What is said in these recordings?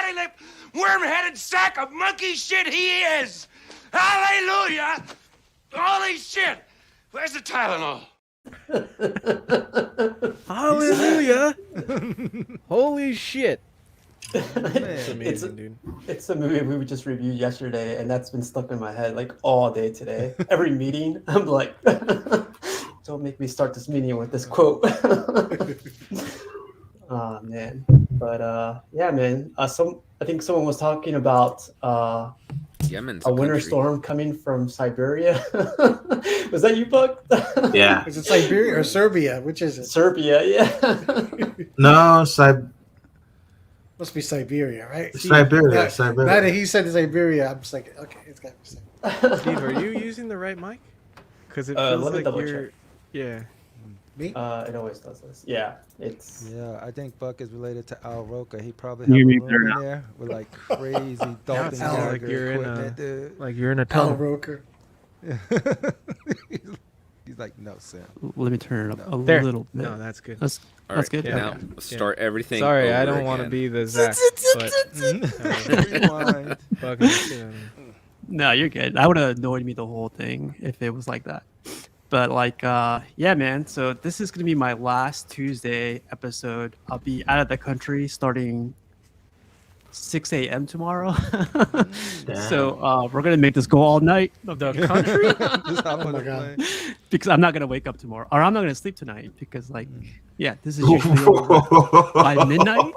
potty-lipped, worm-headed sack of monkey shit he is! Hallelujah! Holy shit! Where's the Tylenol? Hallelujah! Holy shit! That's amazing, dude. It's a movie we just reviewed yesterday, and that's been stuck in my head like all day today. Every meeting, I'm like, don't make me start this meeting with this quote. Oh man, but yeah, man. I think someone was talking about Yemen's a winter country. storm coming from Siberia. Was that you, Buck? Yeah. Is it Siberia or Serbia? Which is it? Serbia, yeah. No, Must be Siberia, right? Siberia. Now Siberia. that he said Siberia, I'm just like, okay, it's got to be Siberia. Steve, are you using the right mic? Because it feels let me like double you're. check. Yeah. Me? It always does this. Yeah, it's. Yeah, I think Buck is related to Al Roker. He probably You has a mean room in there with like crazy Dalton sounds like Gallagher you're in equipment, a dude. like you're in a Al tunnel. Roker. He's like, no, Sam. Let me turn it up a There. little bit. No, that's good. That's All that's right, good. Now Okay. start everything. Sorry, I over don't want to again. be the Zach, but Rewind. fucking shit out of me. No, you're good. That would have annoyed me the whole thing if it was like that. But like, yeah, man. So this is gonna be my last Tuesday episode. I'll be out of the country starting 6 a.m. tomorrow. So we're gonna make this go all night. The country? Just hop on my the God. plane. Because I'm not gonna wake up tomorrow, or I'm not gonna sleep tonight. Because like, yeah, this is usually over by midnight.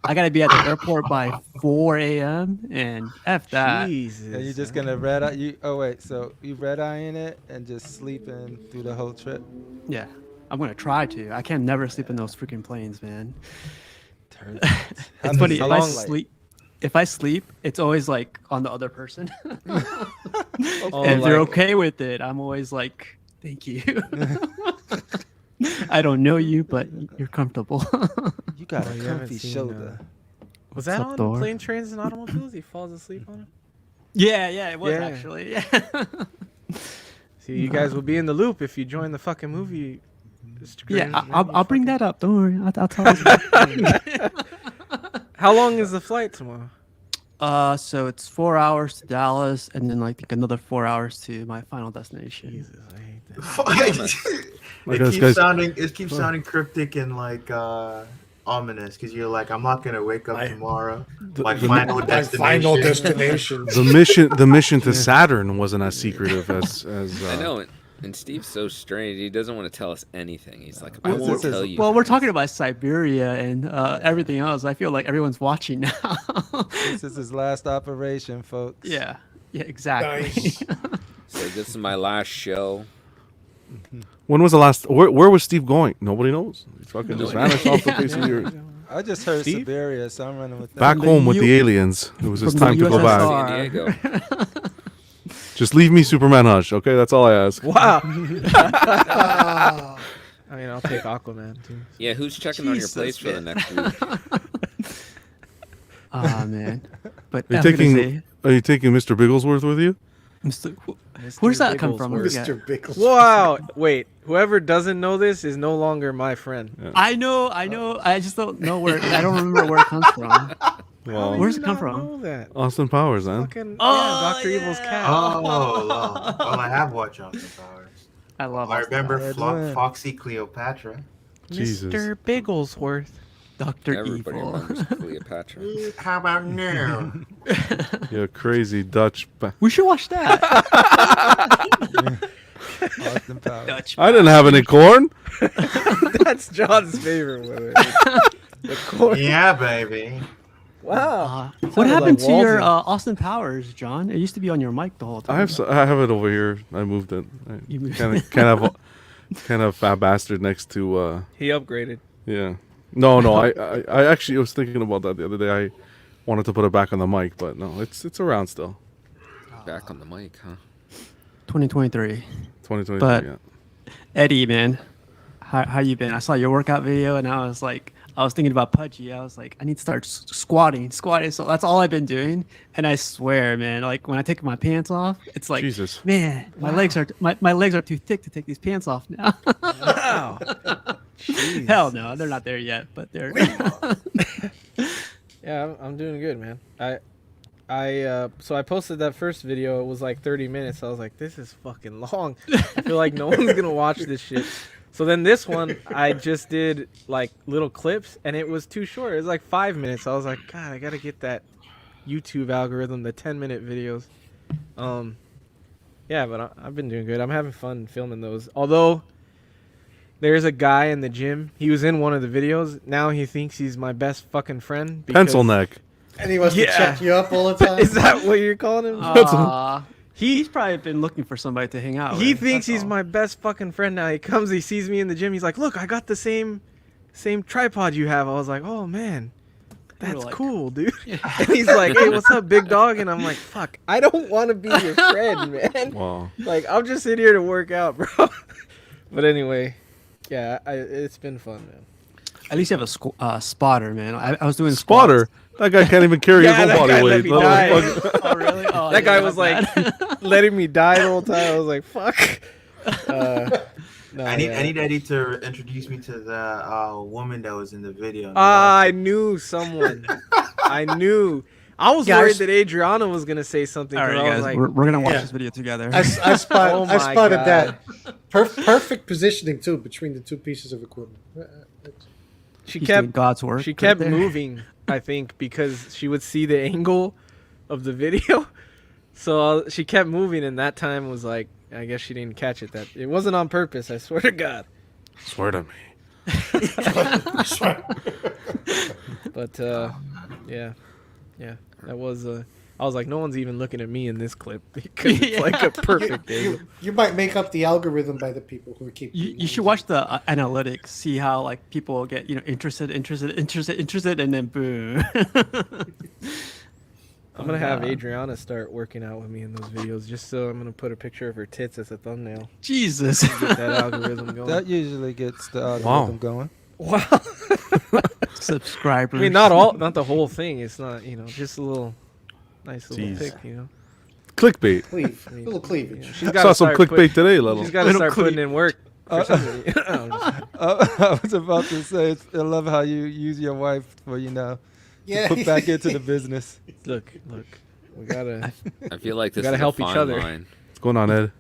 I gotta be at the airport by 4 a.m. and f that. Jesus. And you're just gonna red eye you oh wait, so you red eyeing it and just sleeping through the whole trip? Yeah, I'm gonna try to. I can never sleep in those freaking planes, man. Turns It's funny how if I long, like- sleep. If I sleep, it's always like on the other person. Oh, And if they're like- okay with it, I'm always like, "Thank you." I don't know you, but you're comfortable. You got Oh, a you haven't comfy seen, shoulder. Was that up, on Thor? Plane, Trains, and Automobiles? He falls asleep on it? yeah, it was Yeah. actually. Yeah. See, you guys will be in the loop if you join the fucking movie. Yeah, I'll bring that up. Don't worry. I'll tell you. How long is the flight tomorrow? So it's 4 hours to Dallas, and then I think another 4 hours to my final destination. Jesus, I hate that. It keeps sounding cryptic and like ominous because you're like, I'm not gonna wake up tomorrow. Like final My destination. final destination. The mission to Saturn wasn't as secretive as I know, and Steve's so strange. He doesn't want to tell us anything. He's like, I won't tell you. Well, we're talking about Siberia and everything else. I feel like everyone's watching now. This is his last operation, folks. Yeah, exactly. Nice. So this is my last show. When was the last? Where was Steve going? Nobody knows. He fucking just vanished off the face of the earth. I just heard Steve? Siberia, so I'm running with that. Back the home with U- the aliens. It was his from the time to go back. USSR. San Diego. Just leave me Superman Hush, okay? That's all I ask. Wow. Ah, I mean, I'll take Aquaman, too. Yeah, who's checking on your Jesus, place for the man. next week? Ah man, but Are you I'm gonna taking say, Are you taking Mr. Bigglesworth with you? where's that come from? Bigglesworth. Mr. Bickles. Wow. Wait, whoever doesn't know this is no longer my friend. I know. I just don't know where. I don't remember where it comes from. Well, Where's it Did come not from? know that. Austin Powers, man. Fucking, Oh, yeah, Dr. Evil's yeah. cat. Oh, well, I have watched Austin Powers. I love. I Austin remember Powers. Edwin. Foxy Cleopatra. Jesus. Mr. Bigglesworth. Dr. Everybody Evil. remembers Cleopatra. How about now? You crazy Dutch. We should watch that. Austin Powers. Dutch. I didn't have any corn. That's John's favorite one. The corn. Yeah, baby. Wow. What happened like to your Walden. Austin Powers, John? It used to be on your mic the whole time. I have it over here. I moved it. You moved Kind of fat bastard next to. He upgraded. Yeah. No. I actually was thinking about that the other day. I wanted to put it back on the mic, but no, it's around still. Back on the mic, huh? 2023. 2023. But- yeah. Eddie, man, how you been? I saw your workout video, and I was thinking about Pudgy. I was like, I need to start squatting. So that's all I've been doing. And I swear, man, like when I take my pants off, it's like, Jesus. man, my legs are too thick to take these pants off now. Wow. Jeez. Hell no, they're not there yet, but they're. Yeah, I'm doing good, man. So I posted that first video. It was like 30 minutes. I was like, this is fucking long. I feel like no one's gonna watch this shit. So then this one, I just did like little clips, and it was too short. It was like 5 minutes. I was like, God, I gotta get that YouTube algorithm, the 10-minute videos. Yeah, but I've been doing good. I'm having fun filming those. Although there's a guy in the gym. He was in one of the videos. Now he thinks he's my best fucking friend. Pencil neck. And he wants to check you up all the time. Is that what you're calling him? He's probably been looking for somebody to hang out with. He thinks he's my best fucking friend now. He comes, he sees me in the gym. He's like, look, I got the same tripod you have. I was like, oh, man. That's like, cool, dude. And he's like, hey, what's up, big dog? And I'm like, fuck, I don't want to be your friend, man. Wow. Like, I'm just in here to work out, bro. But anyway, yeah, it's been fun, man. At least you have a spotter, man. I was doing spotter. Squats. That guy can't even carry his own body weight. Oh, really? Oh, that guy was like letting me die the whole time. I was like, fuck. No, I need Eddie to introduce me to the woman that was in the video. I knew someone. I knew. I was worried that Adriana was gonna say something. All right, guys, like, we're gonna watch this video together. I spotted that. Perfect positioning too between the two pieces of equipment. She He's kept doing God's work. She kept moving, I think, because she would see the angle of the video. So she kept moving, and that time was like, I guess she didn't catch it. That it wasn't on purpose. I swear to God. Swear to me. But yeah, that was I was like, no one's even looking at me in this clip because it's like a perfect angle. You might make up the algorithm by the people who keep. You should watch the analytics. See how like people get interested, and then boom. I'm gonna have Adriana start working out with me in those videos, just so I'm gonna put a picture of her tits as a thumbnail. Jesus, get that algorithm going. That usually gets the algorithm going. Wow. Subscribers. I mean, not the whole thing. It's not, just a little nice little pic, Clickbait. A little cleavage. She's saw some clickbait today, Lilo. She's got to start putting in work. For something. I was about to say, I love how you use your wife for, put back into the business. Look, we gotta. I feel like this gotta is help a each fine other. line. What's going on, Ed?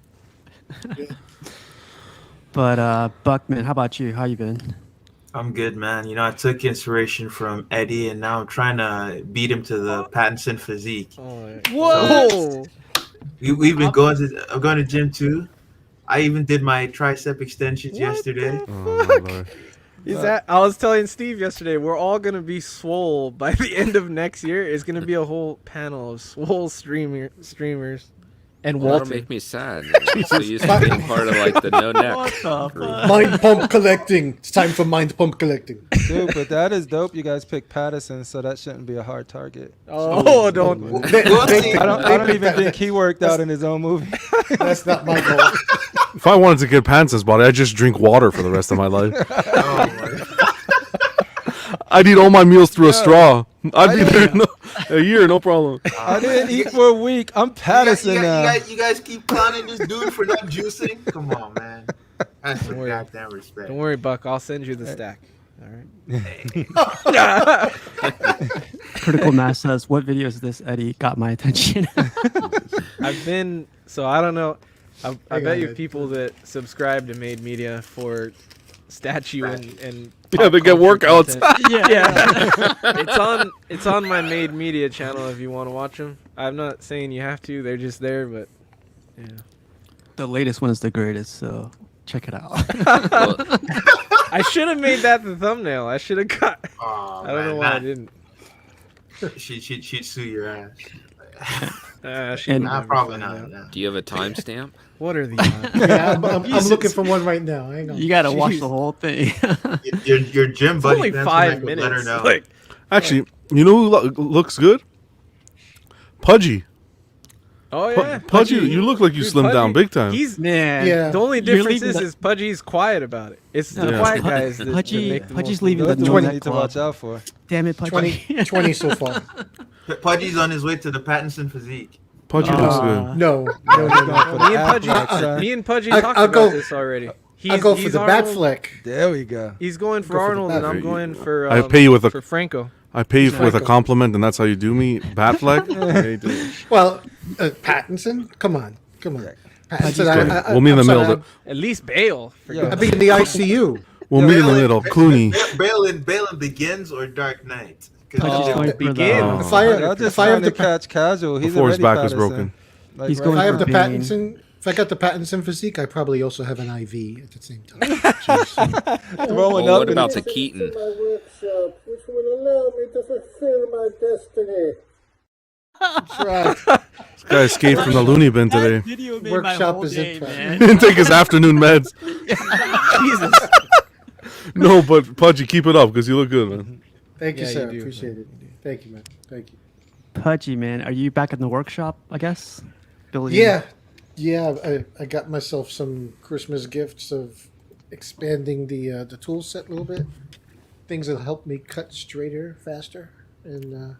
But Buckman, how about you? How you been? I'm good, man. I took inspiration from Eddie, and now I'm trying to beat him to the Pattinson physique. Whoa! We've been going to gym too. I even did my tricep extensions yesterday. Is that? I was telling Steve yesterday, we're all gonna be swole by the end of next year. It's gonna be a whole panel of swole streamers. And That'll make me sad. So used to being part of like the no neck. What the fuck? Mind pump collecting. It's time for mind pump collecting. Dude, but that is dope. You guys picked Patterson, so that shouldn't be a hard target. Oh, don't. I don't even think he worked out in his own movie. That's not my goal. If I wanted to get Pantson's body, I'd just drink water for the rest of my life. I'd eat all my meals through a straw. I'd be there a year, no problem. I didn't eat for a week. I'm Patterson now. You guys keep clowning this dude for not juicing? Come on, man. That's some goddamn respect. Don't worry, Buck. I'll send you the stack. All right. Critical Mass says, "What video is this, Eddie? Got my attention." I don't know. I bet you people that subscribe to Made Media for statue and yeah, they get workouts. Yeah. It's on my Made Media channel if you want to watch them. I'm not saying you have to. They're just there, but yeah. The latest one is the greatest, so check it out. I should have made that the thumbnail. I should have got. Oh, I don't know why I didn't. She'd sue your ass. Probably not. Do you have a timestamp? What are the odds? Yeah, I'm looking for one right now. Hang on. You gotta watch the whole thing. your gym buddy. Only 5 minutes. Actually, you know who looks good? Pudgy. Oh yeah, Pudgy. You look like you slimmed down big time. He's Yeah. The only difference is Pudgy's quiet about it. It's the quiet guys that make the Pudgy's most leaving the That's no what you net need to club. watch out for. Damn it, Pudgy. 20 so far. Pudgy's on his way to the Pattinson physique. Pudgy looks good. No. Me and Pudgy talked I'll about go- this already. I'll go for the bat flick. There we go. He's going for Go for the Arnold, and bat. I'm going for. I pay you with for Franco. I pay you with a compliment, and that's how you do me. Batfleck? Well, Pattinson? Come on. Pattinson, we'll meet in the middle. At least Bale. I'll be in the ICU. We'll meet in the middle. Clooney. Bale Begins or Dark Knight? Begins. If I have to catch casual, before his back was broken. Like, he's if going I have for the Bane. Pattinson, if I got the Pattinson physique, I probably also have an IV at the same time. Well, what about the Keaton? My workshop, which will allow me to fulfill my destiny. That's right. This guy escaped from the loony bin today. Video made Workshop my whole is day, in man. Didn't take his afternoon meds. Jesus. No, but Pudgy, keep it up because you look good, man. Thank you, Yeah, sir. you do, Appreciate it. Thank you, man. Thank you. Pudgy, man, are you back in the workshop? I guess. Building... Yeah. I got myself some Christmas gifts of expanding the tool set a little bit. Things that'll help me cut straighter, faster. And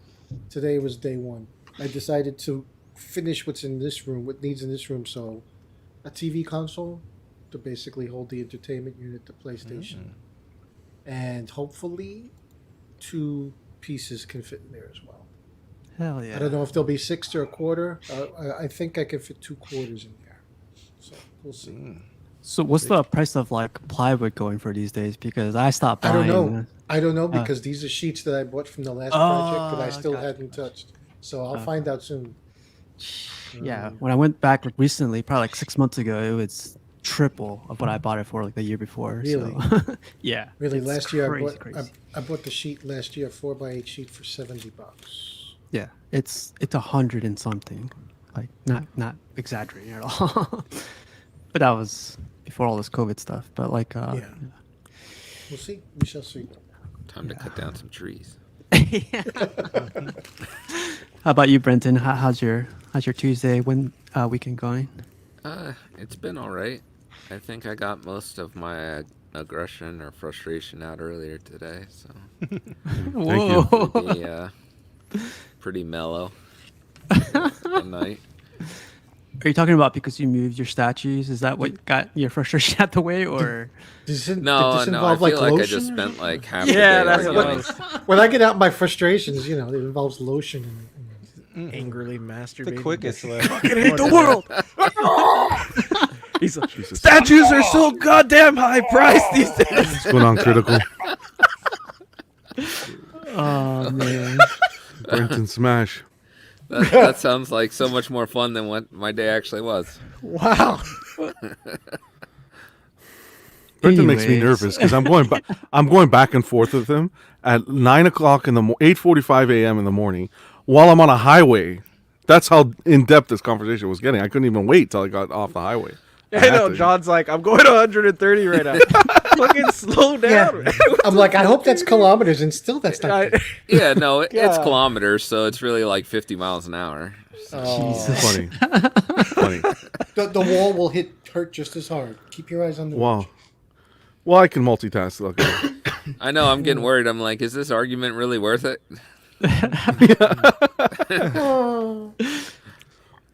today was day one. I decided to finish what's in this room, what needs in this room. So, a TV console to basically hold the entertainment unit, the PlayStation, and hopefully 2 pieces can fit in there as well. Hell yeah. I don't know if there'll be 6 or a quarter. I think I can fit 2 quarters in there. So we'll see. So what's the price of like plywood going for these days? Because I stopped buying. I don't know because these are sheets that I bought from the last project that I still hadn't touched. So I'll find out soon. Yeah, when I went back recently, probably like 6 months ago, it was triple of what I bought it for like the year before. Really? So, yeah. Really, it's last year crazy. I bought the sheet last year, 4x8 sheet for $70. Yeah, it's 100 and something, like not exaggerating at all. But that was before all this COVID stuff. But like, yeah, we'll see. We shall see. Time to cut down some trees. How about you, Brenton? How's your Tuesday weekend going? It's been all right. I think I got most of my aggression or frustration out earlier today, so Whoa. Pretty mellow at night. Are you talking about because you moved your statues? Is that what got your frustration out the way, or? No, I feel like I just spent like half the day. Yeah, that's what I was. When I get out my frustrations, it involves lotion and Angrily masturbating. The quickest way. Fucking hate the world. He's like, statues are so goddamn high priced these days. What's going on, Critical? Oh man. Brenton Smash. That sounds like so much more fun than what my day actually was. wow. Brenton makes me nervous because I'm going back and forth with him at 9 o'clock in the 8:45 a.m. in the morning while I'm on a highway. That's how in depth this conversation was getting. I couldn't even wait till I got off the highway. I know. John's like, I'm going to 130 right now. Fucking slow down. Yeah. I'm like, I hope that's kilometers, and still that's not. Yeah, no, it's kilometers, so it's really like 50 miles an hour. Jesus. Funny. The wall will hurt just as hard. Keep your eyes on the Wow. watch. Well, I can multitask. Look. I know, I'm getting worried. I'm like, is this argument really worth it?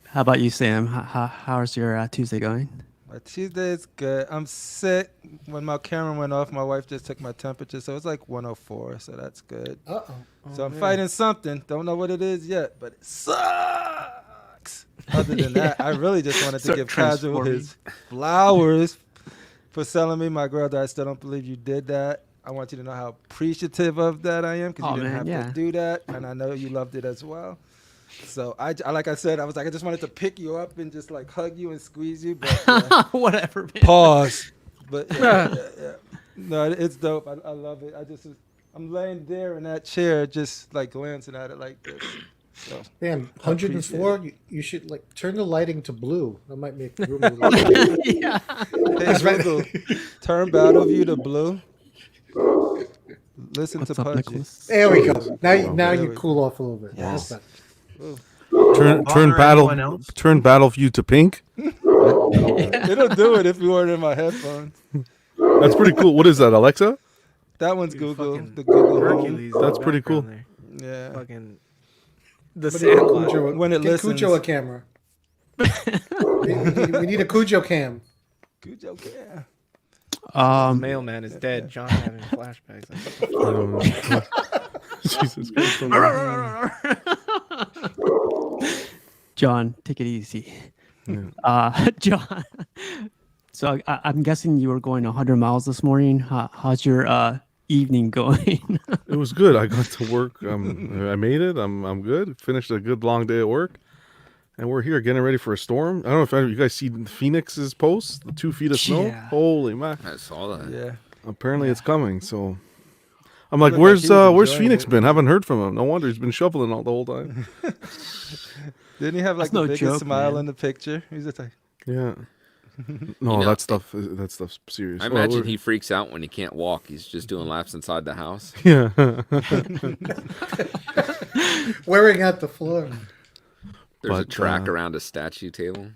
How about you, Sam? How's your Tuesday going? My Tuesday is good. I'm sick. When my camera went off, my wife just took my temperature, so it's like 104, so that's good. Uh-oh. So I'm fighting something. Don't know what it is yet, but it sucks. Other than that, I really just wanted to give Casual his flowers for selling me my girl that I still don't believe you did that. I want you to know how appreciative of that I am because you didn't have to do that, and I know you loved it as well. So I like I said, I was like, I just wanted to pick you up and just like hug you and squeeze you, but whatever. Man. Pause. But yeah. No, it's dope. I love it. I'm laying there in that chair, just like glancing at it like this. So, Damn, 104. You should like turn the lighting to blue. That might make the room a little. Yeah. Hey, Google, turn Battleview to blue. Listen What's to up, Pudgy. Nicholas? There we go. Now you cool off a little bit. Yes. Turn Battleview to pink. It'll do it if you weren't in my headphones. That's pretty cool. What is that, Alexa? That one's Google. The Google Hercules. Home. That's pretty cool. Yeah. Fucking the But Sandlot. When it get listens. Cujo a camera. we need a Cujo cam. Cujo, yeah. Mailman is dead. John having flashbacks. I don't know. Jesus Christ. John, take it easy. Yeah. John. So I'm guessing you were going 100 miles this morning. How's your evening going? It was good. I got to work. I made it. I'm good. Finished a good long day at work. And we're here getting ready for a storm. I don't know if you guys see Phoenix's post, the 2 feet of snow. Yeah. Holy man! I saw that. Yeah. Apparently it's coming. So I'm like, Looked like where's he was where's enjoying Phoenix it. been? Haven't heard from him. No wonder he's been shoveling all the whole time. Didn't he have like That's the no biggest joke, smile man. in the picture? He's just like, Yeah. No, know, that stuff's serious. I Well, imagine we're- he freaks out when he can't walk. He's just doing laps inside the house. Yeah. Wearing out the floor. There's a But, track around a statue table.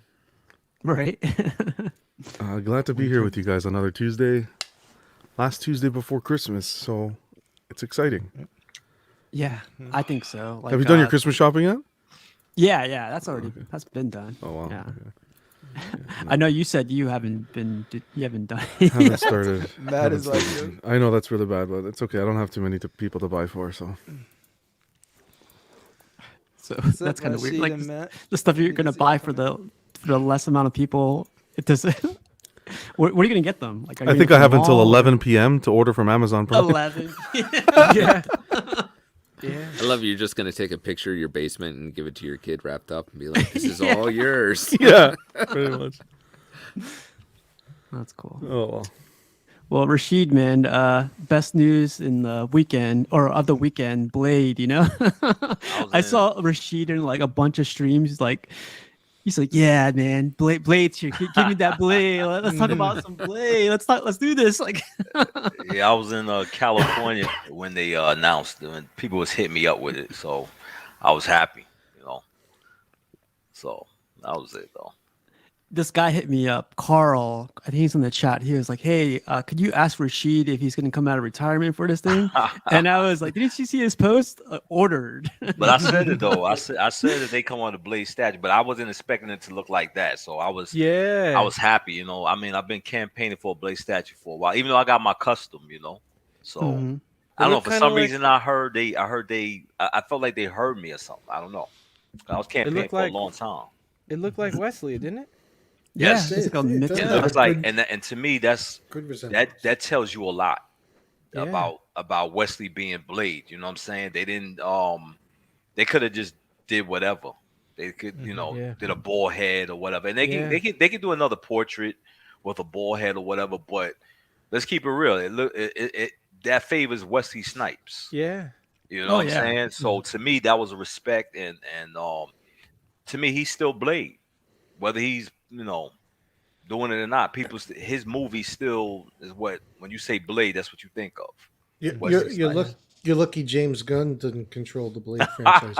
Right. Glad to be here with you guys another Tuesday. Last Tuesday before Christmas, so it's exciting. Yeah, I think so. Like, Have you done your Christmas shopping yet? Yeah, that's that's been done. Oh wow. Yeah. Okay. I know you said you haven't done Haven't started. Matt is like, I know that's really bad, but it's okay. I don't have too many people to buy for, so. So "What's up, that's kind of weird. Rashid Like and Matt?" the stuff you're gonna buy for the less amount of people. It doesn't. Where are you gonna get them? Like, are you I think gonna I get have them until all, or- 11 p.m. to order from Amazon Prime. 11. Yeah. Yeah. I love you're just gonna take a picture of your basement and give it to your kid wrapped up and be like, "This is all yours." Yeah, pretty much. That's cool. Oh well. Well, Rashid, man, best news in the weekend or of the weekend, Blade. You know, I saw Rashid in like a bunch of streams. Like, he's like, "Yeah, man, Blade's here. Give me that Blade. Let's talk about some Blade. Let's do this." Like, Yeah, I was in California when they announced it, and people was hitting me up with it, so I was happy, you know. So that was it, though. this guy hit me up, Carl. I think he's in the chat. He was like, "Hey, could you ask Rashid if he's gonna come out of retirement for this thing?" And I was like, "Didn't you see his post? Ordered." But I said it though. I said that they come on the Blade statue, but I wasn't expecting it to look like that. So I was happy, you know. I mean, I've been campaigning for a Blade statue for a while, even though I got my custom, you know. So I don't know. For some reason, I felt like they heard me or something. I don't know. I was campaigning for a long time. It looked like Wesley, didn't it? Yes, it's like a mix. it looks like, and to me, that tells you a lot Yeah. about Wesley being Blade. You know what I'm saying? They didn't. They could have just did whatever. They could, you know, did a bald head or whatever, and they can do another portrait with a bald head or whatever. But let's keep it real. It that favors Wesley Snipes. Yeah. You know what I'm saying? So to me, that was a respect, and to me, he's still Blade, whether he's doing it or not. His movie still is what, when you say Blade, that's what you think of. You're lucky James Gunn didn't control the Blade franchise.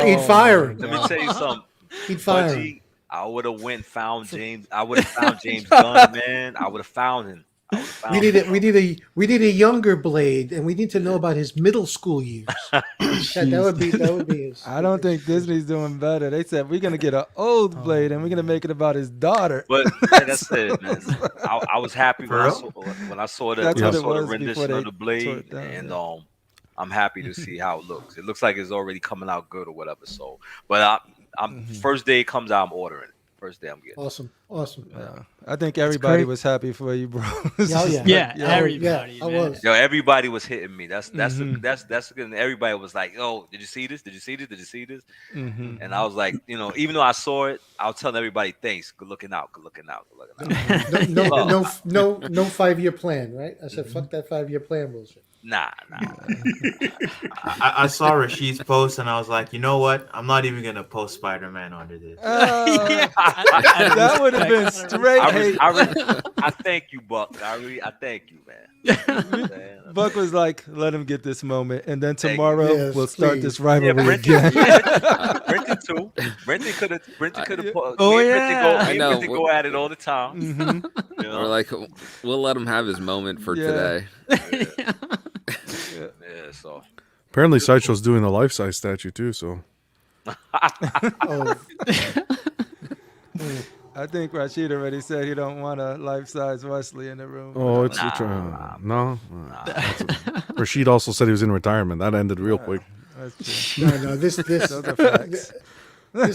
He'd fire him. Let me tell you something. He'd fire him. I would have found James. I would have found James Gunn, man. I would have found him. We need a younger Blade, and we need to know about his middle school years. that would be his. I don't think Disney's doing better. They said we're gonna get an old Blade and we're gonna make it about his daughter. But like I said, man, I was happy when I saw the rendition of the Blade, and I'm happy to see how it looks. It looks like it's already coming out good or whatever. So, but I'm first day it comes out, I'm ordering it. First day I'm getting. Awesome. Yeah. I think everybody was happy for you, bro. Everybody. I was. Yo, everybody was hitting me. That's good. Everybody was like, "Oh, did you see this? Did you see this? Did you see this?" And I was like, even though I saw it, I was telling everybody, "Thanks, good looking out, good looking out, good looking out." No 5-year plan, right? I said, "Fuck that 5-year plan bullshit." Nah. I saw Rashid's post and I was like, you know what? I'm not even gonna post Spider-Man under this. That would have been straight hate. I thank you, Buck. I thank you, man. Buck was like, let him get this moment, and then tomorrow we'll start this rivalry again. Brenton too. Brenton could have. Oh yeah. I know. Brenton go at it all the time. Or like, we'll let him have his moment for today. Yeah. So Apparently, Sideshow's doing a life-size statue too. So I think Rashid already said he don't want a life-size Wesley in the room. no. Rashid also said he was in retirement. That ended real quick. No, this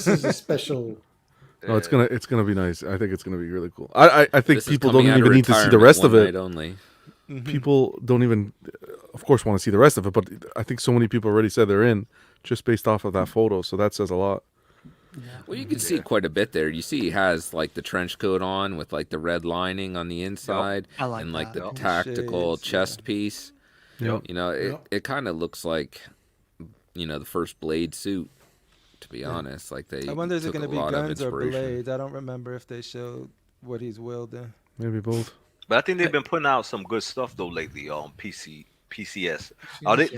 is a special. No, it's gonna be nice. I think it's gonna be really cool. I think This is people don't coming out even of need to see the retirement rest of one it. night only. People don't even, of course, want to see the rest of it. But I think so many people already said they're in just based off of that photo. So that says a lot. Well, you can see quite a bit there. You see he has like the trench coat on with like the red lining on the inside I like and like that. the tactical Shades, chest piece. Yep. You know, it kind of looks like, you know, the first Blade suit, to be honest. Like they I wonder is it took going a to be lot of guns or inspiration. blades? I don't remember if they showed what he's wielding. Maybe both. But I think they've been putting out some good stuff though lately on PCS. Are they,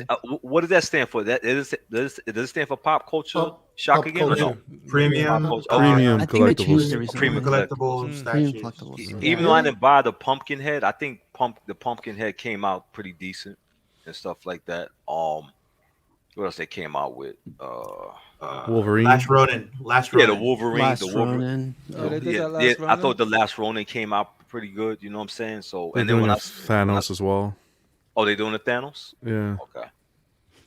what does that stand for? Does it stand for pop culture shock again? Or no? Premium, Premium I think they changed collectibles. it recently. Premium collectibles, Premium statues. collectibles. Even though I didn't buy the Pumpkinhead, I think the Pumpkinhead came out pretty decent and stuff like that. What else they came out with? Wolverine. Last Ronin. Yeah, the Wolverine. Last the Wolverine. Ronin. Oh, they did that last I Ronin? thought the last Ronin came out pretty good. You know what I'm saying? So They're and then doing when a Thanos as well. oh, they doing the Thanos? Yeah. Okay.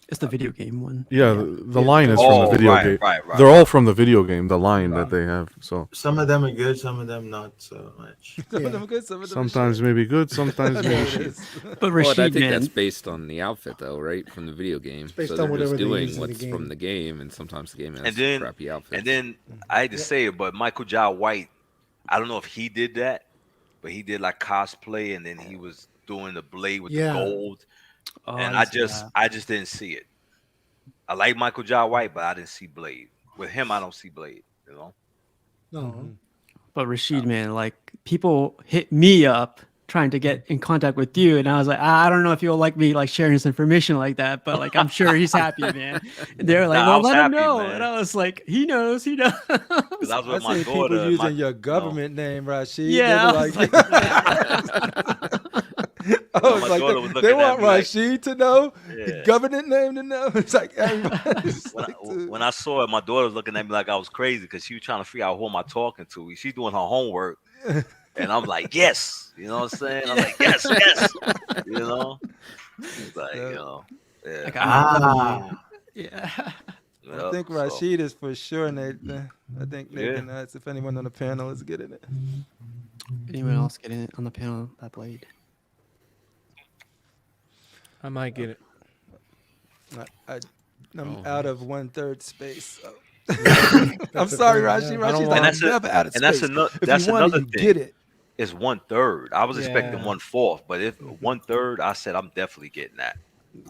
It's the video game one. Yeah, the line is from Oh, the video right, game. right. They're all from the video game. The line that they have. So Some of them are good, some of them not so much. Some of them are good, some of them sometimes maybe good, sometimes are maybe shit. shit. But Well, Rashid, I think man, that's based on the outfit, though, right? From the video game. based So on they're just whatever they doing use in the what's game. from the game, and sometimes the game has And then crappy outfits. and then I hate to say it, but Michael Jai White, I don't know if he did that, but he did like cosplay, and then he was doing the blade with the gold, and I just didn't see it. I like Michael Jai White, but I didn't see Blade. With him, I don't see Blade. You know. No. But Rashid, man, like people hit me up trying to get in contact with you, and I was like, I don't know if you'll like me like sharing this information like that, but like I'm sure he's happy, man. And they were like, Nah, I well, was let him happy, know, man. and I was like, he knows, he knows. Because I was I with my see people daughter. using your government name, Rashid. Yeah, They I were was like, I was My like, daughter was they looking want at me like- Rashid to know, Yeah. the government name to know. It's like everybody's when, like, when I saw it, my daughter was looking at me like I was crazy because she was trying to figure out who am I talking to. She's doing her homework, and I'm like, yes, you know what I'm saying? I'm like, yes, you know, it's like, you know, yeah. Like, yeah. I think Rashid is for sure, Nathan. I think Nathan knows if anyone on the panel is getting it. Anyone else getting it on the panel? That Blade. I might get it. I'm out of 1/3 space. So. I'm sorry, Rashid. Rashid's like, I'm never out of space. That's If you want another it, you thing. get it. It's 1/3. I was expecting Yeah. 1/4, but if 1/3, I said I'm definitely getting that.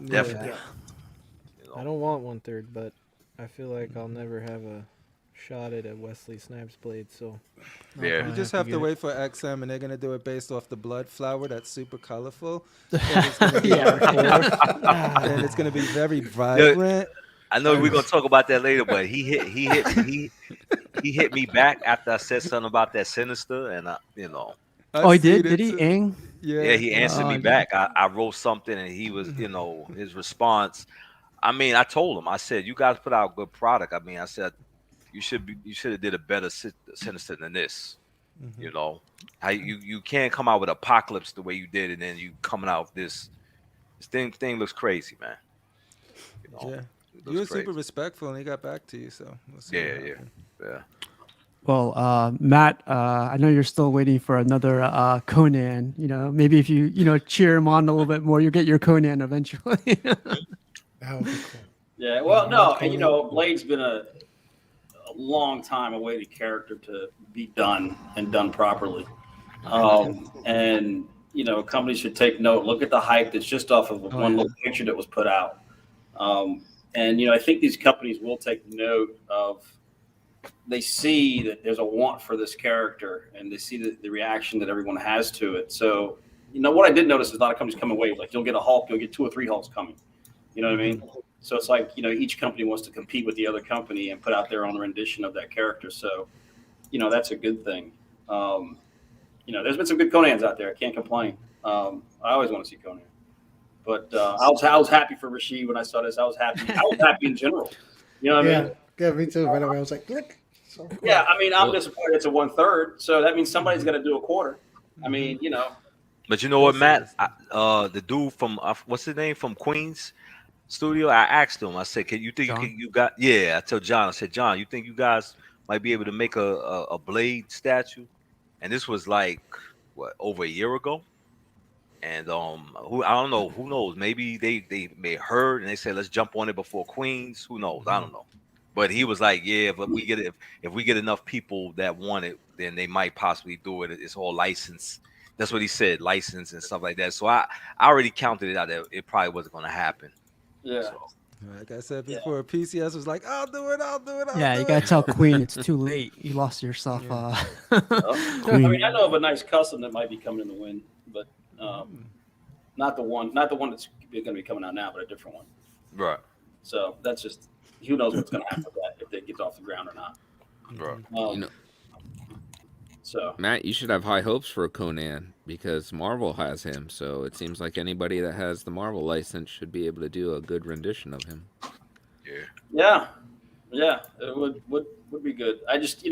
Definitely. You know? I don't want 1/3, but I feel like I'll never have a shot at a Wesley Snipes blade, so Yeah. You just have to wait for XM, and they're gonna do it based off the blood flower that's super colorful. And it's gonna be and it's gonna be very vibrant. I know we're gonna talk about that later, but he hit me back after I said something about that Sinister, and you know. Oh, he did? Did he? Ang? Yeah, he answered me back. I wrote something, and he was, you know, his response. I mean, I told him, I said, you guys put out good product. I mean, I said, you should have did a better Sinister than this. You know, how you can't come out with Apocalypse the way you did, and then you coming out with this thing looks crazy, man. You know, Yeah, it you were looks super crazy. respectful, and he got back to you. So we'll see what happens. Yeah. Well, Matt, I know you're still waiting for another Conan. You know, maybe if you cheer him on a little bit more, you'll get your Conan eventually. That would be cool. Yeah, well, no, and Blade's been a long time awaited character to be done and done properly. And companies should take note. Look at the hype that's just off of one little picture that was put out. And I think these companies will take note of. They see that there's a want for this character, and they see the reaction that everyone has to it. So, what I did notice is a lot of companies come in waves. Like you'll get a Hulk, you'll get 2 or 3 Hulks coming. You know what I mean? So it's like, each company wants to compete with the other company and put out their own rendition of that character. So, that's a good thing. There's been some good Conans out there. I can't complain. I always want to see Conan. But I was happy for Rashid when I saw this. I was happy. I was happy in general. You know what I mean? Yeah, me too. Right away, I was like, look. So cool. Yeah, I mean, I'm disappointed it's a 1/3. So that means somebody's got to do a quarter. I mean, But you know what, Matt? The dude from what's his name from Queens Studio. I asked him. I said, "Can you think you got?" Yeah, I told John. I said, "John, you think you guys might be able to make a Blade statue?" And this was like what, over a year ago. And who I don't know, who knows? Maybe they may heard and they said, let's jump on it before Queens. Who knows? I don't know. But he was like, yeah, but we get it if we get enough people that want it, then they might possibly do it. It's all license. That's what he said, license and stuff like that. So I already counted it out that it probably wasn't going to happen. Yeah. So. Like I said before, PCS was like, I'll do it. Yeah, you gotta tell Queen it's too late. You lost yourself. I mean, I know of a nice custom that might be coming in the wind, but not the one that's going to be coming out now, but a different one. Right. So that's just who knows what's going to happen with that if it gets off the ground or not. Right. So Matt, you should have high hopes for Conan because Marvel has him. So it seems like anybody that has the Marvel license should be able to do a good rendition of him. Yeah. It would be good. I just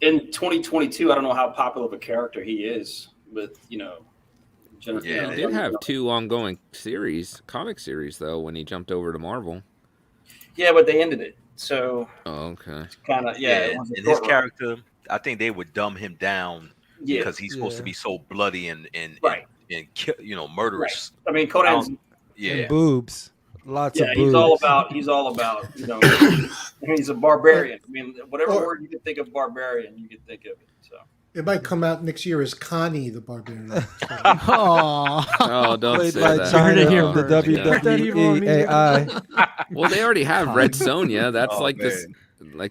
in 2022, I don't know how popular of a character he is with Jennifer. Yeah, he did have 2 ongoing comic series though when he jumped over to Marvel. Yeah, but they ended it. So okay. Kind of And his character, I think they would dumb him down because he's supposed to be so bloody and murderous. Right. I mean, Conan's and boobs. Lots of boobs. He's all about he's a barbarian. I mean, whatever word you can think of barbarian, you can think of it. So it might come out next year as Connie the Barbarian. Oh, don't say that. China, the WWE AI. Well, they already have Red Sonja. That's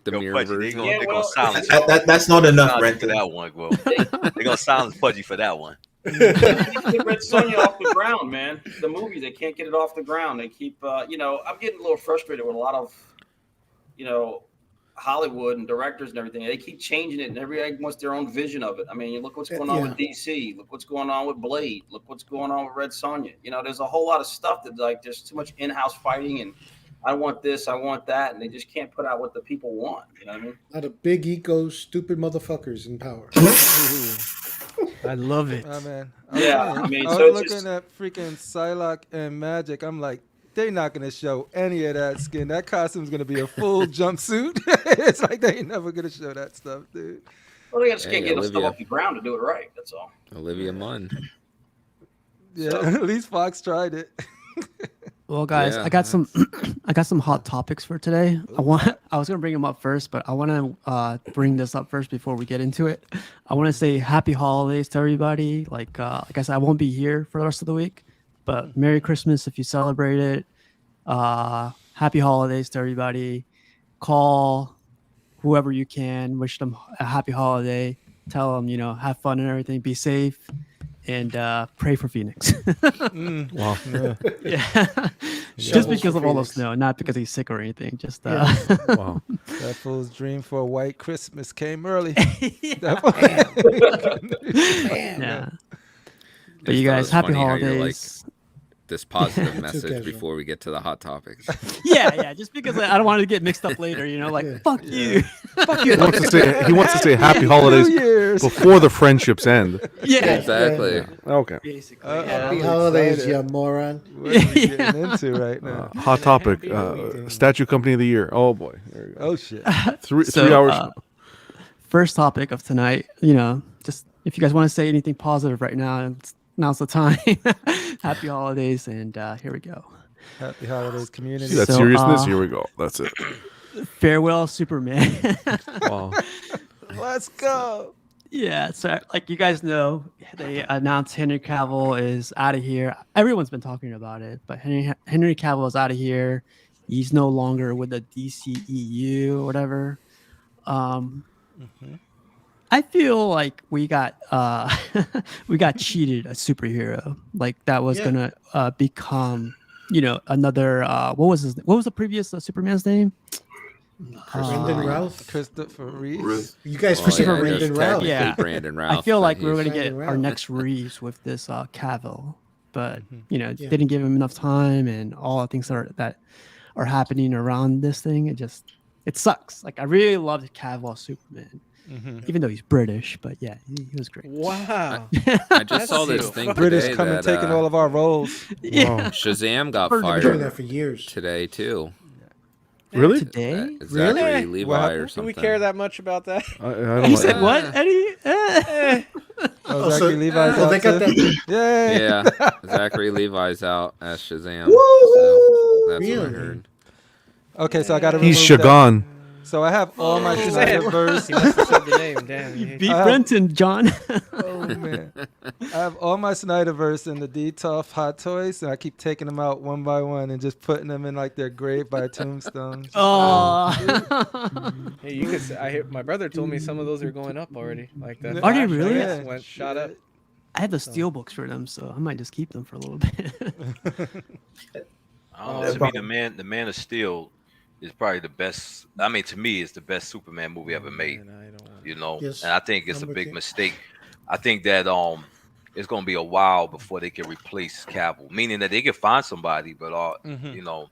the mirror version. They're gonna silence that's not enough rent for that one, bro. They're gonna silence Pudgy for that one. They get Red Sonja off the ground, man. The movie, they can't get it off the ground. They keep, I'm getting a little frustrated with a lot of, Hollywood and directors and everything. They keep changing it, and everybody wants their own vision of it. I mean, look what's going on with DC. Look what's going on with Blade. Look what's going on with Red Sonja. There's a whole lot of stuff that there's too much in-house fighting, and I want this, I want that, and they just can't put out what the people want. You know what I mean? A lot of big ego, stupid motherfuckers in power. I love it. Oh, man. I was looking at freaking Psylocke and Magic. I'm like, they're not going to show any of that skin. That costume's going to be a full jumpsuit. It's like they ain't never going to show that stuff, dude. Well, they just can't get stuff off the ground to do it right. That's all. Olivia Munn. Yeah, at least Fox tried it. Well, guys, I got some hot topics for today. I was gonna bring them up first, but I want to bring this up first before we get into it. I want to say happy holidays to everybody. Like I said, I won't be here for the rest of the week, but Merry Christmas if you celebrate it. Happy holidays to everybody. Call whoever you can, wish them a happy holiday. Tell them, have fun and everything. Be safe. And pray for Phoenix. Wow. Yeah. Just because of all the snow, not because he's sick or anything. Just wow. That fool's dream for a white Christmas came early. Yeah. But you guys, happy holidays. This positive message before we get to the hot topics. Yeah, just because I don't want to get mixed up later, fuck you. Fuck you. He wants to say happy holidays before the friendships end. Yeah. Exactly. Okay. Basically. Happy holidays, you moron. What are we getting into right now? Hot topic. Statue Company of the Year. Oh, boy. There you go. Oh, shit. 3 hours. First topic of tonight, just if you guys want to say anything positive right now, now's the time. Happy holidays, and here we go. Happy holidays, community. See that seriousness? Here we go. That's it. Farewell, Superman. Wow. Let's go. Yeah, so like you guys know, they announced Henry Cavill is out of here. Everyone's been talking about it, but Henry Cavill is out of here. He's no longer with the DCEU or whatever. I feel like we got cheated a superhero. Like that was gonna become, another. What was the previous Superman's name? Brandon Routh. Christopher Reeves. You guys Christopher Brandon Routh. Yeah, Brandon Routh. I feel like we're gonna get our next Reeves with this Cavill, but didn't give him enough time, and all the things that are happening around this thing. It sucks. Like I really loved Cavill as Superman. Even though he's British, but yeah, he was great. Wow. I just saw this thing British today coming that taking all of our roles. Yeah. Shazam got I've been doing that fired for years. today too. Really? Today? Zachary Really? Levi What or happened? Do something. we care that much about that? I don't You like said what, Eddie? Oh, so- Zachary Levi's Oh, out they got too? that. Yay! Yeah, Zachary Levi's out as Shazam. Woo! So that's what I Really? heard. Okay, so I got to He's remove that. Shagan. So I have all my Snyderverse. He must have said the name. Damn. You yeah. beat Brenton, John. Oh man, I have all my Snyderverse in the D-Tough Hot Toys, and I keep taking them out one by one and just putting them in like their grave by tombstones. Oh. Hey, you could. I hear my brother told me some of those are going up already. Like that. Are they Flash, I really? guess, went shot up. I had the steel books for them, so I might just keep them for a little bit. I don't know. To me, the Man of Steel is probably the best. I mean, to me, it's the best Superman movie ever made. You know, Yes, and I think it's a I'm with big you. mistake. I think that it's gonna be a while before they can replace Cavill. Meaning that they can find somebody, but you know,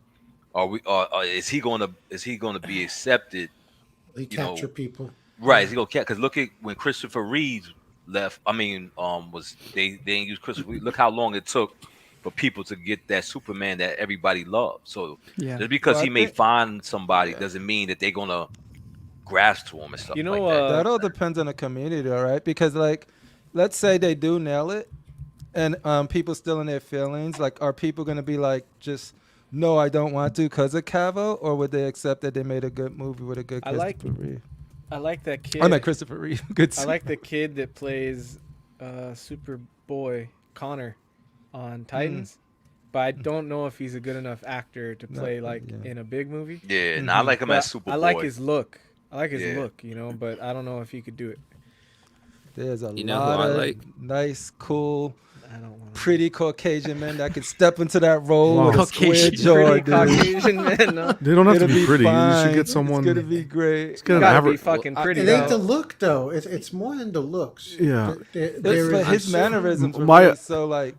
is he gonna be accepted? They You know, capture people. Right? Is he gonna because look at when Christopher Reeve left. I mean, they didn't use Christopher Reeve. Look how long it took for people to get that Superman that everybody loved. So just because he may find somebody doesn't mean that they're gonna grasp to him and stuff You know, like that. That all depends on the community, all right? Because like, let's say they do nail it, and people still in their feelings. Like, are people gonna be like, just no, I don't want to because of Cavill, or would they accept that they made a good movie with a good Christopher Reeve? I like that kid. I'm not Christopher Reeve. Good. I like the kid that plays Superboy Connor on Titans, but I don't know if he's a good enough actor to play in a big movie. Yeah, I like him But as Superboy. I like his look. You know, but I don't know if he could do it. There's a You know lot who I of like? nice, cool, pretty Caucasian men that could step into that role Wow. with a square jaw, dude. Caucasian men. No? They don't have to It'll be pretty. You fine. should get someone. It's gonna be great. It's gonna Gotta average. be fucking pretty. It ain't though. the look though. It's more than the looks. Yeah. There But is his a certain- mannerisms were My- really so like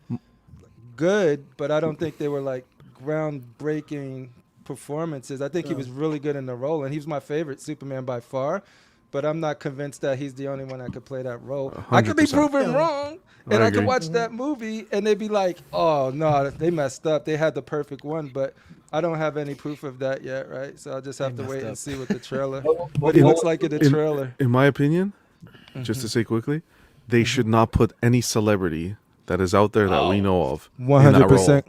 good, but I don't think they were like groundbreaking performances. I think he was really good in the role, and he was my favorite Superman by far. But I'm not convinced that he's the only one that could play that role. I could be 100%. proven wrong, and I could agree. watch that movie and they'd be like, "Oh no, they messed up. They had the perfect one." But I don't have any proof of that yet, right? So I'll just have to wait and see with the trailer. What he looks like in the trailer. In my opinion, just to say quickly, they should not put any celebrity that is out there that we know of. 100%.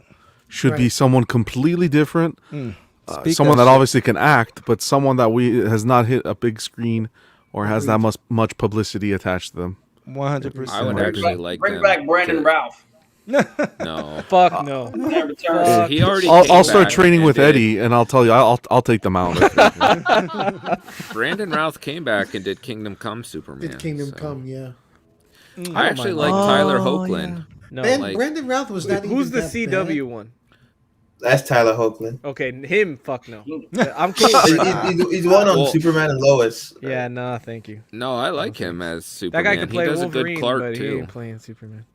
Should be someone completely different. Speak Someone that that shit. obviously can act, but someone that has not hit a big screen or has that much publicity attached to them. 100%. I would actually like Bring them back Brandon to- Ralph. No. Fuck no. He already. I'll came start back training and with did- Eddie, and I'll tell you, I'll take them out. Brandon Routh came back and did Kingdom Come Superman. Did Kingdom so. Come, yeah. I actually like Tyler Hoechlin. No. And Brandon Routh was not Who's even the that CW bad. one? That's Tyler Hoechlin. Okay, him. Fuck no. I'm cool. He's one on Well- Superman and Lois. Yeah, nah, thank you. No, I like him as That Superman. guy could play he does Wolverine, a good Clark but he too. ain't playing Superman.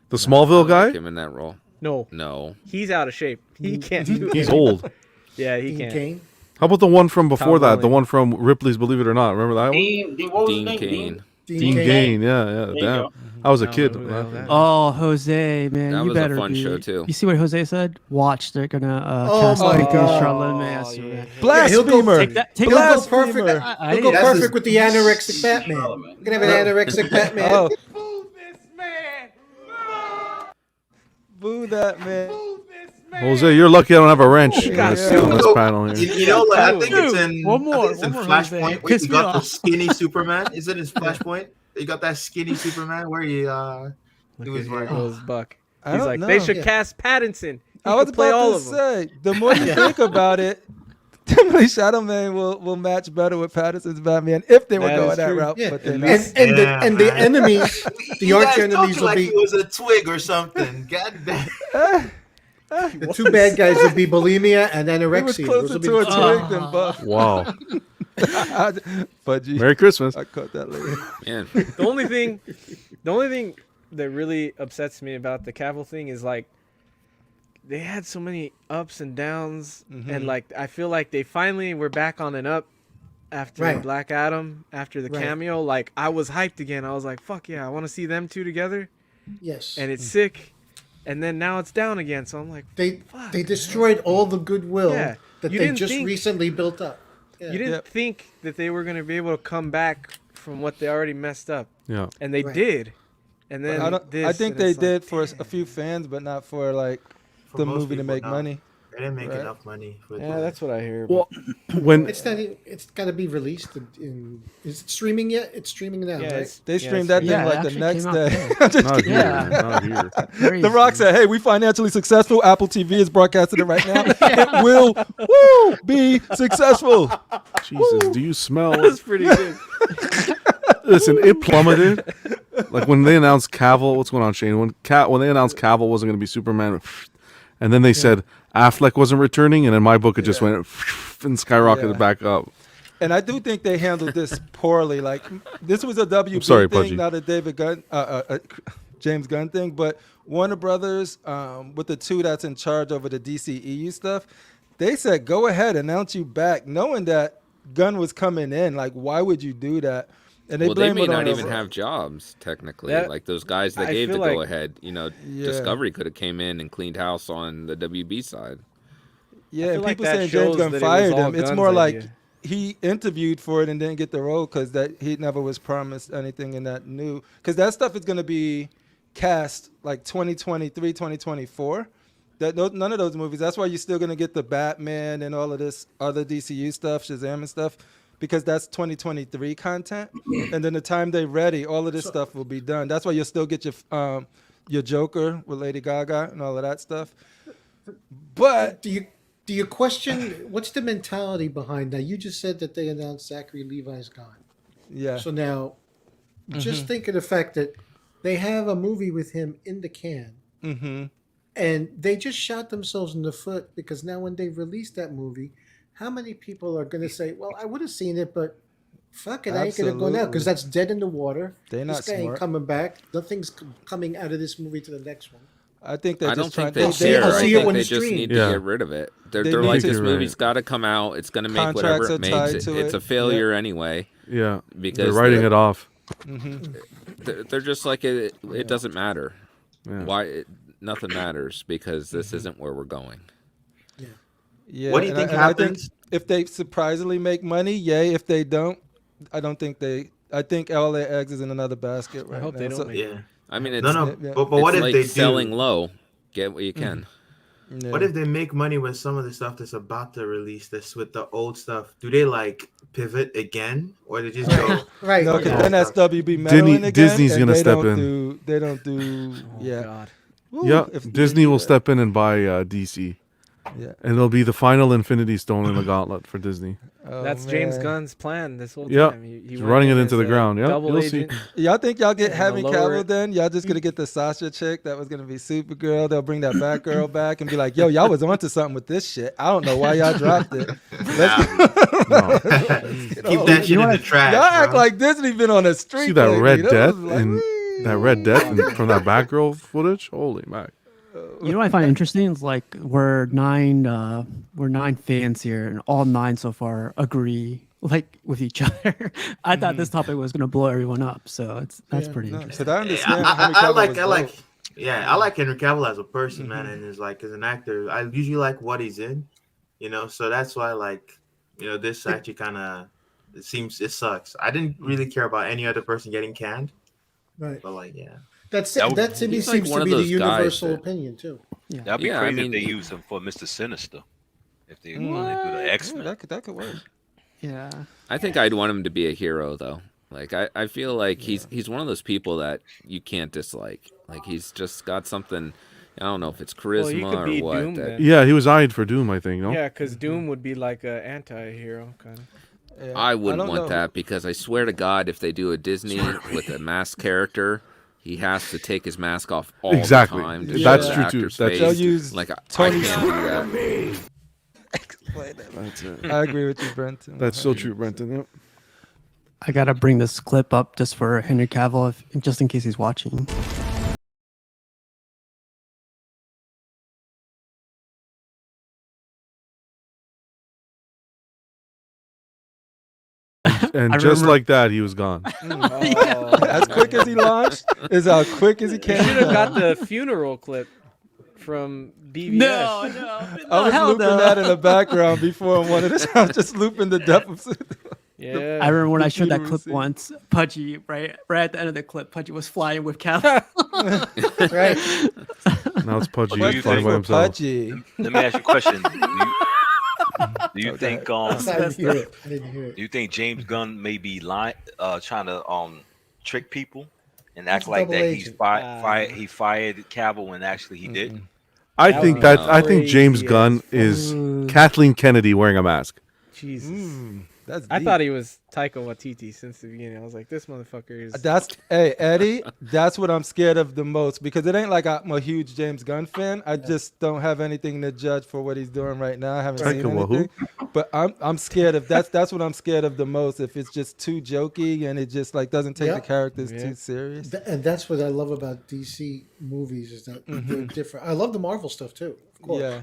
The Smallville I guy? like him in that role. No, No. he's out of shape. He can't do it. He's old. Yeah, he Dean can't. Cain. How about the one from before Tom that? The Welling. one from Ripley's Believe It or Not. Remember that one? Dean, what was his Dean name? Cain. Dean Cain. Yeah, you damn. go. I was a I kid. don't know who the hell that is. Oh, Jose, man, That you was a better fun be. show, too. You see what Jose said? Watch, they're gonna Oh cast my like God. Charlotte Master. yeah. Yeah, he'll go Blasphemer. take that- take He'll go Blasphemer. perfect. I He'll go didn't- perfect with the anorexic Batman. We're gonna have an anorexic Batman. Oh. Boo that man. Jose, you're lucky I don't have a wrench Yeah. on this panel here. You know, like, I think it's Dude, in one more, I think it's in one more, Jose. Flashpoint where Piss you me got the off. skinny Superman. Is it in Flashpoint? You got that skinny Superman where he Look It was at here like- goes Buck. I He's don't like, know. they should Yeah. cast Pattinson. He I was could play about all to of them. say, the more you think about it, Timothy Shadow Man will match better with Patterson's Batman if they were That going is that true. route. Yeah, But they're and, not. and the enemies, the You arch guys enemies talking will like be he was a twig or something. God damn. the two bad guys will be bulimia and He was anorexia. closer Those will be to a the twig than Buck. Wow. But Merry Christmas. I caught that later. Man, The only thing that really upsets me about the Cavill thing is like they had so many ups and downs, and like I feel like they finally were back on an up, after Black Adam, after the cameo, like I was hyped again. I was like, fuck yeah, I want to see them two together. Yes. And it's sick. And then now it's down again. So I'm like, they destroyed all the goodwill that they just think, recently built up. Yeah. You didn't think that they were going to be able to come back from what they already messed up. Yeah. And they did. And then I think they did for a few fans, but not for like For the most movie to people, make no. money. They didn't make enough money. Yeah, that's what I hear. Well, when it's got to be released in. Is it streaming yet? It's streaming now, right? They streamed that thing like the next day. Not here. Not here. The Rock said, "Hey, we financially successful. Apple TV is broadcasting it right now. It will be successful." Jesus, do you smell? That's pretty good. Listen, it plummeted. Like when they announced Cavill, what's going on, Shane? When they announced Cavill wasn't going to be Superman, and then they said Affleck wasn't returning, and in my book it just went and skyrocketed back up. And I do think they handled this poorly. Like this was a WB sorry, thing, Pudgy. not a David Gunn, James Gunn thing. But Warner Brothers, with the two that's in charge over the DCEU stuff, they said go ahead, announce you back, knowing that Gunn was coming in. Like, why would you do that? And they may not even have jobs technically. That, like those guys that gave the go ahead. You know, Discovery could have came in and cleaned house on the WB side. Yeah, and like people that saying James shows Gunn that it fired was all him. It's Gunn's more like idea. he interviewed for it and didn't get the role because that he never was promised anything in that new. Because that stuff is going to be cast like 2023, 2024. None of those movies. That's why you're still going to get the Batman and all of this other DCU stuff, Shazam and stuff, because that's 2023 content. And then the time they're ready, all of this stuff will be done. That's why you'll still get your Joker with Lady Gaga and all of that stuff. But do you question what's the mentality behind that? You just said that they announced Zachary Levi's gone. Yeah. So now, just think of the fact that they have a movie with him in the can, and they just shot themselves in the foot because now when they release that movie, how many people are going to say, "Well, I would have seen it, but fuck it, I ain't going to go now because that's dead in the water. They're not this guy ain't smart. coming back. Nothing's coming out of this movie to the next one." I think I don't think they see care. it I think when they it's just streamed. need to get rid of it. They're They like, need this to. movie's got to come out. It's going to make Contracts whatever are it tied makes. to It's it. a failure anyway. Yeah, because they're writing it off. They're just like it doesn't matter. Yeah. Why? Nothing matters because this isn't where we're going. Yeah. What do you think happens? I think if they surprisingly make money, yay. If they don't, I don't think they. I think all their eggs is in another basket right hope now. they don't make Yeah. I mean, it's No. Yeah. But what it's if like they selling do? low. Get what you can. Yeah. What if they make money with some of the stuff that's about to release this with the old stuff? Do they like pivot again, or they just go? Right. No, Okay. because then that's WB meddling again. Disney's and gonna they step don't in. They don't do. Yeah. God. Woo, Yeah, if- Disney will step in and buy DC. Yeah. And it'll be the final Infinity Stone in the gauntlet for Disney. Oh, That's James man. Gunn's plan this whole Yeah. time. He He's went running in it into as the a ground. Yeah, double you'll see. agent. Y'all think y'all get And Henry lower Cavill it. then? Y'all just gonna get the Sasha chick that was gonna be Supergirl. They'll bring that Batgirl back and be like, "Yo, y'all was onto something with this shit. I don't know why y'all dropped it." No. Keep that shit in the trash. Y'all act bro. like Disney been on a streak. See that lately. Red That Death was like, in wee. that Red Death from that Batgirl footage? Holy mac! You know what I find interesting is like we're nine fans here, and all nine so far agree like with each other. I thought this topic was gonna blow everyone up, so that's pretty No, interesting. 'cause I understand. Henry I Cavill like was I like dope. yeah, I like Henry Cavill as a person, man, and is like as an actor. I usually like what he's in, so that's why this actually kind of it sucks. I didn't really care about any other person getting canned, Right. but yeah. That to me he's like seems one to of be the those guys universal that- opinion too. That'd be Yeah, I crazy mean- if they use him for Mr. Sinister. If they want to do the X Yeah, Men. that could work. Yeah. I think I'd want him to be a hero though. Like I feel like he's one of those people that you can't dislike. Like he's just got something. I don't know if it's Well, he charisma could be or what. Doom that- then. Yeah, he was eyed for Doom, I think. No. Yeah, because Doom would be like an anti-hero kind of. Yeah. I wouldn't don't want know. that because I swear to God, if they do a Disney with a masked character, he has to take his mask off all Exactly. the time. To That's show the true, too. actor's That's- They'll face. use Like I Tony can't do that. That's it. I agree with you, Brenton. That's so true, Brenton. Yep. I gotta bring this clip up just for Henry Cavill, just in case he's watching. And I just remember- like that, he was gone. As quick as he launched is how quick as he You came. should have got the funeral clip from BVS. No. I was hell looping no. that in the background before one of this. I was just looping the depth of. Yeah. I remember when I showed that computer clip receipt. once. Pudgy, right at the end of the clip, Pudgy was flying with Cal. Right. Now it's Pudgy What do you flying think? by himself. Pudgy. Let me ask you a question. Do you think I didn't hear it. I didn't hear it. do you think James Gunn may be trying to trick people and act He's a like double that agent. he fired Cavill when actually he didn't? I That think would that be I think James crazy Gunn as is Kathleen Kennedy wearing a mask. Jesus. That's I deep. thought he was Taika Waititi since the beginning. I was like, this motherfucker is. Hey Eddie, that's what I'm scared of the most because it ain't like I'm a huge James Gunn fan. I just don't have anything to judge for what he's doing right now. I haven't seen Taika Wahu? anything, but I'm scared of that's what I'm scared of the most. If it's just too jokey and it just like doesn't take Yeah. the characters Yeah. too serious. And that's what I love about DC movies is that they're different. I love the Marvel stuff too, of course. Yeah.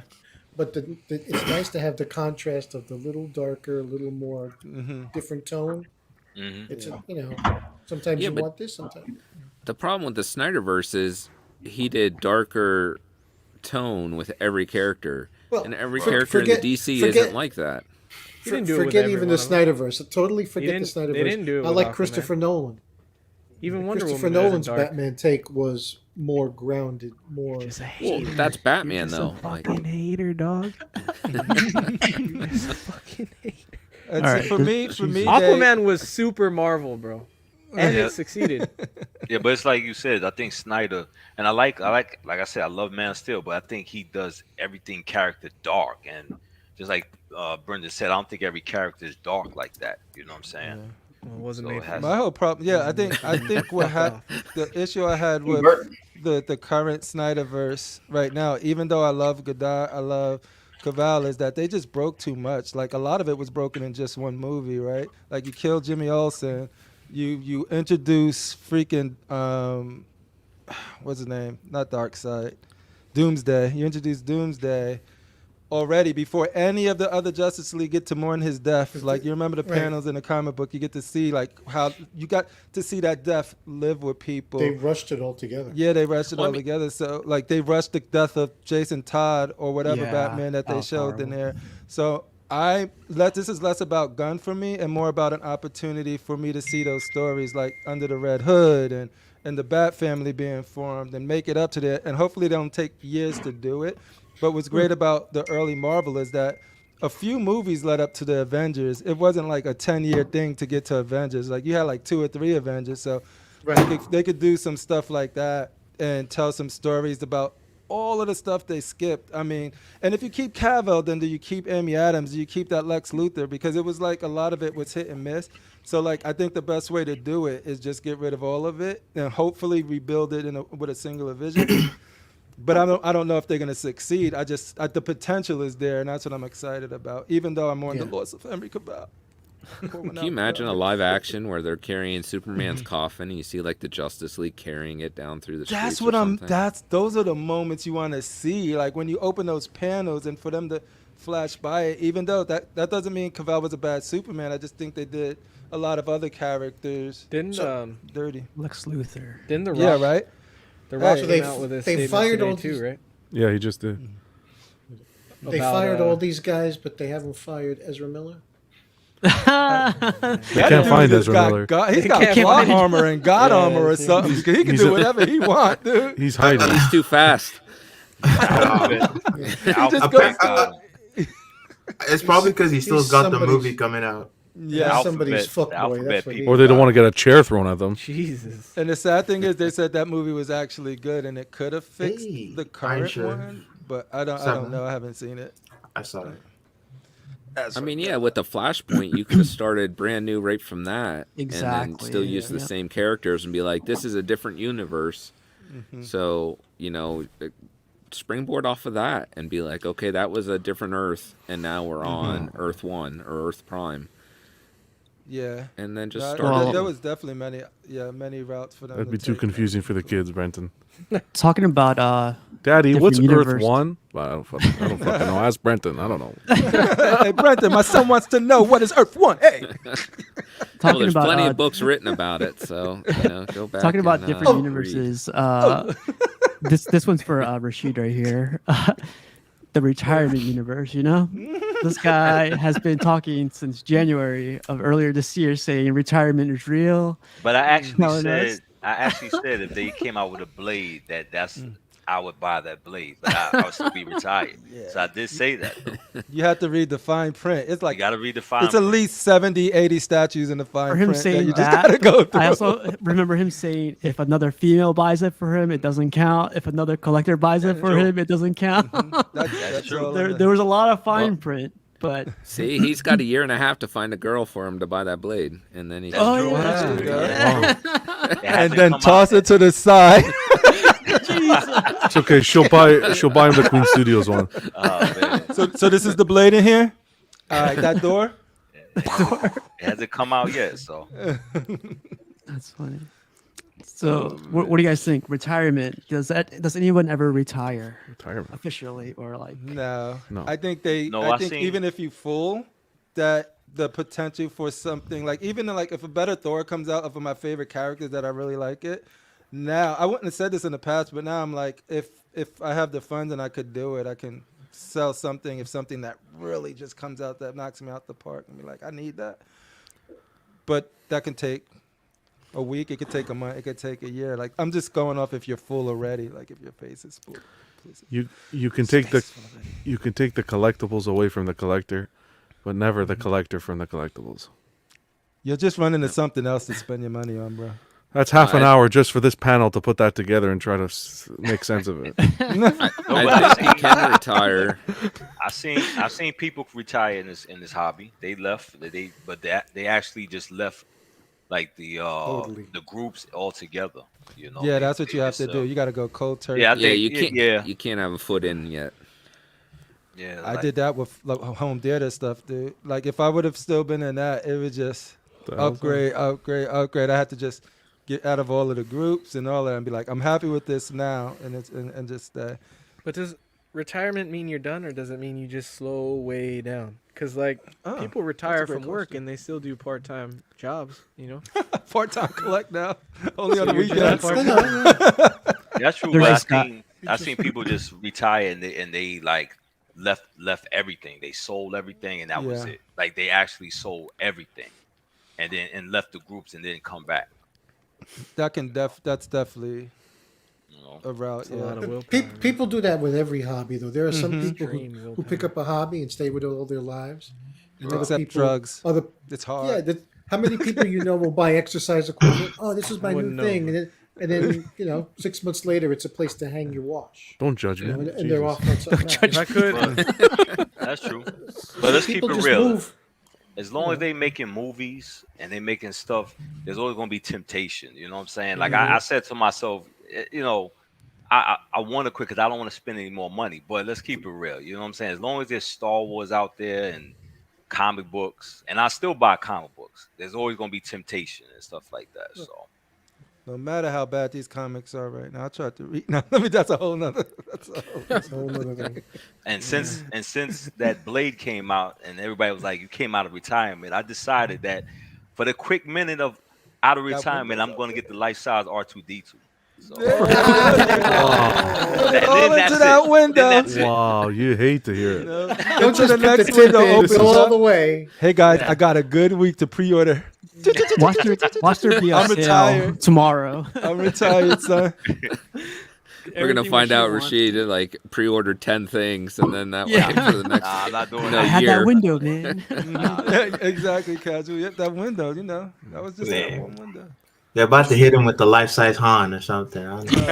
But it's nice to have the contrast of the little darker, a little more different tone. It's sometimes Yeah, you but- want this, sometimes. The problem with the Snyderverse is he did darker tone with every character, Well, and every for- character forget- in the DC forget- isn't like that. He didn't do it with Forget every even one the of them. Snyderverse. Totally forget the They Snyderverse. didn't do it I with like Aquaman. Christopher Nolan. Even Wonder Christopher Woman isn't Nolan's dark. Batman take was more grounded, more. Just a Well, hater. that's Batman You're though. just a Like, fucking hater, dog. You're just a fucking hater. And All so right. for me, Aquaman was super Marvel, bro, and Yeah. it succeeded. Yeah, but it's like you said. I think Snyder, and I like I said, I love Man of Steel, but I think he does everything character dark, and just like Brendan said, I don't think every character is dark like that. You know what I'm saying? Well, it wasn't So made it for has- my whole problem. Yeah, I think what had the issue I had with the current Snyderverse right now, even though I love Godard, I love Cavill, is that they just broke too much. Like a lot of it was broken in just one movie, right? Like you killed Jimmy Olsen, you introduce freaking what's his name? Not Darkseid, Doomsday. You introduce Doomsday already before any of the other Justice League get to mourn his death. Like you remember the Right. panels in the comic book, you get to see like how you got to see that death live with people. They rushed it all together. Yeah, they rushed it all together. So like they rushed the death of Jason Todd or whatever Yeah, Batman that they that was showed in horrible. there. So this is less about Gunn for me and more about an opportunity for me to see those stories like Under the Red Hood and the Bat family being formed and make it up to that. And hopefully they don't take years to do it. But what's great about the early Marvel is that a few movies led up to the Avengers. It wasn't like a 10-year thing to get to Avengers. Like you had like 2 or 3 Avengers. So they could do some stuff like that and tell some stories about all of the stuff they skipped. I mean, and if you keep Cavill, then do you keep Amy Adams? Do you keep that Lex Luthor? Because it was like a lot of it was hit and miss. So like I think the best way to do it is just get rid of all of it and hopefully rebuild it with a singular vision. But I don't know if they're gonna succeed. The potential is there, and that's what I'm excited about. Even though I'm more in the loss of Henry Cavill. can you imagine a live action where they're carrying Superman's coffin and you see like the Justice League carrying it down through the streets? That's or what something? those are the moments you want to see. Like when you open those panels and for them to flash by it, even though that doesn't mean Cavill was a bad Superman. I just think they did a lot of other characters Didn't dirty. Lex Luthor. Didn't the Rock? Yeah, right. The Rock So came out with a statement fired today all too, these- right? Yeah, he just did. They About, fired all these guys, but they haven't fired Ezra Miller. They can't find Ezra Miller. He's got can't plot find him. armor and God armor or something because he can do whatever he wants, dude. He's hiding. He's too fast. Just goes It's probably because he still He's got the somebody's- movie coming out. Yeah, somebody's fuckboy. That's what he Or they don't want to get a chair thrown at them. Jesus. And the sad thing is, they said that movie was actually good, and it could have fixed Hey, the current sure. one. But I don't know. I haven't seen it. I saw it. I mean, yeah, with the Flashpoint, you could have started brand new right from that, and then Exactly, still use the yeah. same characters and be like, "This is a different universe." Mm-hmm. So springboard off of that and be like, "Okay, that was a different Earth, and now we're on Earth 1 or Earth Prime." Yeah. And then just No, start. there was definitely many routes for them. That'd to be too take. confusing for the kids, Brenton. Talking about Daddy, different what's Earth universe. 1? Well, I don't fucking know. Ask Brenton. I don't know. Hey, Brenton, my son wants to know what is Earth 1. Hey. Well, there's about, plenty of books written about it, so go back. Talking about and, different read. universes. This one's for Rashid right here. The retirement universe. This guy has been talking since January of earlier this year, saying retirement is real. But I actually said if they came out with a blade, that's I would buy that blade, but I would still be retired. Yeah. So I did say that, though. You have to read the fine print. It's like you got to read the fine print. It's at least 70, 80 statues in the fine for him print saying that you just got to go through. I also remember him saying if another female buys it for him, it doesn't count. If another collector buys it for him, it doesn't count. That's true. There was a lot of fine print. But see, he's got a year and a half to find a girl for him to buy that blade, and then he and then toss it to the side. It's okay. She'll buy him the Queen Studios one. Oh, man. So this is the blade in here. All right, that door. It hasn't come out yet, so that's funny. So, what do you guys think? Retirement? Does anyone ever retire? Retirement officially, or like? No. No. I think I think even if you full, that the potential for something like even like if a better Thor comes out of my favorite characters that I really like it. Now I wouldn't have said this in the past, but now I'm like, if I have the funds and I could do it, I can sell something. If something that really just comes out that knocks me out the park, and be like, I need that. But that can take a week. It could take a month. It could take a year. Like I'm just going off if you're full already. Like if your face is full. You can take the collectibles away from the collector, but never the collector from the collectibles. You're just running to something else to spend your money on, bro. That's half an hour just for this panel to put that together and try to make sense of it. I think he can retire. I've seen people retire in this hobby. They left, but they actually just left like the groups altogether. Yeah, that's what you have to do. You got to go cold turkey. Yeah, you can't have a foot in yet. Yeah, I did that with home theater stuff, dude. Like if I would have still been in that, it was just upgrade. I had to just get out of all of the groups and all that and be like, I'm happy with this now, and just stay. But does retirement mean you're done, or does it mean you just slow way down? Because people retire from work and they still do part-time jobs, Part-time collect now, only on the weekends. That's true. But I've seen people just retire and they like left everything. They sold everything and that was it. Like they actually sold everything, and left the groups and didn't come back. That's definitely a route. A lot of people do that with every hobby, though. There are some people who pick up a hobby and stay with it all their lives. And except drugs. It's hard. Yeah. How many people will buy exercise equipment? Oh, this is my new thing, and then 6 months later, it's a place to hang your wash. Don't judge me. And they're off on something else. I could. That's true. But let's keep it real. As long as they making movies and they making stuff, there's always gonna be temptation. You know what I'm saying? Like I said to myself, I want to quit because I don't want to spend any more money. But let's keep it real. You know what I'm saying? As long as there's Star Wars out there and comic books, and I still buy comic books, there's always gonna be temptation and stuff like that. So no matter how bad these comics are right now, I tried to read. No, that's a whole nother. That's a whole nother thing. And since that Blade came out, and everybody was like, "You came out of retirement," I decided that for the quick minute of out of retirement, I'm going to get the life-size R2D2. So. Into that window. Wow, you hate to hear it. Don't just get the tidbits all the way. Hey guys, I got a good week to pre-order. Watch there be a sale tomorrow. I'm retired, son. We're gonna find out Rashid like pre-ordered 10 things, and then that way for the next. I'm not doing that. I had that window, man. Exactly, casual. Yep, that window. That was just that one window. They're about to hit him with the life-size Han or something. I don't know.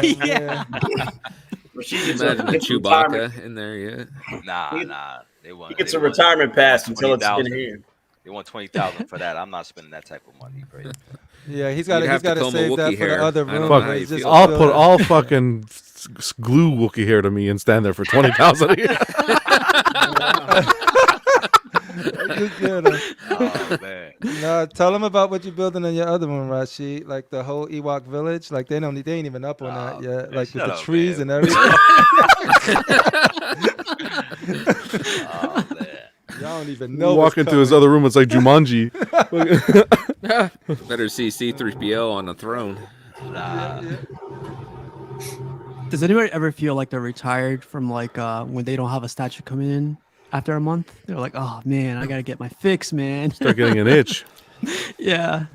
Imagine a Chewbacca in there yet? Nah. They want. He gets a retirement pass until it's in here. They want $20,000 for that. I'm not spending that type of money. Right? Yeah, he's got to save that for the other room. I'll fucking glue Wookiee hair to me and stand there for $20,000 a year. Oh man! No, tell them about what you're building in your other one, Rashid. Like the whole Ewok village. Like they ain't even up on that yet. Like with the trees and everything. Oh man! Y'all don't even know. Walk into his other room, it's like Jumanji. Better see C-3PO on the throne. Nah. Does anybody ever feel like they're retired from like when they don't have a statue coming in after a month? They're like, oh man, I gotta get my fix, man. Start getting an itch. Yeah.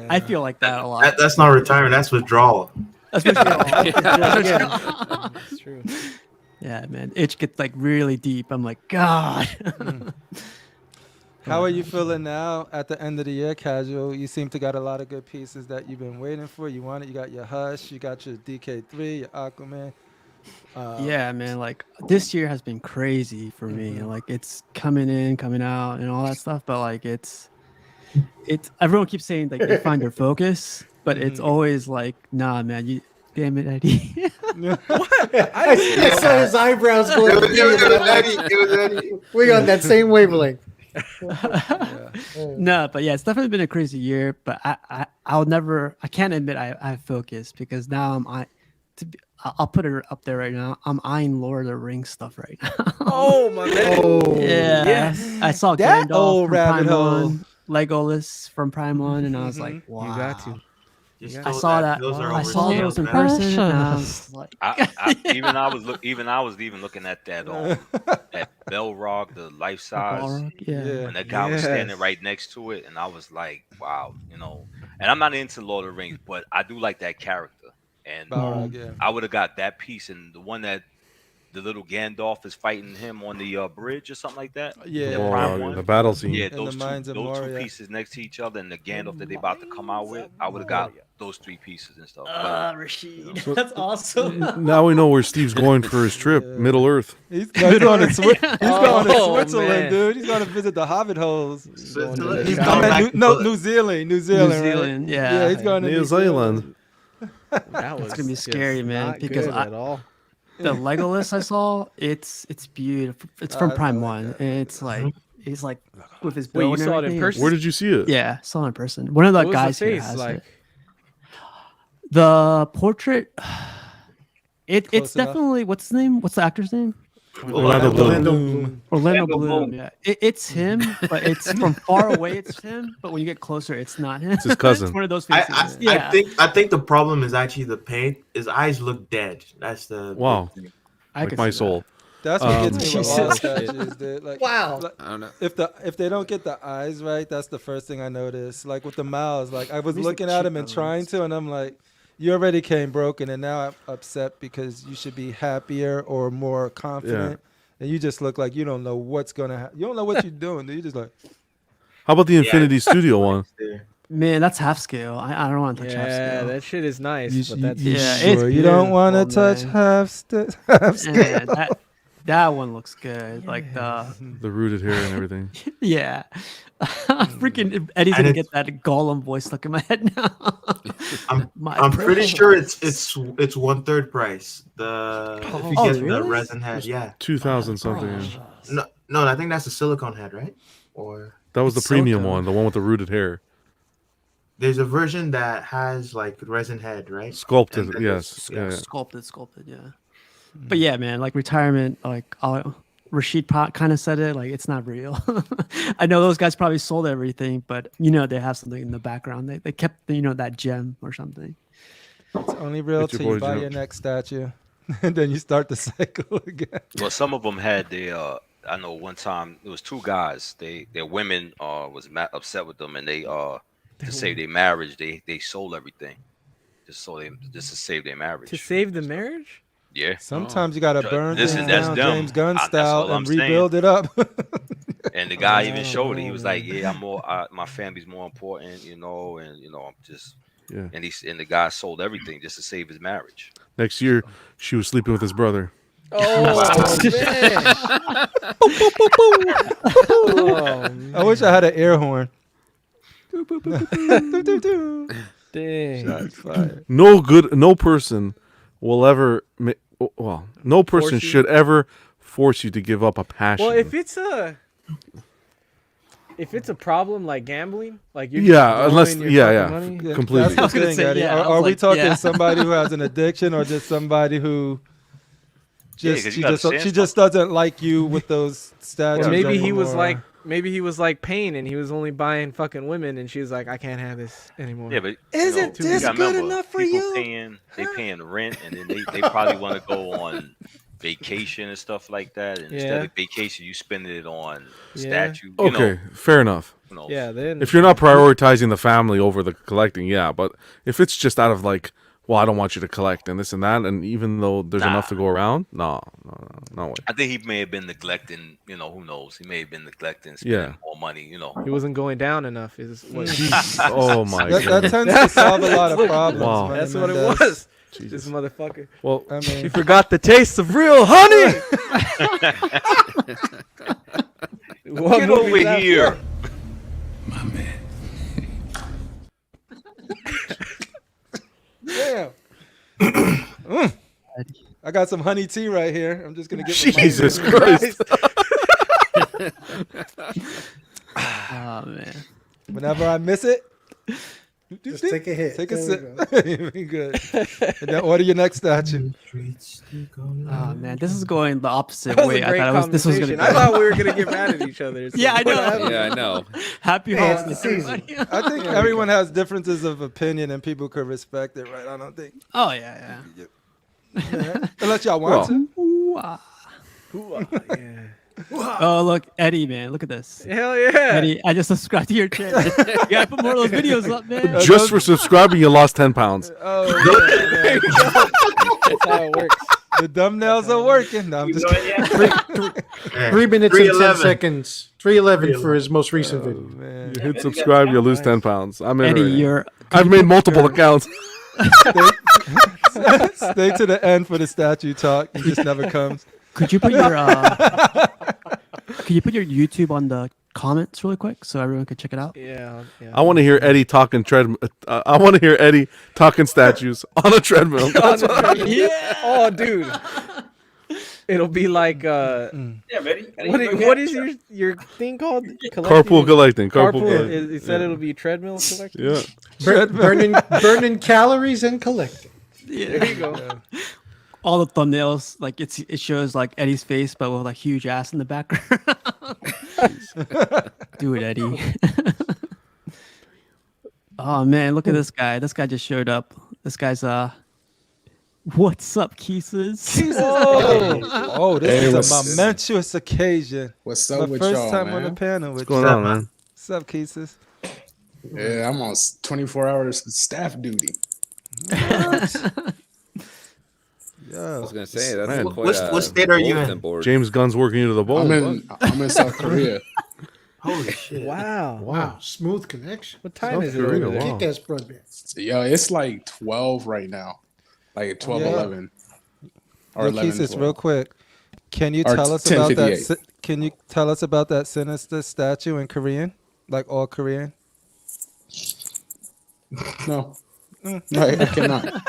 I feel like that a lot. That's not retirement. That's withdrawal. That's withdrawal. That's true. Yeah, man. Itch gets like really deep. I'm like, God. How are you feeling now at the end of the year, Casual? You seem to got a lot of good pieces that you've been waiting for. You want it. You got your Hush. You got your DK3, your Aquaman. Yeah, man. Like this year has been crazy for me. Like it's coming in, coming out, and all that stuff. But like it's everyone keeps saying like they find their focus, but it's always like, nah, man. You damn it, Eddie. I saw his eyebrows going. It was Eddie. We on that same wavelength. No, but yeah, it's definitely been a crazy year. But I can't admit I have focus because now I'll put it up there right now. I'm eyeing Lord of the Rings stuff right now. Oh my man! Yeah, yes. I saw That Gandalf old from rabbit Prime hole. 1, Legolas from Prime 1, and I was like, wow. You got to. I saw that. I saw those in person, and I was like, I was even looking at that at Belrog, the life size. Balrog, yeah. When that guy was standing right next to it, and I was like, wow, And I'm not into Lord of the Rings, but I do like that character, and Balrog, yeah. I would have got that piece, and the one that the little Gandalf is fighting him on the bridge or something like that. Yeah. The Prime one. The battle scene. Yeah, In those the Mines of two Moria. pieces next to each other, and the Gandalf that they about to come out with, I would have got those 3 pieces and stuff. Rashid, that's awesome. Now we know where Steve's going for his trip, Middle Earth. He's going to Switzerland, man. dude. He's going to visit the Hobbit holes. He's New Zealand. New Zealand, right? yeah. He's going to New Zealand. It's gonna be scary, man. Because at all. the Legolas I saw, it's beautiful. It's from Prime 1, and it's like he's like with his bow. Wait, you and saw it in everything. person? Where did you see it? Yeah, saw it in person. One of the What was guys the here face has like? it. The portrait. It's Close enough. definitely what's his name? What's the actor's name? Orlando Bloom. Orlando Bloom. Yeah, it's him, but it's from far away. It's him, but when you get closer, it's not him. It's his cousin. It's one of those faces. I think the problem is actually the paint. His eyes look dead. That's the Wow. big thing. I Like could my see soul. That's what gets me with all Jesus. statues, dude. Like, Wow. like, I don't know. if they don't get the eyes right, that's the first thing I noticed. Like with the mouths, like I was These are looking at him and trying cheekbones. to, and I'm like, you already came broken, and now I'm upset because you should be happier or more confident, and you just look like you don't know what's gonna happen. You don't know what you're doing. Dude. You just like, How about the Infinity Studio one? Man, that's half scale. I don't want to touch half Yeah, scale. that shit is nice. But that's Yeah, sure it's you don't want to beautiful, touch man. half scale. Yeah, that one looks good. Like the The rooted hair and everything. yeah. Freaking Eddie's And gonna it's- get that Gollum voice stuck in my head now. I'm pretty sure it's 1/3 price. If you get the really? resin head, yeah. 2,000 something. No, I think that's the silicone head, right? Or That was the It's premium silicone. one, the one with the rooted hair. there's a version that has like resin head, right? Sculpted, And then yes. Yeah, yeah. Sculpted, yeah. But yeah, man, like retirement, like Rashid kind of said it, like it's not real. I know those guys probably sold everything, but they have something in the background. They kept that gem or something. It's only real It's your till you boy buy Jim. your next statue, and then you start the cycle again. Well, some of them had I know one time there was 2 guys. Their women was upset with them, and they to save their marriage, they sold everything, just to save their marriage. To save the marriage? Yeah. Sometimes you gotta burn Listen, things that's down, them. James Gunn That's style, all I'm and saying. rebuild it up. And the guy even showed it. He was like, "Yeah, I'm more. My family's more important, and I'm just." Yeah. And the guy sold everything just to save his marriage. Next year, she was sleeping with his brother. I wish I had an air horn. Dang. Shots fired. No person will ever. No person Force you? should ever force you to give up a passion. Well, if it's a problem like gambling, like you're Yeah, just unless- blowing your yeah, fucking yeah. money, Yeah, Completely. That's the I was gonna thing, say, Eddie. yeah, I was Are we like, talking yeah. somebody who has an addiction, or just somebody who Yeah, just 'cause you gotta stand she just doesn't like you with those stats? or maybe he was like maybe he was like Pain, and he was only buying fucking women, and she was like, I can't have this anymore. Yeah, but Isn't this good enough for you? They paying rent, and then they probably want to go on vacation and stuff like that. And instead of vacation, you spend it on statue. Okay, fair enough. Yeah, then if you're not prioritizing the family over the collecting, yeah. But if it's just out of like, well, I don't want you to collect and this and that, and even though there's enough to go around, no way. I think he may have been neglecting. Who knows? He may have been neglecting spending more money. He wasn't going down enough. Oh my god, that tends to solve a lot of problems. Wow. That's what it was. Jesus. This motherfucker. Well, I mean, he forgot the taste of real honey. Get over here, my man. Damn. I got some honey tea right here. I'm just gonna get Jesus Christ. Oh man. Whenever I miss it, just take a hit. Take a There sip. You'll be good. And then order your next statue. Oh man, this is going the opposite That was way. a great I thought this was gonna. conversation. I thought we were gonna get mad at each other. Yeah, I know. Yeah, I know. Happy Hey, it's holidays, the season. everybody. I think everyone has differences of opinion and people could respect it, right? I don't think. Oh yeah. Unless y'all want to. Ooh, ah. Yeah. Oh look, Eddie, man, look at this. Hell yeah. Eddie, I just subscribed to your channel. You gotta put more of those videos up, man. Just for subscribing, you lost 10 pounds. Oh, There you go. That's how it works. the thumbnails are working. No, I'm just kidding. 3 minutes and 10 311. seconds. 311 for his most recent video. Man. You hit subscribe, you lose 10 pounds. I'm in Eddie, already. I've made multiple accounts. Stay to the end for the statue talk. It just never comes. Could you put your YouTube on the comments really quick so everyone could check it out? Yeah. I want to hear Eddie talking treadmill. I want to hear Eddie talking statues on a treadmill. That's what Yeah. Oh, dude. It'll be like Yeah, Betty. what is your thing called? Carpool collecting. Carpool Carpool. collecting. It said it'll be treadmill collecting. Yeah. Burning calories and collecting. There you go. All the thumbnails, like it shows like Eddie's face, but with like huge ass in the background. Do it, Eddie. Oh man, look at this guy. This guy just showed up. This guy's what's up, Keeses? Oh, this Hey, is what's- a momentous occasion. What's up My with first y'all, time man? on the panel with What's going on, man? What's up, Keeses? Yeah, I'm on 24 hours staff duty. I Yo, was gonna say that's Man, quite what state are you bulletin in? board. James Gunn's working you to the bone. I'm in South Korea. Holy shit. Wow. Wow, smooth connection. What time South is it? Korea, over there? wow. Kick-ass broadband. Yo, it's like 12 right now. Like 12, Yeah. 11. Or Yo, 11, Keeses, 12. real quick. Can you Or tell us about that? 10:58. Can you tell us about that sinister statue in Korean, like all Korean? No. No, I cannot.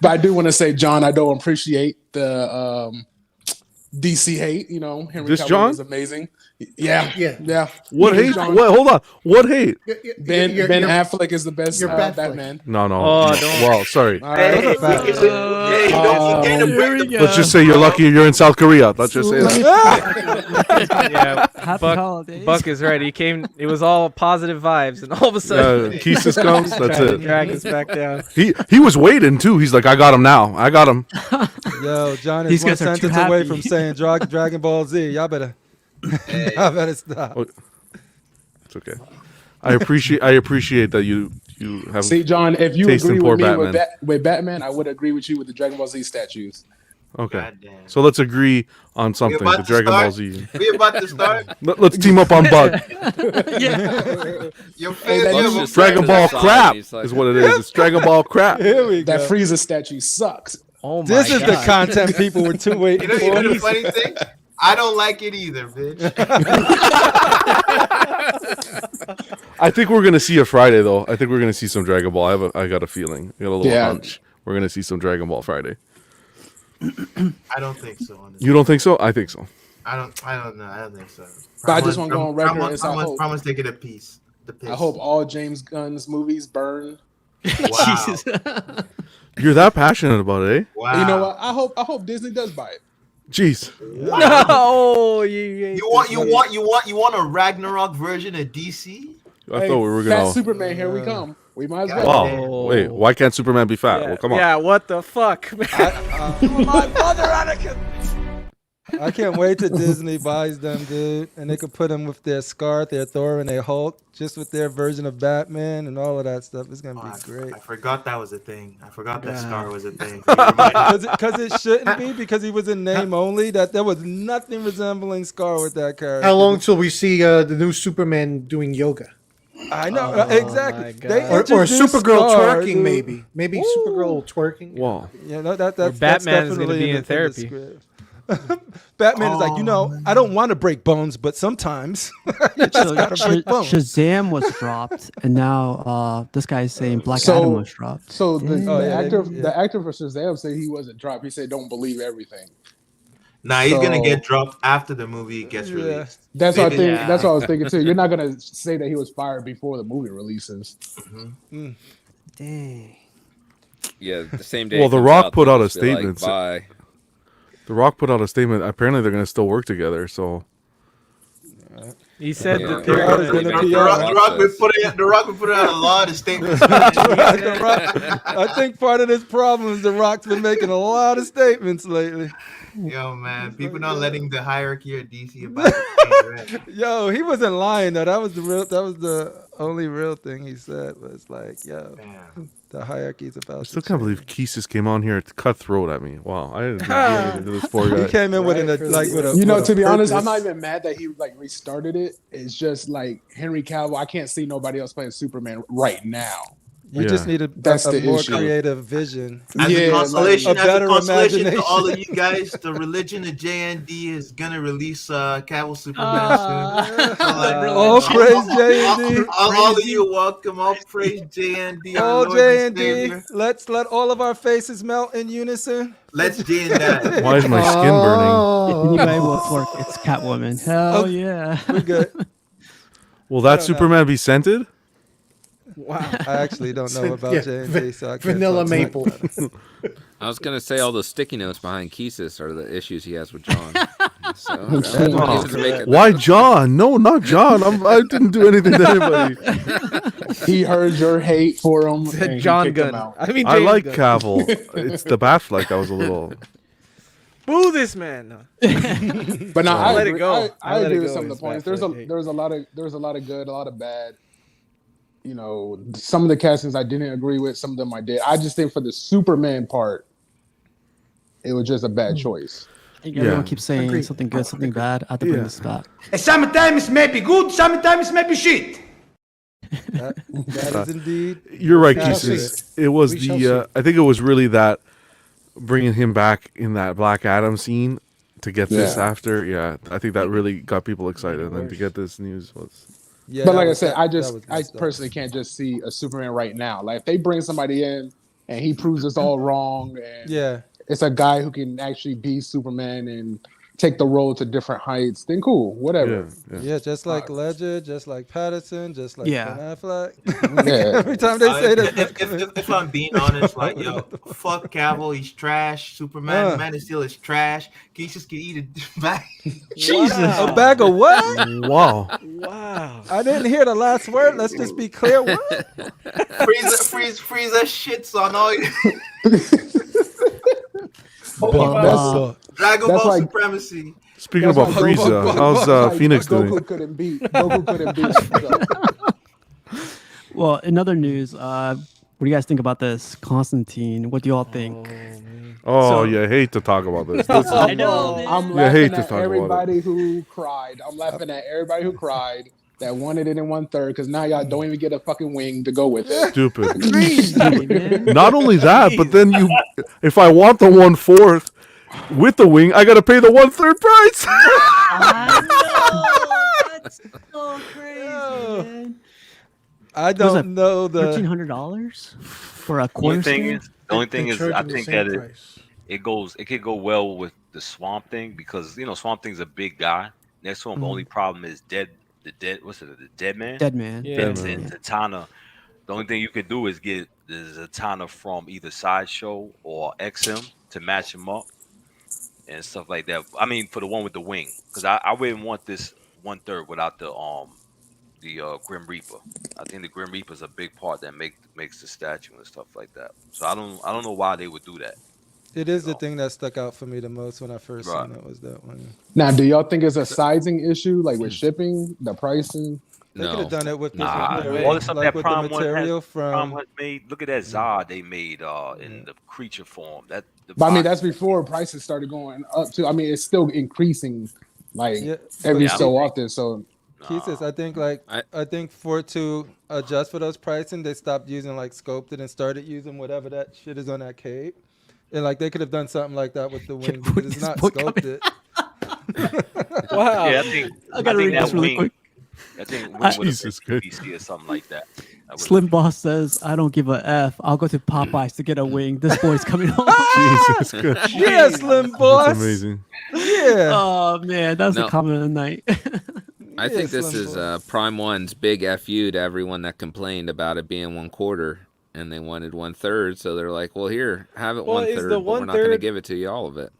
But I do want to say, John, I don't appreciate the DC hate. Henry This Cavill John? is amazing. Yeah. What hate? John. What? Hold on. What hate? Ben Affleck is the best you're Batfleck. Batman. No. Oh, don't. Well, sorry. All right. Those are facts. Here we go. Let's just say you're lucky you're in South Korea. Let's just say that. Yeah. Happy Buck, holidays. Buck is right. He came. It was all positive vibes, and all of a sudden, Keesis comes. That's tried to it. drag us back down. He was waiting too. He's like, I got him now. I got him. Yo, John is These one guys are too sentence away happy. from saying Dragon Ball Z. Y'all better stop. Oh, it's okay. I appreciate that you have. See, John, if you taste in agree poor with me Batman. with Batman, I would agree with you with the Dragon Ball Z statues. Okay. Goddamn. So let's agree on something. about The to Dragon start? Ball Z. We about to start? Let's team up on Bug. Your Hey, fans that have a just- Dragon Ball Side, crap he's like- is what it is. It's Dragon Ball crap. Here we go. That Frieza statue sucks. Oh my This is the God. content people were too waiting You know for. the funny thing? I don't like it either, bitch. I think we're gonna see a Friday though. I think we're gonna see some Dragon Ball. I got a feeling. I got a little Yeah. hunch. We're gonna see some Dragon Ball Friday. I don't think so. Honestly. You don't think so? I think so. I don't know. I don't think so. But I just wanna go on record and say I hope- Promise to get a piece. The piece. I hope all James Gunn's movies burn. Wow. Jesus. You're that passionate about it, eh? Wow. You know what? I hope Disney does buy it. Jeez. No, You want a Ragnarok version of DC? I thought we were Fat gonna. Superman, here we come. We might as well. Wow. Wait, why can't Superman be fat? Yeah, Well, come on. Yeah, what the fuck, man? My mother, Anakin. I can't wait till Disney buys them, dude, and they could put them with their Scar, their Thor, and their Hulk, just with their version of Batman and all of that stuff. It's gonna be great. I forgot that was a thing. I forgot that Scar was a thing. Because it shouldn't be, because he was in name only. That there was nothing resembling Scar with that character. How long till we see the new Superman doing yoga? I know exactly. They Or introduced Supergirl Scar, twerking, dude. maybe Supergirl twerking. Wow. Yeah, no, that's Batman is gonna definitely be in the therapy. script. Batman is like, I don't want to break bones, but sometimes you just gotta break bones. Shazam was dropped, and now this guy is saying Black Adam was dropped. So the actor for Shazam said he wasn't dropped. He said, "Don't believe everything." Nah, he's gonna get dropped after the movie gets released. That's what I think. That's what I was thinking too. You're not gonna say that he was fired before the movie releases. Dang. Yeah, the same day. Well, The it comes Rock out, put they'll out a just be like, statement. Bye. The Rock put out a statement. Apparently, they're going to still work together. So He said Yeah, that The they're Rock gonna. The Rock would put out a lot of statements. I think part of this problem is The Rock's been making a lot of statements lately. Yo, man, people not letting the hierarchy of DC about to change, right? Yo, he wasn't lying though. That was the only real thing he said. Was like, yo, the hierarchy is about. I still can't believe Keesis came on here to cut throat at me. Wow, I didn't do anything to this poor guy. He came in with a You know, with to a be honest, I'm purpose. not even mad that he like restarted it. It's just like Henry Cavill. I can't see nobody else playing Superman right now. We just need a more creative vision. As a consolation, better to imagination. all of you guys, the religion of JND is gonna release Cavill Superman soon. All praise JND. All of you, welcome. All praise JND. All our Lord and JND. Savior. Let's let all of our faces melt in unison. Let's JND. Why is my skin burning? Anybody will work. It's Catwoman. Hell yeah. We're good. Will that Superman be scented? Wow. I actually don't know about J&D, so I can't vanilla talk maple. I was gonna say all those sticky notes behind Keesis are the issues he has with John. So, Why John? No, not John. I didn't do anything to anybody. He heard your hate for him. And John he kicked him Gunn. out. I mean, I James like Gunn. Cavill. It's the Batfleck that was a little. Boo this man. No. But no, I let agree. it go. I let agree it with go. some of the It's points. Batfleck hate. There's a lot of good, a lot of bad. You know, some of the castings I didn't agree with. Some of them I did. I just think for the Superman part, it was just a bad choice. I think everyone keeps saying something good, something bad. I have to bring this back. Sometimes it may be good, sometimes it may be shit. That is indeed. You're right, accurate. Keesis. It was I think it was really that bringing him back in that Black Adam scene to get this after. Yeah, I think that really got people excited, and then to get this news was. Yeah, but like I said, I personally can't just see a Superman right now. Like if they bring somebody in and he proves us all wrong, and it's a guy who can actually be Superman and take the role to different heights, then cool, whatever. Yeah, just like Ledger, just like Patterson, just like Ben Affleck. Yeah. Every time they say that. If I'm being honest, like yo, fuck Cavill, he's trash. Superman, Man of Steel is trash. Keesus can eat a bag. Jesus, a bag of what? Wow. Wow. I didn't hear the last word. Let's just be clear. What? Frieza shits on all you. Dragon Ball supremacy. Speaking about Frieza, how's Phoenix doing? Goku couldn't beat. Well, in other news, what do you guys think about this Constantine? What do you all think? Oh, you hate to talk about this. I know. I'm laughing at everybody who cried. I'm laughing at everybody who cried that wanted it in 1/3 because now y'all don't even get a fucking wing to go with it. Stupid. Not only that, but then if I want the 1/4 with the wing, I gotta pay the 1/3 price. I know. That's so crazy, man. I don't know the $1,300 for a quarter. The only thing is, I think that it could go well with the Swamp Thing because Swamp Thing's a big guy. Next to him, the only problem is the Dead Man. Dead Man. Yeah. And Zatanna. The only thing you can do is get the Zatanna from either Sideshow or XM to match him up. and stuff like that. I mean, for the one with the wing, because I wouldn't want this 1/3 without the Grim Reaper. I think the Grim Reaper is a big part that makes the statue and stuff like that. So I don't know why they would do that. It is the thing that stuck out for me the most when I first seen it was that one. Now, do y'all think it's a sizing issue, like with shipping, the pricing? They could have done it with all the stuff like that with Prime the material Prime has made. Look at that Zod they made in the creature form. But I mean, that's before prices started going up too. I mean, it's still increasing like every so often. So, Jesus, I think I think for it to adjust for those pricing, they stopped using like sculpted and started using whatever that shit is on that cape. And like they could have done something like that with the wing because it's not sculpted. Wow. Yeah, I gotta read this really quick. I think wing would have been PC or something like that. Slim Boss says, "I don't give a f. I'll go to Popeyes to get a wing. This boy's coming home." Jesus, good. Yeah, Slim Boss. That's amazing. Yeah. Oh man, that was the comment of the night. I think this is Prime One's big FU to everyone that complained about it being 1/4 and they wanted 1/3. So they're like, well, here, have it 1/3, but we're not going to give it to you all of it.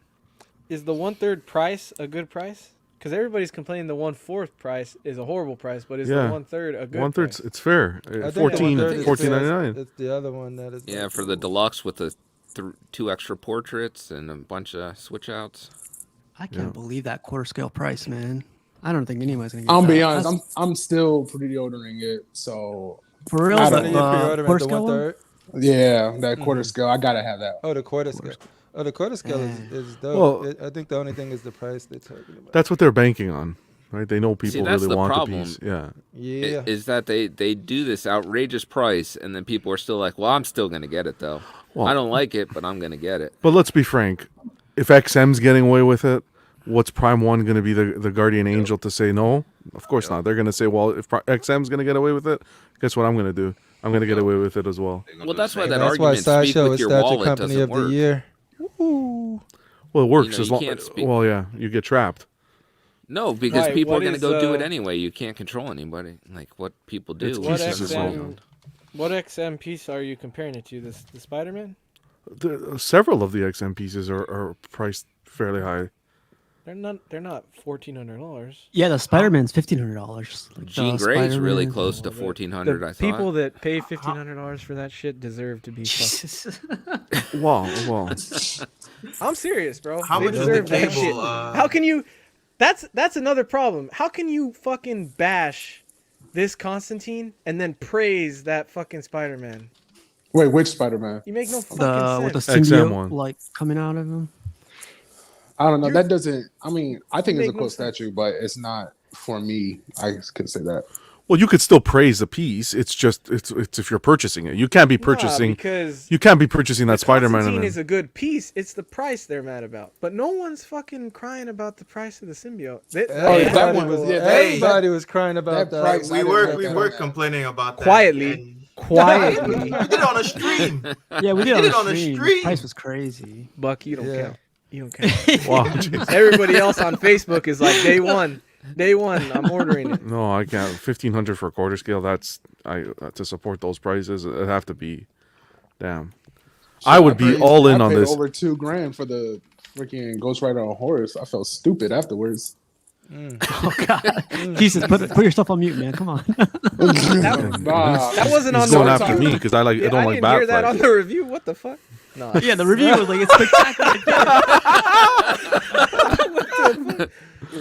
Is the 1/3 price a good price? Because everybody's complaining the 1/4 price is a horrible price, but is the 1/3 a good 1/3? price? It's fair. $14.99. It's the other one that is. Yeah, for the deluxe with the 2 extra portraits and a bunch of switch outs. I can't believe that quarter scale price, man. I don't think anyone's gonna get I'll that. be honest, I'm still pre-ordering it. So for real, quarter scale. Yeah, that quarter scale. I gotta have that. Oh, the quarter scale. Oh, the quarter scale is dope. Well, I think the only thing is the price they're talking about. That's what they're banking on, right? They know people that's really the want problem. the piece. Yeah. Yeah. Is that they do this outrageous price, and then people are still like, well, I'm still going to get it, though. Well, I don't like it, but I'm going to get it. But let's be frank. If XM's getting away with it, what's Prime 1 going to be the guardian angel to say no? Of course not. They're going to say, well, if XM's going to get away with it, guess what I'm going to do? I'm going to get away with it as well. Well, that's why that argument speak with your wallet company doesn't of work. The year. Well, it works as long. Well, yeah, you get trapped. No, because people are going to go do it anyway. You can't control anybody. Like what people do. What XM piece are you comparing it to? The Spider-Man? Several of the XM pieces are priced fairly high. They're not $1,400. Yeah, the Spider-Man's $1,500. Jean Grey's really close to $1,400. I thought people that pay $1,500 for that shit deserve to be. Wow. I'm serious, bro. How much is the cable? How can you? That's another problem. How can you fucking bash this Constantine and then praise that fucking Spider-Man? Wait, which Spider-Man? You make no fucking sense. With the symbiote like coming out of him. I don't know. That doesn't. I mean, I think it's a cool statue, but it's not for me. I could say that. Well, you could still praise the piece. It's just it's if you're purchasing it. You can't be purchasing that Spider-Man. Constantine is a good piece. It's the price they're mad about. But no one's fucking crying about the price of the symbiote. Everybody was crying about that. We were complaining about that. Quietly. We did it on a stream. Yeah, we did it on a stream. The price was crazy. Buck, you don't count. You don't count. Wow. Everybody else on Facebook is like day one. I'm ordering it. No, I can't. $1,500 for a quarter scale. That's to support those prices. It'd have to be, damn. I would be all in on this. Over $2,000 for the freaking Ghost Rider on horse. I felt stupid afterwards. Oh God! Jesus, put yourself on mute, man. Come on. That wasn't on the going after me because I don't like bat. I didn't hear that on the review. What the fuck? No. Yeah, the review was like it's spectacular.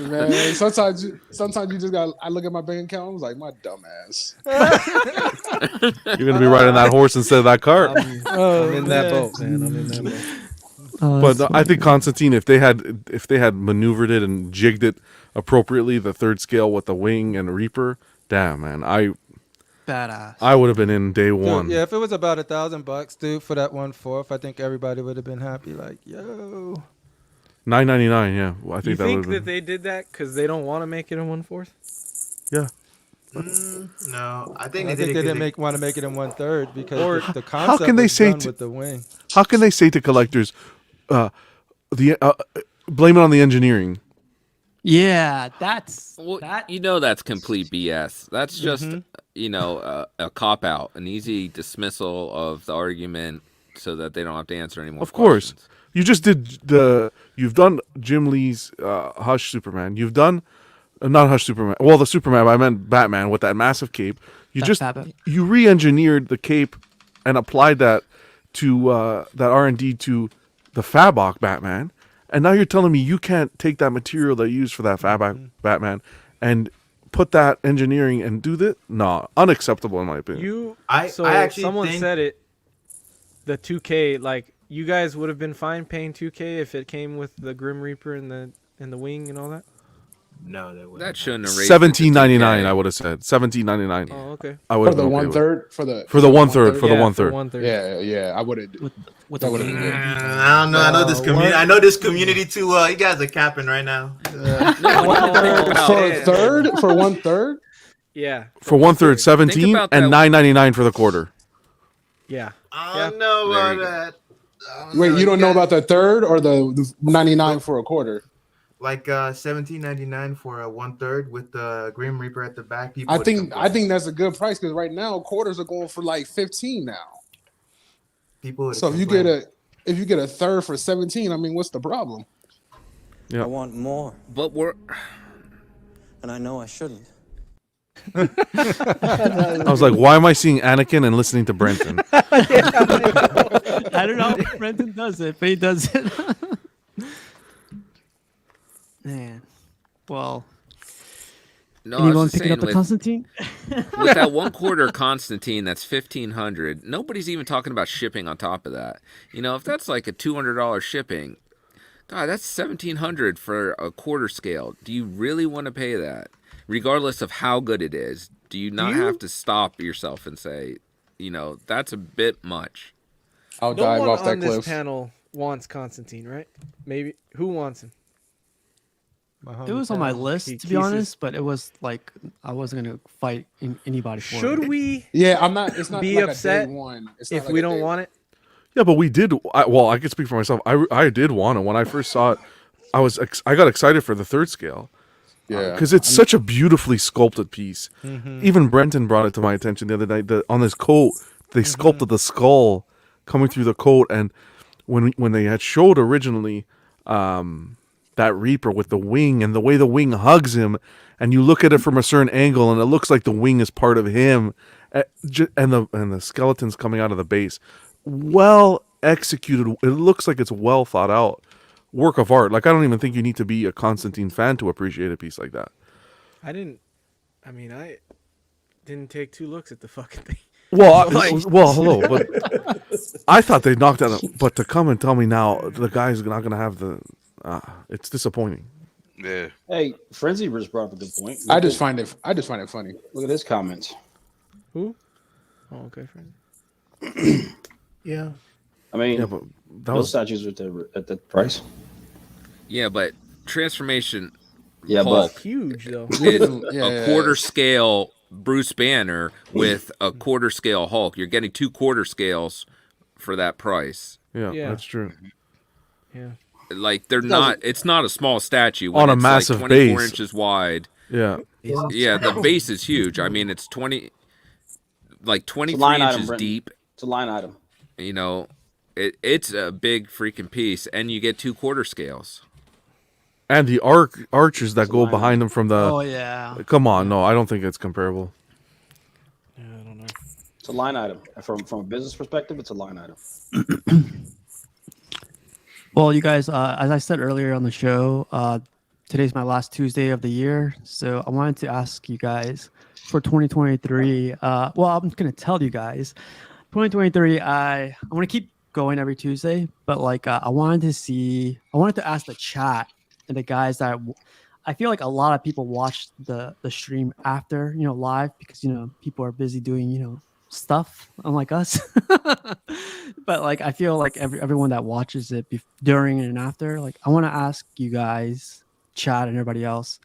Man, sometimes you just got. I look at my bank account. I was like, my dumb ass. You're gonna be riding that horse instead of that cart. I'm in that boat, man. I'm in that boat. But I think Constantine, if they had maneuvered it and jigged it appropriately, the third scale with the wing and Reaper, damn man, badass. I would have been in day one. Dude, yeah, if it was about $1,000, dude, for that 1/4, I think everybody would have been happy. Like, yo. $9.99, yeah. Well, I think that they did that because they don't want to make it a 1/4? Yeah. No, I think they didn't want to make it in 1/3 because the concept how can they was say done with the wing. How can they say to collectors, blame it on the engineering? Yeah, that's that's complete BS. That's just a cop out, an easy dismissal of the argument, so that they don't have to answer any more. Of course, You just did you've done Jim Lee's Hush Superman. You've done not Hush Superman. Well, the Superman, but I meant Batman with that massive cape. You re-engineered the cape and applied that to that R&D to the Fabok Batman. And now you're telling me you can't take that material they used for that Fabok Batman and put that engineering and do that? No, unacceptable in my opinion. I actually someone said it. The 2K, like you guys would have been fine paying 2K if it came with the Grim Reaper and the wing and all that. No, that wouldn't. That shouldn't have raised $17.99. I would have said $17.99. Oh, okay. I would for the one third for the one third. Yeah. I would have. I don't know. I know this community. I know this community too well. You guys are capping right now. For one third. Yeah. For 1/3, 17 and $9.99 for the quarter. Yeah. I don't know about that. Wait, you don't know about the third or the 99 for a quarter? Like $17.99 for a 1/3 with the Grim Reaper at the back. I think that's a good price because right now quarters are going for like 15 now. So if you get a third for 17, I mean, what's the problem? Yeah. I want more, and I know I shouldn't. I was like, why am I seeing Anakin and listening to Brenton? I don't know if Brenton does it, but he does it. Man, well, anyone picking up the Constantine? With that 1/4 Constantine, that's $1,500. Nobody's even talking about shipping on top of that. You know, if that's like a $200 shipping, God, that's $1,700 for a quarter scale. Do you really want to pay that, regardless of how good it is? Do you not have to stop yourself and say, you know, that's a bit much? I'll dive off that cliff. No one on this panel wants Constantine, right? Maybe who wants him? It was on my list, to be honest, but it was like I wasn't gonna fight anybody for it. Should we? Yeah, I'm not. It's not be like upset a day one. if we don't want it. Yeah, but we did. I can speak for myself. I did want it when I first saw it. I got excited for the 3rd scale. Yeah, because it's such a beautifully sculpted piece. Mm-hmm. Even Brenton brought it to my attention the other night. On this coat, they sculpted the skull coming through the coat, and when they had showed originally. That Reaper with the wing and the way the wing hugs him, and you look at it from a certain angle, and it looks like the wing is part of him, and the skeleton's coming out of the base. Well executed. It looks like it's well thought out work of art. Like I don't even think you need to be a Constantine fan to appreciate a piece like that. I didn't take 2 looks at the fucking thing. Well, hello, but I thought they knocked out. But to come and tell me now the guy's not going to have the. It's disappointing. Yeah. Hey, Frenzy just brought up a good point. I just find it funny. Look at his comments. Who? Oh, okay, Frenzy. Yeah. I mean, but those statues at the price. Yeah, but transformation. Yeah, Hulk but huge though. Is a quarter scale Bruce Banner with a quarter scale Hulk. You're getting 2 quarter scales for that price. Yeah, that's true. Yeah. Like they're not. It's not a small statue when on a it's massive like 24 base. inches wide. Yeah, yeah. The base is huge. I mean, it's 23 inches deep. It's a line item. You know, it's a big freaking piece, and you get 2 quarter scales. And the arches that go behind them from the. Oh yeah. Come on, no, I don't think it's comparable. Yeah, I don't know. It's a line item. From a business perspective, it's a line item. Well, you guys, as I said earlier on the show, today's my last Tuesday of the year. So I wanted to ask you guys for 2023. I'm going to tell you guys, 2023, I want to keep going every Tuesday, but like I wanted to ask the chat and the guys that I feel like a lot of people watch the stream after, live because, people are busy doing, stuff unlike us. But like I feel like everyone that watches it during and after, like I want to ask you guys, chat and everybody else,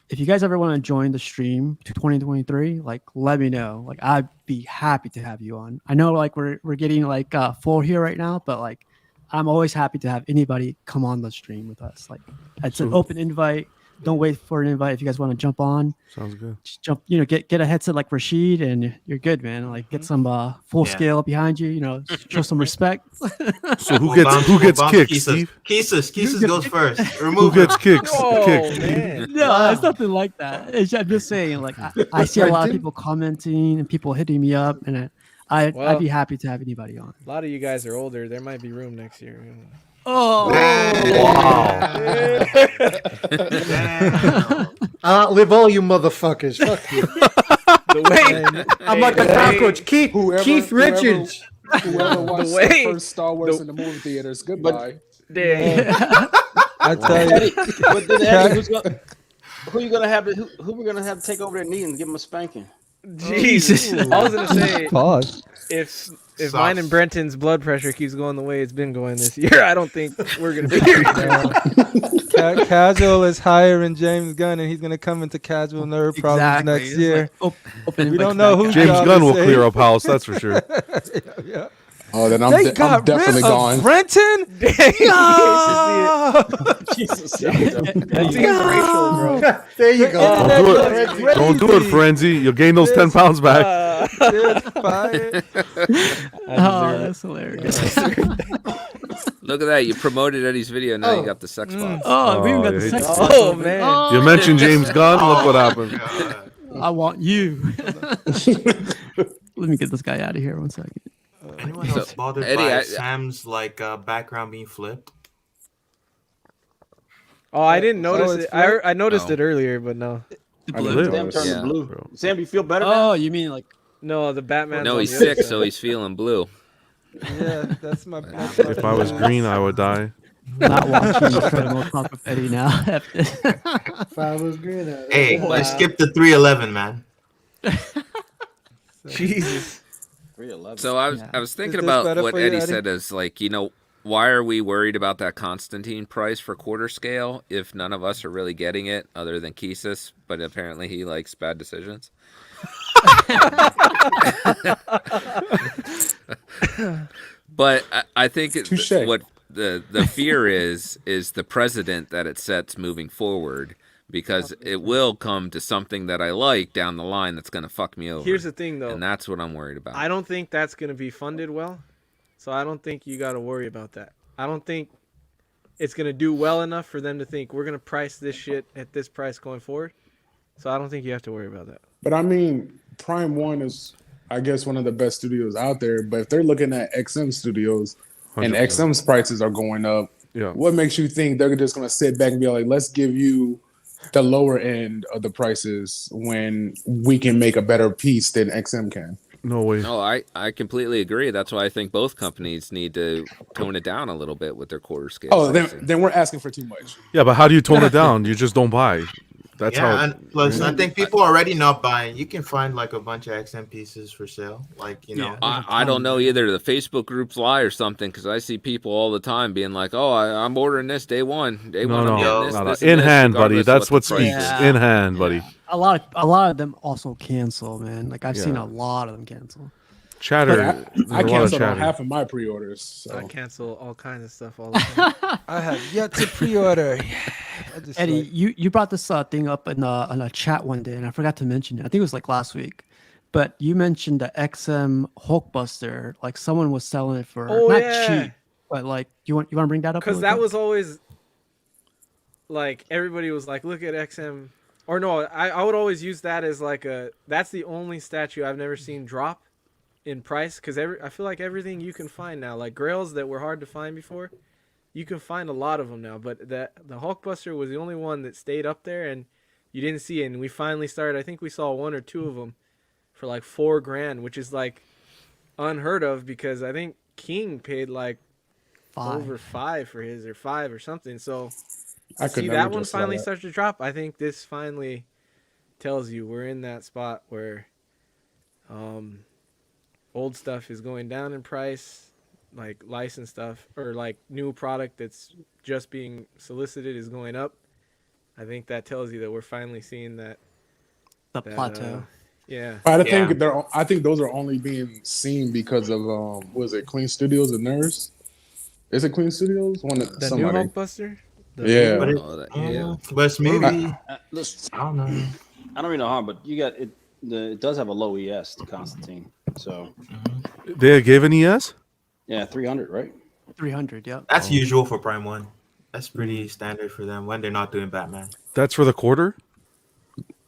if you guys ever want to join the stream to 2023, like let me know. Like I'd be happy to have you on. I know like we're getting like full here right now, but like I'm always happy to have anybody come on the stream with us. Like it's an open invite. don't wait for an invite. If you guys want to jump on, sounds good. Just jump. Get a headset like Rashid, and you're good, man. Like get some full scale behind you. Show some respect. So who gets kicked, Steve? Keesus goes first. Remove who gets kicked? Man. No, it's nothing like that. I'm just saying, like I see a lot of people commenting and people hitting me up, and I'd be happy to have anybody on. A lot of you guys are older. There might be room next year. Oh, wow! Live all you motherfuckers. Fuck you. I'm like a cockroach. Keith Richards. Whoever watched the first Star Wars in the movie theaters, goodbye. I tell you, who you gonna have? Who we gonna have to take over their knee and give them a spanking? Jesus. I was gonna say, pause. If mine and Brenton's blood pressure keeps going the way it's been going this year, I don't think we're gonna be here. Casual is hiring James Gunn, and he's gonna come into Casual Nerd Problems next year. We don't know who James Gunn will clear up house. That's for sure. Yeah. Oh, then I'm definitely gone. Brenton? No! Jesus. That's racial, bro. There you go. Don't do it, Frenzy. You'll gain those 10 pounds back. That's hilarious. Look at that. You promoted Eddie's video. Now you got the sex box. We even got the sex box. Oh, man. You mentioned James Gunn. Look what happened. I want you. Let me get this guy out of here 1 second. Anyone else bothered by Sam's background being flipped? Oh, I didn't notice it. I noticed it earlier, but no. Sam turned blue. Sam, you feel better? Oh, you mean like? No, the Batman. No, he's sick, so he's feeling blue. Yeah, that's my. If I was green, I would die. Not watching Incredible Talk with Eddie now. If I was green, hey, I skipped the 311, man. Jesus. 311. So I was thinking about what Eddie said is why are we worried about that Constantine price for quarter scale if none of us are really getting it other than Keesis, but apparently he likes bad decisions. But I think what the fear is the precedent that it sets moving forward, because it will come to something that I like down the line that's going to fuck me over. Here's the thing, though. And that's what I'm worried about. I don't think that's going to be funded well, so I don't think you got to worry about that. I don't think it's going to do well enough for them to think we're going to price this shit at this price going forward. So I don't think you have to worry about that. But I mean, Prime One is, I guess, one of the best studios out there. But if they're looking at XM studios 100%. And XM's prices are going up, what makes you think they're just going to sit back and be like, let's give you the lower end of the prices when we can make a better piece than XM can? No way. No, I completely agree. That's why I think both companies need to tone it down a little bit with their quarter scale. Oh, then we're asking for too much. Yeah, but how do you tone it down? You just don't buy. That's how. And plus, I think people are already not buying. You can find a bunch of XM pieces for sale. I don't know either. The Facebook groups lie or something, because I see people all the time being like, "Oh, I'm ordering this day one. Day one, I'm getting this in hand, buddy. That's what speaks. In hand, buddy. A lot of them also cancel, man. Like I've seen a lot of them cancel. Chatter. I canceled on half of my pre-orders. So. I cancel all kinds of stuff all the time. I have yet to pre-order. Eddie, you brought this thing up in a chat one day, and I forgot to mention it. I think it was last week, but you mentioned the XM Hulkbuster. Like someone was selling it for cheap, but you want to bring that up? Because that was always everybody was like, look at XM, or no, I would always use that as that's the only statue I've never seen drop in price, because I feel like everything you can find now, like grails that were hard to find before, you can find a lot of them now, but the Hulkbuster was the only one that stayed up there and you didn't see it. And we finally started, I think we saw one or two of them for $4,000, which is unheard of, because I think King paid over $5 for his, or $5 or something. So to see that one finally start to drop, I think this finally tells you we're in that spot where old stuff is going down in price, licensed stuff, or new product that's just being solicited is going up. I think that tells you that we're finally seeing that plateau. Yeah. I think those are only being seen because of was it Clean Studios and Nurse? Is it Clean Studios? New Hulkbuster? Yeah. But it's maybe Listen, I don't know. I don't mean no harm, but you got it. It does have a low ES, the Constantine. So They gave an ES? yeah, 300, right? 300. Yeah. That's usual for Prime 1. That's pretty standard for them when they're not doing Batman. That's for the quarter?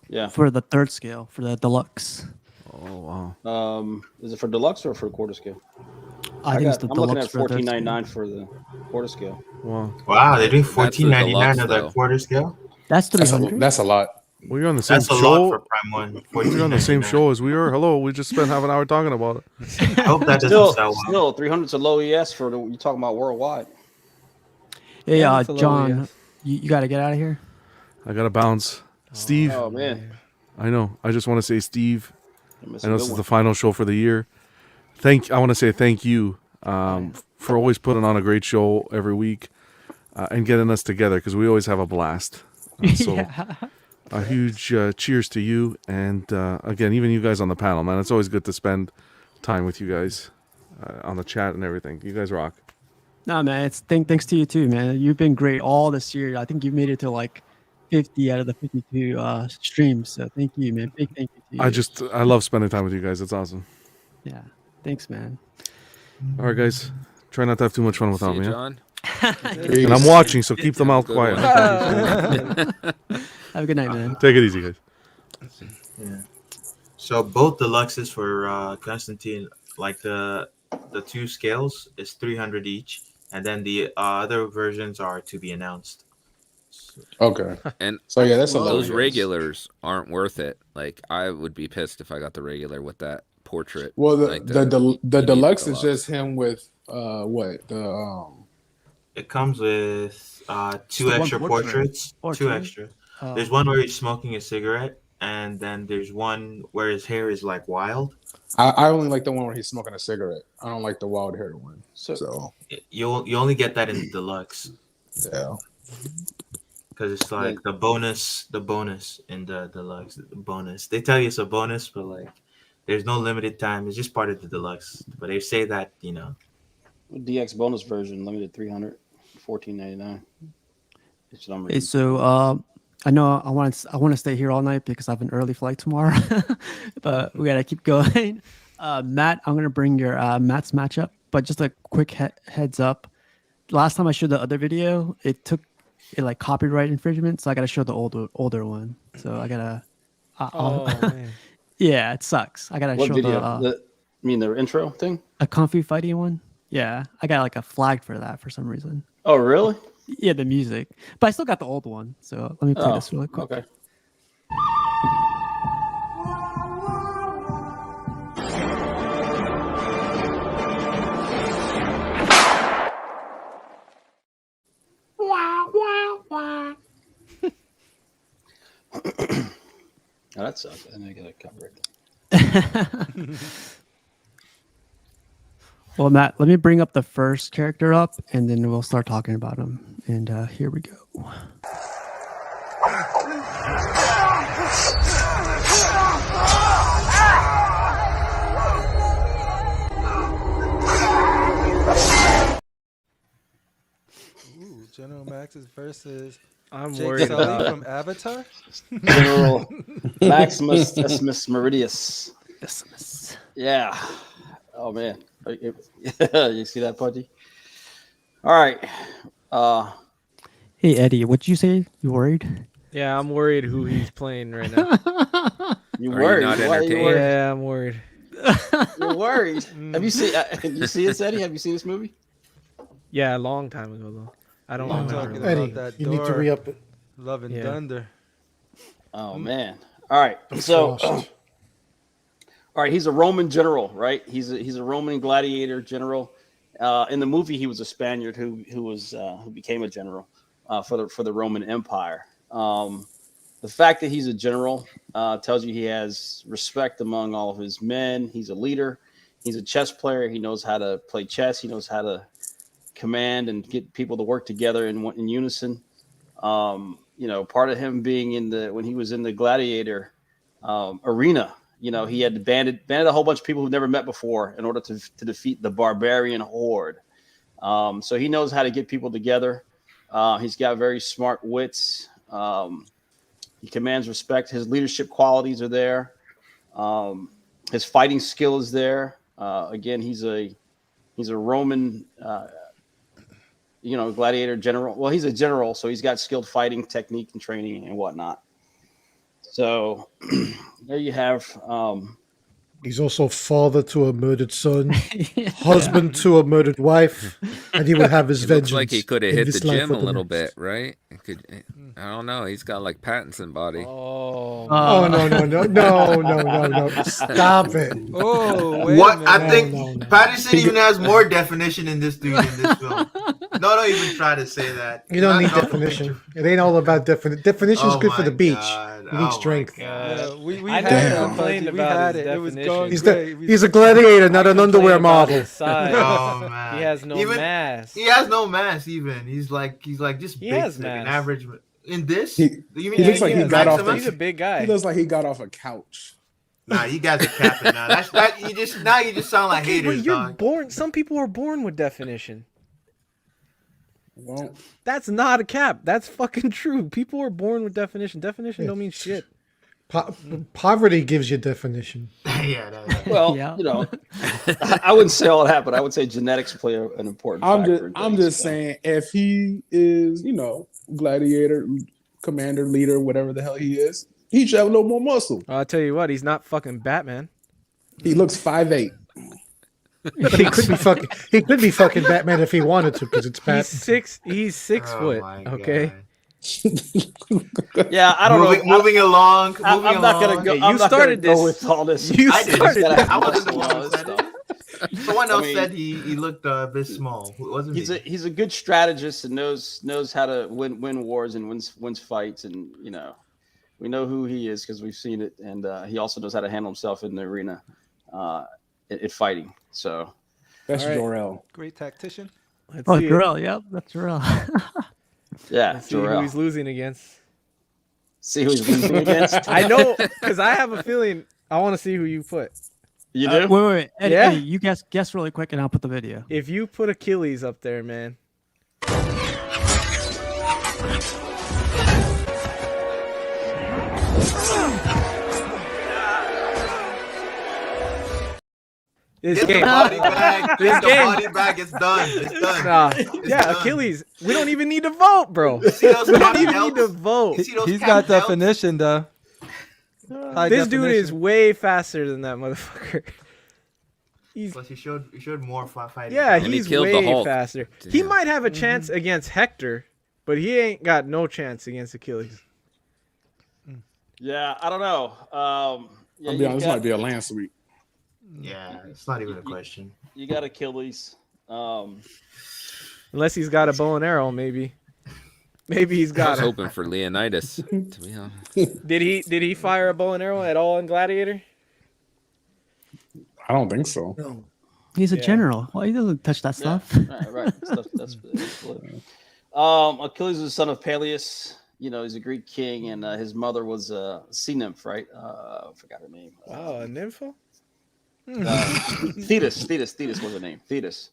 Yeah. For the third scale, for the deluxe. Oh wow. Is it for deluxe or for quarter scale? I think it's the I'm looking deluxe at $14.99 for the quarter scale. Wow, they're doing $14.99 of the quarter scale. That's 300. That's a lot. We're on the same That's a show. lot for Prime 1. We're on the same show as we are. Hello, we just spent half an hour talking about it. I hope that doesn't sell well. Still, 300 is a low ES for you're talking about worldwide. Hey, John, you got to get out of here. I got to bounce. Steve. Oh, man. I know. I just want to say, Steve, I know this is one. the final show for the year. I want to say thank you for always putting on a great show every week and getting us together because we always have a blast. A huge cheers to you. And again, even you guys on the panel, man. It's always good to spend time with you guys on the chat and everything. You guys rock. No, man, it's thanks to you too, man. You've been great all this year. I think you made it to like 50 out of the 52 streams. So thank you, man. Big thank you to you. I love spending time with you guys. It's awesome. Yeah. Thanks, man. All right, guys. Try not to have too much fun without me. John. And I'm watching, so keep the mouth quiet. Have a good night, man. Take it easy, guys. Yeah. So both deluxes for Constantine, like the two scales is 300 each, and then the other versions are to be announced. Okay. And so yeah, that's those regulars aren't worth it. Like I would be pissed if I got the regular with that portrait. Well, the deluxe is deluxe. just him with what the It comes with two extra portraits. Two extra. There's one where he's smoking a cigarette, and then there's one where his hair is like wild. I only like the one where he's smoking a cigarette. I don't like the wild hair one. So you only get that in the deluxe. Yeah. Because it's like the bonus in the deluxe. The bonus. They tell you it's a bonus, but like there's no limited time. It's just part of the deluxe. But they say that, you know. DX bonus version, limited 300, $14.99. Hey, so I know I want to stay here all night because I have an early flight tomorrow, but we gotta keep going. Matt, I'm gonna bring your Matt's matchup, but just a quick heads up. Last time I showed the other video, it like copyright infringement, so I gotta show the older one. So I gotta. Man. Yeah, it sucks. I gotta What show video? The intro thing? A Kung Fu fighting one. Yeah, I got like a flag for that for some reason. Oh, really? Yeah, the music. But I still got the old one. So let me play this really quick. Okay. Oh, that sucks. I didn't get a copyright. Well, Matt, let me bring up the first character up, and then we'll start talking about him. And here we go. Ooh, General Max's versus I'm Jake worried Sully about from Avatar. General Maximus Decimus Meridius. Decimus. Yeah. Oh man. You see that, Pudgy? All right. Hey, Eddie, what'd you say? You worried? Yeah, I'm worried who he's playing right now. You worried? Not Why are you worried? Yeah, I'm worried. You're worried. Have you seen? You see this, Eddie? Have you seen this movie? Yeah, a long time ago though. I don't I'm remember. talking Eddie, about that you need to door. re-up it. Love and Yeah. Thunder. Oh man. All right. So. All right, he's a Roman general, right? He's a Roman gladiator general. In the movie, he was a Spaniard who became a general for the Roman Empire. The fact that he's a general tells you he has respect among all of his men. He's a leader. He's a chess player. He knows how to play chess. He knows how to command and get people to work together in unison. Part of him being when he was in the gladiator arena. He had banded a whole bunch of people who've never met before in order to defeat the barbarian horde. So he knows how to get people together. He's got very smart wits. He commands respect. His leadership qualities are there. His fighting skill is there. Again, he's a Roman, gladiator general. Well, he's a general, so he's got skilled fighting technique and training and whatnot. So there you have. He's also father to a murdered son, husband to a murdered wife, and he will have his vengeance. Looks like he could have hit the gym a little bit, right? I don't know. He's got like Pattinson body. No! Stop it! Oh, what? I think Pattinson even has more definition in this dude in this film. No, don't even try to say that. You don't need definition. It ain't all about definition. Definition is good for the beach. You need strength. I never complained about his definition. He's a gladiator, not an underwear model. Oh man, he has no mass. He has no mass. Even he's like just big, like an average. In this, he looks like he got off. He's a big guy. He looks like he got off a couch. Nah, you guys are capping now. That you just sound like haters. But you're dog. born. Some people are born with definition. Well, that's not a cap. That's fucking true. People are born with definition. Definition don't mean shit. Poverty gives you definition. Well, I wouldn't say all that, but I would say genetics play an important factor. I'm just saying, if he is, gladiator, commander, leader, whatever the hell he is, he should have a little more muscle. I'll tell you what, he's not fucking Batman. He looks 5'8". He could be fucking Batman if he wanted to, because it's Batman. He's 6 foot. Okay. Yeah, I don't know. Moving along. I'm not gonna go. You started this with all this. I did. I wasn't the one who said it. Someone else said he looked a bit small. Wasn't he? He's a good strategist and knows how to win wars and wins fights, and we know who he is because we've seen it, and he also knows how to handle himself in the arena, at fighting. So that's Jor-El. Great tactician. Jor-El. Yep, that's Jor-El. Yeah, see who he's losing against. See who he's losing against. I know, because I have a feeling. I want to see who you put. You do? Wait. Eddie, you guess really quick, and I'll put the video. If you put Achilles up there, man. This Get game. the body bag. This Get the game. body bag. It's done. It's done. Nah. It's Yeah, done. Achilles. We don't even need to vote, bro. We don't even need to vote. He's got definition, though. This dude is way faster than that motherfucker. Plus, he showed more fighting. Yeah, he's way faster. He might have a chance against Hector, but he ain't got no chance against Achilles. Yeah, I don't know. I'll be honest, this might be a land sweep. Yeah, it's not even a question. You got Achilles. Unless he's got a bow and arrow, maybe. Maybe he's got. I was hoping for Leonidas, to be honest. Did he fire a bow and arrow at all in Gladiator? I don't think so. No. He's a general. Well, he doesn't touch that stuff. Right. That's Achilles was the son of Peleus. He's a Greek king, and his mother was a sea nymph, right? I forgot her name. Wow, a nympho? Thetis was her name. Thetis.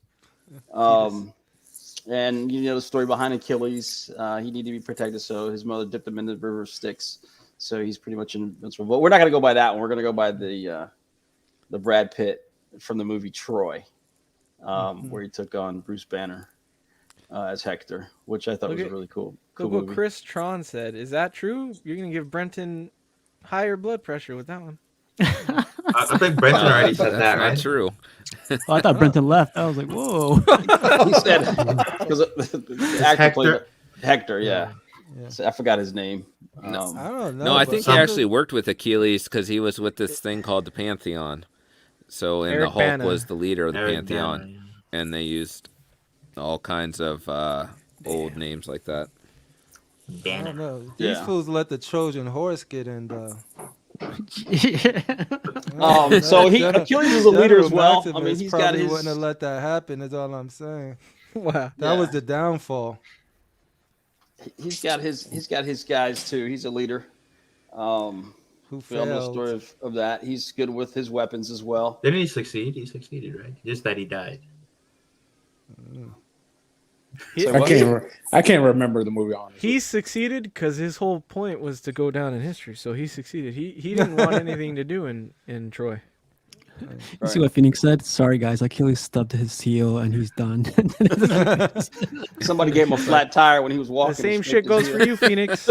And the story behind Achilles. He needed to be protected, so his mother dipped him in the river of Styx. So he's pretty much invincible. But we're not going to go by that one. We're going to go by the Brad Pitt from the movie Troy, where he took on Bruce Banner as Hector, which I thought was a really cool Look movie. what Chris Tron said. Is that true? You're going to give Brenton higher blood pressure with that one. I think Brenton already said that, right? Not true. I thought Brenton left. I was like, whoa. He said because the actor played Hector. Yeah. So I forgot his name. I don't know. No, I think he actually worked with Achilles because he was with this thing called the Pantheon. So, and the Hulk was the leader of the Pantheon, and they used all kinds of old names like that. I don't know. These fools let the Trojan horse get in, though. So Achilles is a leader as well. I mean, he's got his. Wouldn't have let that happen. Is all I'm saying. Wow, that was the downfall. He's got his guys too. He's a leader. Who failed? The story of that. He's good with his weapons as well. Didn't he succeed? He succeeded, right? Just that he died. I can't remember the movie honestly. He succeeded because his whole point was to go down in history. So he succeeded. He didn't want anything to do in Troy. You see what Phoenix said? Sorry, guys. Achilles stubbed his heel and he's done. Somebody gave him a flat tire when he was walking. The same shit goes for you, Phoenix.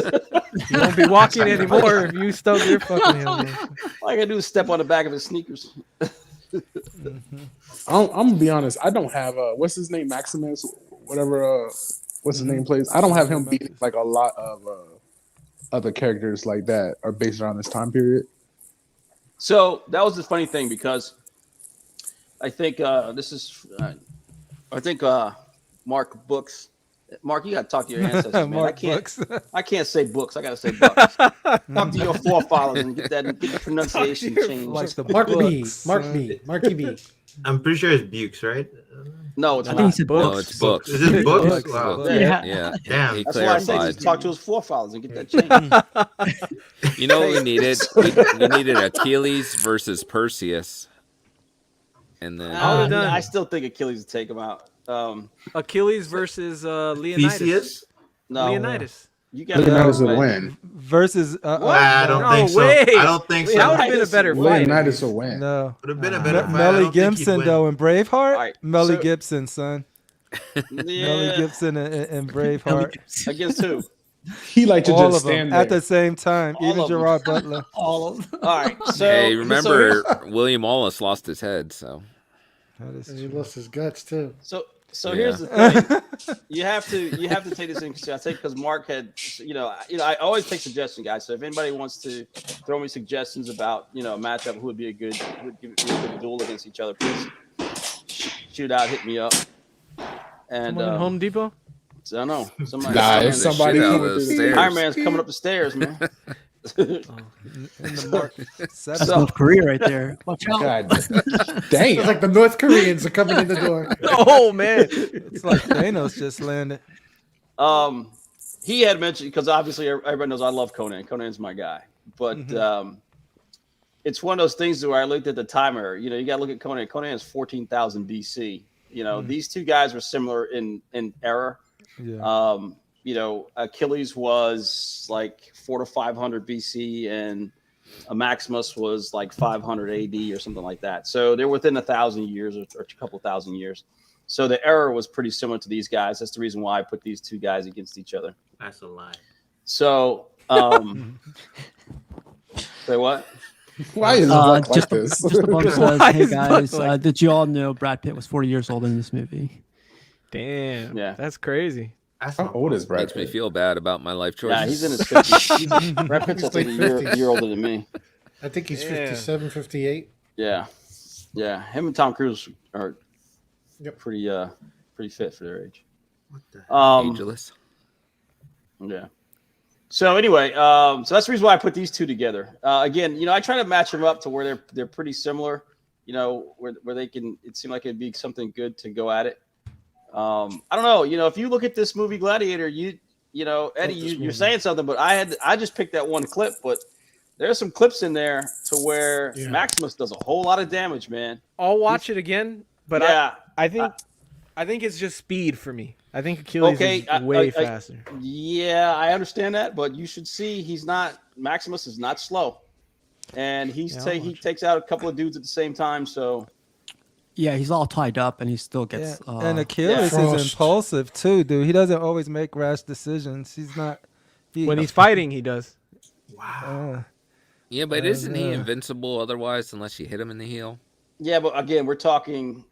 You won't be walking anymore if you stub your fucking heel. All I gotta do is step on the back of his sneakers. I'm gonna be honest. I don't have what's his name, Maximus, whatever. What's his name plays. I don't have him beating like a lot of other characters like that are based around this time period. So that was the funny thing because I think Mark Books. Mark, you got to talk to your ancestors, man. I can't say books. I got to say bucks. Talk to your forefathers and get the pronunciation changed. Like Marky B. I'm pretty sure it's Bukes, right? No, it's I not. think he said No, books. it's books. Is it Books? Wow. Wow. Yeah. Damn. He That's why I said clarified. just talk to his forefathers and get that changed. You know what we needed? We needed Achilles versus Perseus. And then I still think Achilles would take him out. Achilles versus Leonidas. Theseus? No, Leonidas. You got Leonidas would win. Versus I don't think so. way. I don't think so. That would have been a better fight. Leonidas will win. No. Would have been a better fight. I Melly don't think he'd Gibson win. though in Braveheart. Right, Melly so- Gibson, son. Melly Yeah. Gibson in Braveheart. Against who? He like to All just of them stand there. at the same time. All Even of them. Gerard Butler. All of them. All right. So hey, remember William Wallace lost his head, so That is And he true. lost his guts too. So Yeah. here's the thing. You have to take this into consideration. I think because Mark had, I always take suggestions, guys. So if anybody wants to throw me suggestions about, a matchup, who would be a good duel against each other, please shoot out, hit me up. And Someone in Home Depot. I don't know. Somebody, Nah, Slamming it's the somebody shit out of coming those through the stairs. Iron Man's coming up the stairs, man. In the Mark That's North Korea right there. Watch out. God It's damn. like the North Koreans are coming in the door. Oh man. It's like Thanos just landed. He had mentioned, because obviously everybody knows I love Conan. Conan's my guy. But it's one of those things where I looked at the timer. You got to look at Conan. Conan is 14,000 BC. These two guys were similar in era. Yeah. Achilles was like 400 to 500 BC, and Maximus was like 500 AD or something like that. So they're within 1,000 years or a couple thousand years. So the era was pretty similar to these guys. That's the reason why I put these two guys against each other. That's a lie. So, say what? Why is it Just like this? a bunch says, Why hey is Buck guys, like- did you all know Brad Pitt was 40 years old in this movie? Damn. Yeah. That's crazy. That's How not old is Brad makes me Pitt? feel bad about my life choices. Yeah, he's in his 50s. Brad Pitt's I He's think like a 50s. year older than me. I think he's Yeah. 57, 58. Yeah. Him and Tom Cruise are Yep. pretty fit for their age. What the Ageless. Yeah. So anyway, so that's the reason why I put these two together. Again, I try to match them up to where they're pretty similar. Where they can. It seemed like it'd be something good to go at it. I don't know. If you look at this movie Gladiator, Eddie, you're saying something, but I just picked that one clip, but there's some clips in there to where Maximus does a whole lot of damage, man. I'll watch it again, but Yeah. I think it's just speed for me. I think Achilles is way faster. Yeah, I understand that, but you should see Maximus is not slow, and he takes out a couple of dudes at the same time. So Yeah, he's all tied up and he still gets. And Achilles is Frost. impulsive too, dude. He doesn't always make rash decisions. He's not. When he's fighting, he does. Wow. Yeah, but isn't he invincible otherwise unless you hit him in the heel? yeah, but again, we're not talking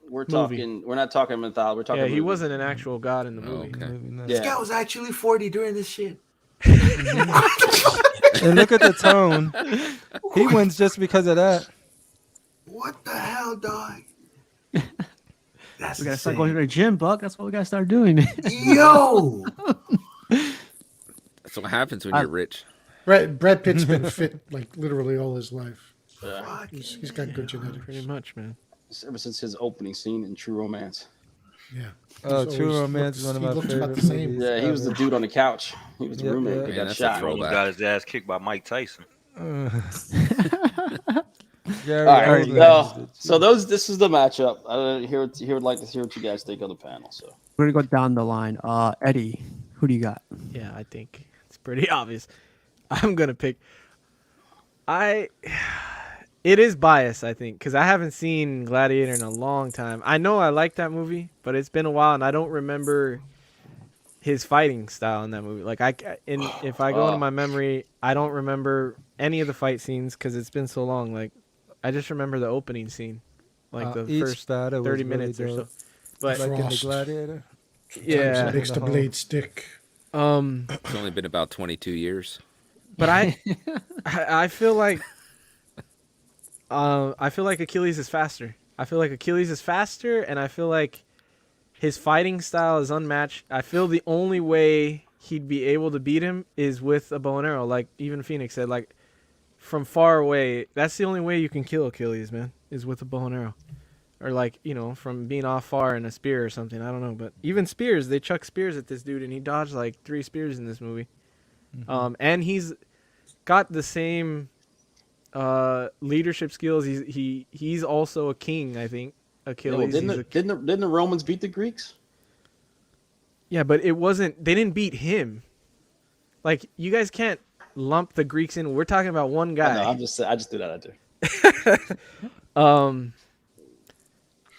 mythology. We're talking. Yeah, he movie. wasn't an actual god in the movie. Okay. This Yeah. guy was actually 40 during this shit. And look at the tone. He wins just because of that. What the hell, dog? That's We gotta start insane. going to the gym, Buck. That's what we gotta start doing, man. Yo! That's what happens when you're rich. Brad Pitt's been fit like literally all his life. Yeah. He's got good genetics. Pretty much, man. Ever since his opening scene in True Romance. Yeah. Oh, He's True always Romance is one of he my looks favorite about the same. movies. Yeah, he was the dude on the couch. He was the Yep, roommate yep. that Man, got that's a shot. throwback. Got his ass kicked by Mike Tyson. Gary All right, Oldman. so this is the matchup. I would like to hear what you guys think of the panel. So We're gonna go down the line. Eddie, who do you got? Yeah, I think it's pretty obvious. I'm gonna pick. It is bias, I think, because I haven't seen Gladiator in a long time. I know I like that movie, but it's been a while, and I don't remember his fighting style in that movie. Like if I go into my memory, I don't remember any of the fight scenes because it's been so long. Like I just remember the opening scene, like the first 30 minutes or so. But like in the Gladiator. Yeah, makes the blade stick. It's only been about 22 years. But I feel like Achilles is faster. I feel like Achilles is faster, and I feel like his fighting style is unmatched. I feel the only way he'd be able to beat him is with a bow and arrow. Like even Phoenix said, like from far away, that's the only way you can kill Achilles, man, is with a bow and arrow. Or like, from being off far in a spear or something. I don't know. But even spears, they chuck spears at this dude, and he dodged like 3 spears in this movie. Mm-hmm. And he's got the same leadership skills. He's also a king, I think. Achilles. Yeah, well, didn't the Romans beat the Greeks? Yeah, but it wasn't. They didn't beat him. Like, you guys can't lump the Greeks in. We're talking about one guy. I just threw that out there.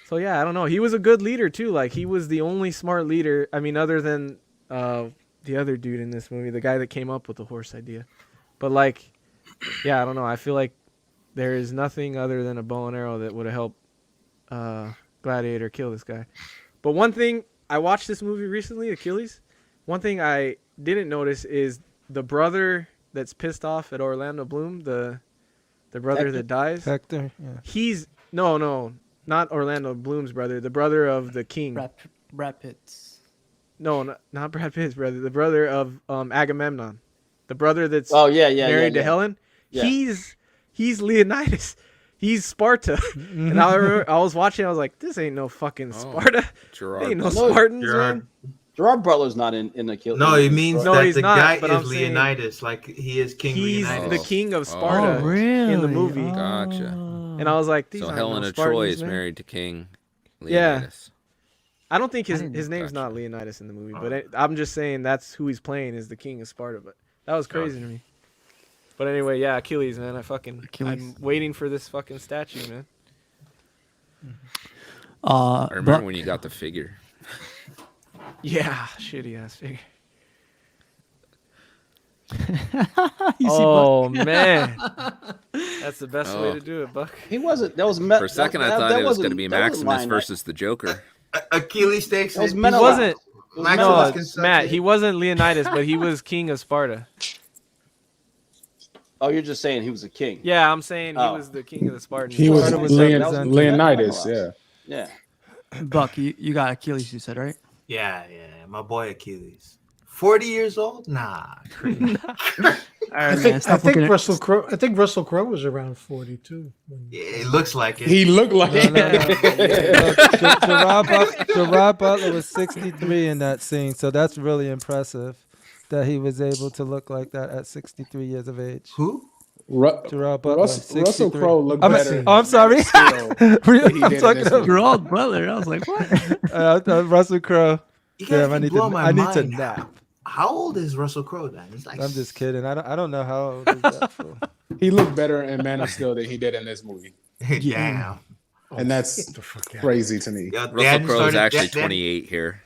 So yeah, I don't know. He was a good leader too. Like he was the only smart leader. I mean, other than the other dude in this movie, the guy that came up with the horse idea. But like, yeah, I don't know. I feel like there is nothing other than a bow and arrow that would have helped Gladiator kill this guy. But one thing, I watched this movie recently, Achilles. One thing I didn't notice is the brother that's pissed off at Orlando Bloom, the brother that dies. Hector. Yeah. He's no. Not Orlando Bloom's brother, the brother of the king. Brad Pitt's. No, not Brad Pitt's brother. The brother of Agamemnon. The brother that's married to Helen. Yeah. He's Leonidas. He's Sparta. And I remember I was watching, I was like, this ain't no fucking Sparta. Ain't no Spartans, man. Gerard Butler's not in Achilles. No, it means that he's the not, guy but is I'm saying Leonidas. Like he is King Leonidas. He's the king of Sparta in the movie. Gotcha. And I was like, these so aren't Helen no of Spartans, Troy is man. married to King Leonidas. Yeah. I don't think his name's not Leonidas in the movie, but I'm just saying that's who he's playing is the king of Sparta. But that was crazy to me. But anyway, yeah, Achilles, man. I'm waiting for this fucking statue, man. I remember when you got the figure. Yeah, shitty ass figure. Man, that's the best way to do it, Buck. He wasn't. That was for a second. I thought it was going to be Maximus versus the Joker. Achilles takes it. He wasn't. No, Matt. He wasn't Leonidas, but he was king of Sparta. Oh, you're just saying he was a king. Yeah, I'm saying he was the king of the Spartans. He was Leonidas. Yeah. Buck, you got Achilles. You said right? Yeah, my boy Achilles. 40 years old? Nah. I think Russell Crowe was around 42. Yeah, it looks like it. He looked like it. Gerard Butler was 63 in that scene, so that's really impressive that he was able to look like that at 63 years of age. Who? Gerard Butler. Russell Crowe looked better. I'm sorry. I'm talking about Gerard Butler. I was like, what? Russell Crowe. Damn, I need to nap. How old is Russell Crowe then? He's like, I'm just kidding. I don't know how old is that fool. He looked better in Man of Steel than he did in this movie. Yeah. And that's crazy to me. Russell Crowe is actually 28 here.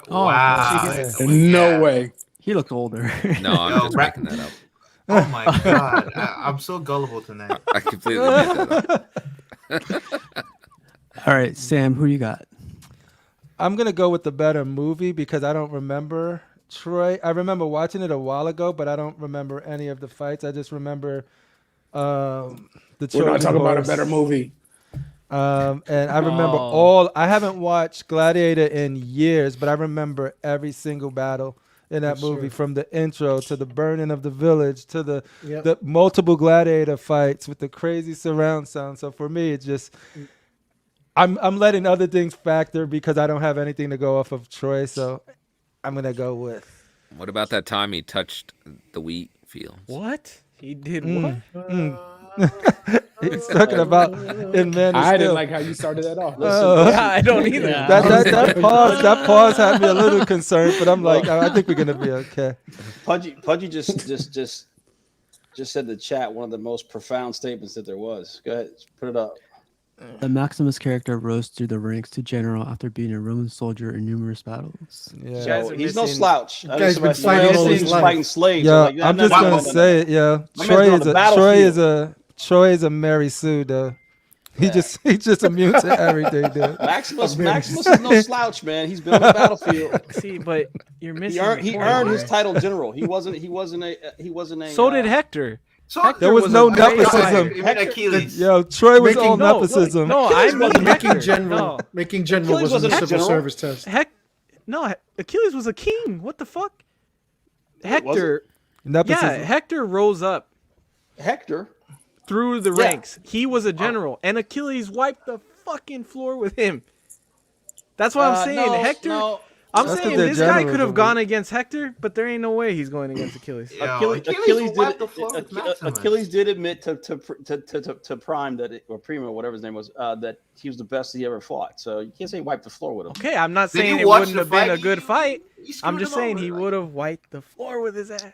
Wow. No way. He looked older. No, I'm just making that up. Oh my God. I'm so gullible tonight. I completely made that up. All right, Sam, who you got? I'm going to go with the better movie because I don't remember Troy. I remember watching it a while ago, but I don't remember any of the fights. I just remember the We're not talking about a better movie. And I remember I haven't watched Gladiator in years, but I remember every single battle in that movie, from the intro to the burning of the village to the multiple gladiator fights with the crazy surround sound. So for me, it's just... I'm letting other things factor because I don't have anything to go off of Troy, so I'm gonna go with. What about that time he touched the wheat fields? What? He did what? He's talking about in Man of I Steel. didn't like how you started that off. I don't either. That pause had me a little concerned, but I'm like, I think we're gonna be okay. Pudgy just said in the chat one of the most profound statements that there was. Go ahead, put it up. The Maximus character rose through the ranks to general after being a Roman soldier in numerous battles. Yeah, so he's no slouch. You guys been fighting all his life. Fighting slaves. Yeah, I'm just gonna say it. Yeah, Troy is a Mary Sue though. He's just immune to everything, dude. Maximus is no slouch, man. He's been on the battlefield. See, but you're missing. He earned his title general. He wasn't a. So did Hector. There was no nepotism. Yo, Troy was all nepotism. No, I'm making general. Making general was a civil service test. Achilles was a king. What the fuck? Hector. Yeah, Hector rose up. Hector. Through the ranks. He was a general, and Achilles wiped the fucking floor with him. That's what I'm saying. Hector. I'm saying this guy could have gone against Hector, but there ain't no way he's going against Achilles. Achilles did admit to Prime or Primo, whatever his name was, that he was the best he ever fought. So you can't say he wiped the floor with him. Okay, I'm not saying it wouldn't have been a good fight. I'm just saying he would have wiped the floor with his ass.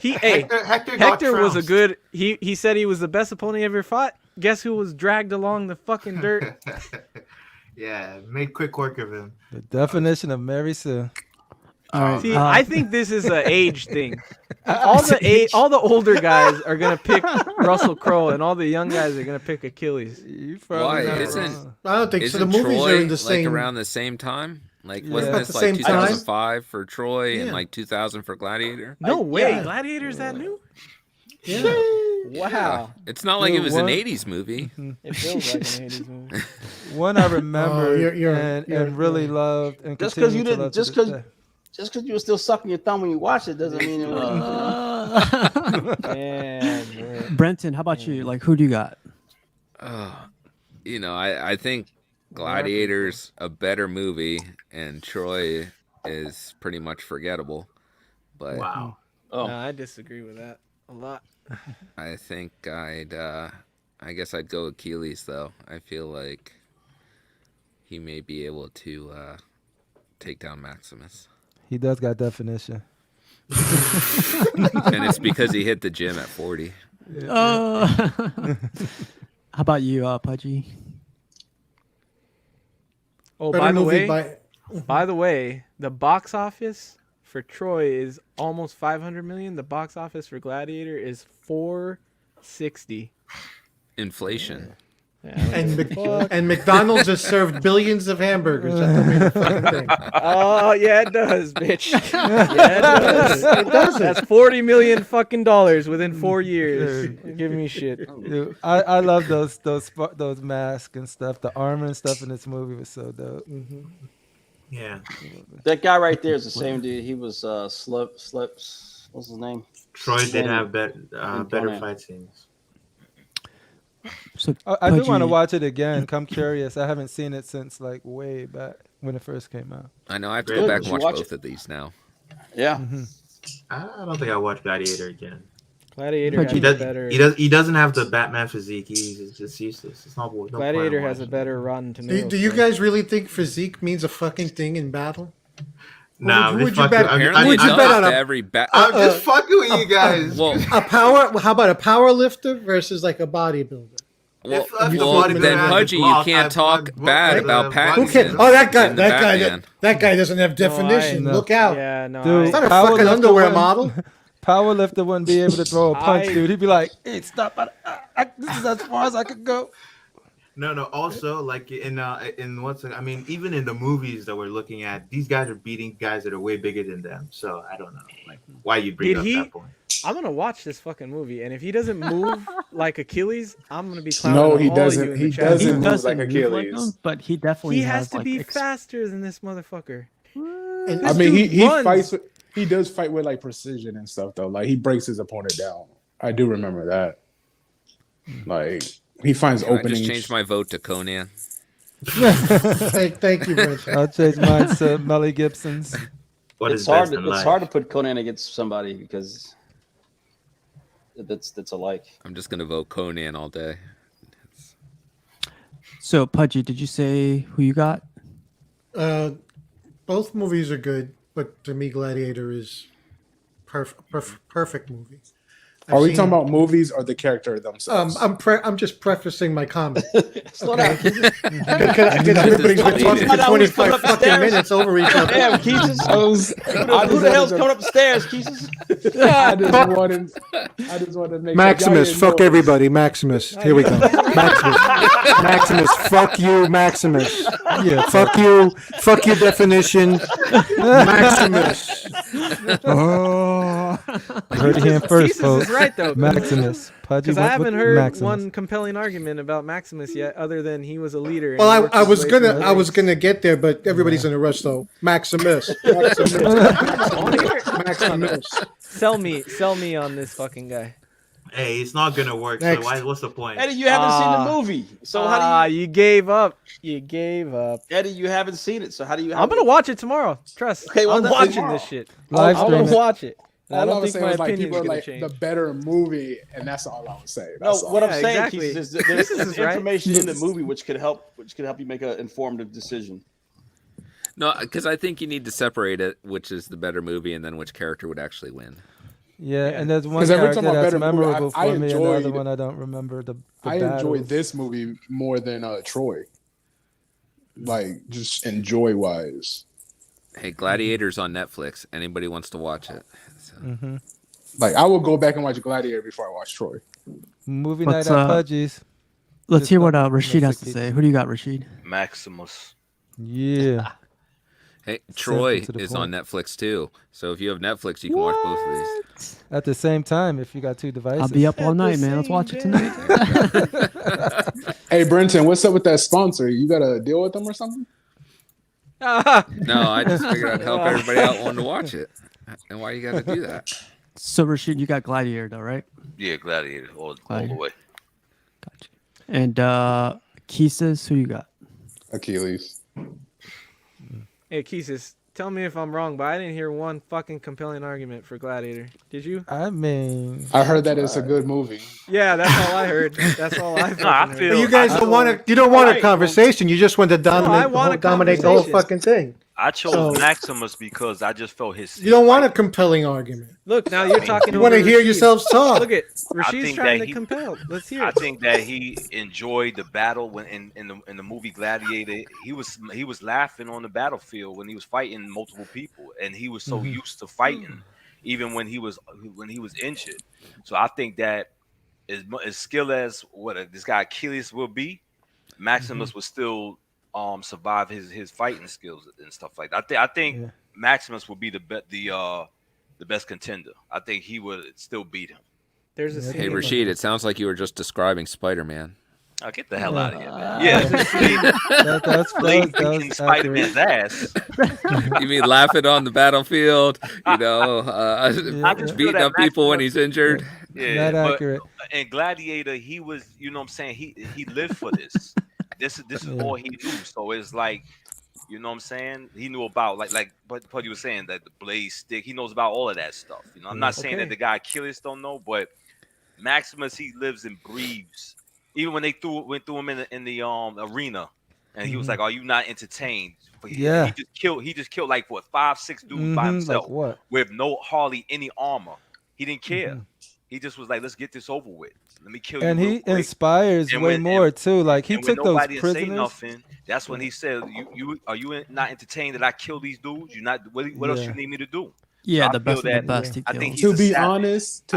Hector was a good. He said he was the best opponent he ever fought. Guess who was dragged along the fucking dirt? Yeah, made quick work of him. The definition of Mary Sue. See, I think this is an age thing. All the older guys are gonna pick Russell Crowe, and all the young guys are gonna pick Achilles. Why I don't think so. The movies Troy, are in the same. like around the same time. Like wasn't this the like same 2005 for Troy and like 2000 for Gladiator? No way, Gladiator's that new? Yeah. Wow. Yeah. It's not like it was an 80s movie. It feels like an 80s movie. One I remember and really loved. And just because you didn't, just because you were still sucking your thumb when you watched it doesn't mean it was. Brenton, how about you? Like, who do you got? I think Gladiator's a better movie, and Troy is pretty much forgettable. But wow. No, I disagree with that a lot. I think I guess I'd go Achilles though. I feel like he may be able to take down Maximus. He does got definition. And it's because he hit the gym at 40. How about you, Pudgy? Oh, by the way, the box office for Troy is almost 500 million. The box office for Gladiator is 460. Inflation. Yeah, and McDonald's has served billions of hamburgers. That's the fucking thing. Oh yeah, it does, bitch. Yeah, it does. It does. That's $40 million fucking dollars within 4 years. Give me shit. Dude, I love those masks and stuff. The armor and stuff in this movie was so dope. Mm-hmm. Yeah. That guy right there is the same dude. He was Slips. What's his name? Troy did have better fight scenes. So, I do want to watch it again. I'm curious. I haven't seen it since like way back when it first came out. I know. I have to go back and watch both of these now. Yeah. Mm-hmm. I don't think I'll watch Gladiator again. Gladiator has better. He doesn't have the Batman physique. He's just useless. It's not. Gladiator has a better Rotten Tomatoes. Do you guys really think physique means a fucking thing in battle? Nah, would you bet? Would you bet on I'm just fucking with you guys. How about a power lifter versus like a bodybuilder? Well, then Pudgy, you can't talk bad about Pattinson. Oh, that guy doesn't have definition. Look out! Yeah, no, dude, it's not a fucking underwear model. Powerlifter wouldn't be able to throw a punch, dude. He'd be like, "Hey, stop! This is as far as I could go." No. Also, like in even in the movies that we're looking at, these guys are beating guys that are way bigger than them. So I don't know, like why you bring up that point. I'm gonna watch this fucking movie, and if he doesn't move like Achilles, I'm gonna be clowning. No, he all doesn't. You in He the chat. doesn't move like Achilles. Like him, but he definitely has to like, be faster than this motherfucker. I mean, he fights. He does fight with like precision and stuff though. Like he breaks his opponent down. I do remember that. Like he finds openings. I just changed my vote to Conan. Thank you, Rich. I'll change mine to Melly Gibson's. It's hard to put Conan against somebody because that's alike. I'm just gonna vote Conan all day. So Pudgy, did you say who you got? Both movies are good, but to me, Gladiator is perfect movie. Are we talking about movies or the character themselves? I'm just prefacing my comment. Slow down. Because everybody's been talking for 25 fucking minutes over each other. Damn, Keesus. Who the hell's coming up the stairs, Keesus? I just wanted to make Maximus, sure fuck everybody. Maximus. Here we go. Maximus, fuck you, Maximus. Yeah, fuck you. Fuck your definition. Maximus. Oh, I heard it here first, folks. Right though, Maximus. Because I haven't heard one compelling argument about Maximus yet, other than he was a leader. Well, I was gonna get there, but everybody's in a rush though. Maximus. Maximus. Sell me on this fucking guy. Hey, it's not gonna work. So what's the point? Eddie, you haven't seen the movie, so how do you gave up? You gave up. Eddie, you haven't seen it, so how do you? I'm gonna watch it tomorrow. Trust. Okay, well, I'm watching this shit. Live I'm stream gonna watch it. All I was saying was like people are like the better movie, and that's all I would say. No, what I'm saying exactly. is there's information in the movie which could help you make an informative decision. No, because I think you need to separate it, which is the better movie, and then which character would actually win. Yeah, and there's one character that's memorable for me, and the other one I don't remember. I enjoyed this movie more than Troy. Like, just enjoy wise. Hey, Gladiator's on Netflix. Anybody wants to watch it? So. Like, I will go back and watch Gladiator before I watch Troy. Movie night at Pudgy's. Let's hear what Rashid has to say. Who do you got, Rashid? Maximus. Yeah. Hey, Troy is on Netflix too. So if you have Netflix, you can watch both of these. At the same time, if you got two devices. I'll be up all night, man. Let's watch it tonight. Hey, Brenton, what's up with that sponsor? You got to deal with them or something? No, I just figured I'd help everybody out wanting to watch it. And why you got to do that? So, Rashid, you got Gladiator, though, right? Yeah, Gladiator all the way. Gotcha. And Keesis, who you got? Achilles. Hey, Keesis, tell me if I'm wrong, but I didn't hear one fucking compelling argument for Gladiator. Did you? I mean, I heard that it's a good movie. Yeah, that's all I heard. That's all I heard. But you guys don't want to. You don't want a conversation. You just want to dominate the whole fucking thing. I chose Maximus because I just felt his. You don't want a compelling argument. Look, now you're talking. You want to hear yourselves talk. Look at Rashid's trying to compel. Let's hear it. I think that he enjoyed the battle when in the movie Gladiator. He was laughing on the battlefield when he was fighting multiple people, and he was so used to fighting, even when he was injured. So I think that as skilled as what this guy Achilles will be, Maximus would still survive his fighting skills and stuff like that. I think Maximus would be the best contender. I think he would still beat him. There's a Hey Rashid, it sounds like you were just describing Spider-Man. Oh, get the hell out of here, man. That's kicking Spider-Man's ass. You mean laughing on the battlefield? You know, beating up people when he's injured. Yeah, not accurate. In Gladiator, he was, you know what I'm saying? He lived for this. This is all he knew. So it's like, you know what I'm saying? He knew about like what you were saying, that the blade stick. He knows about all of that stuff. You know, I'm not saying that the guy Achilles don't know, but Maximus, he lives and breathes. Even when they went through him in the arena, and he was like, "Are you not entertained?" Yeah, he just killed like 5-6 dudes by himself with hardly any armor. He didn't care. He just was like, "Let's get this over with. Let me kill you." And he inspires way more too. Like he took those prisoners. Say nothing, that's when he said, "Are you not entertained that I kill these dudes? You not? What else you need me to do?" Yeah, so the best of the best. I think to be honest,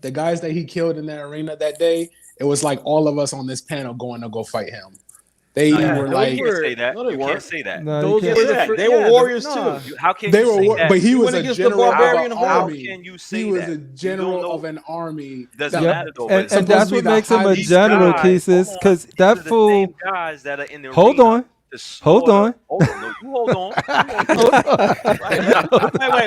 the guys that he killed in that arena that day, it was like all of us on this panel going to go fight him. They were like, you can't say that. No, you can't say that. No, they were warriors too. How can you say that? But he was a general of an army. How can you say he was a general of an army. Doesn't matter though. And that's what makes him a general, Keesis, because that fool. Guys that are in the hold on. Hold on. No, you hold on.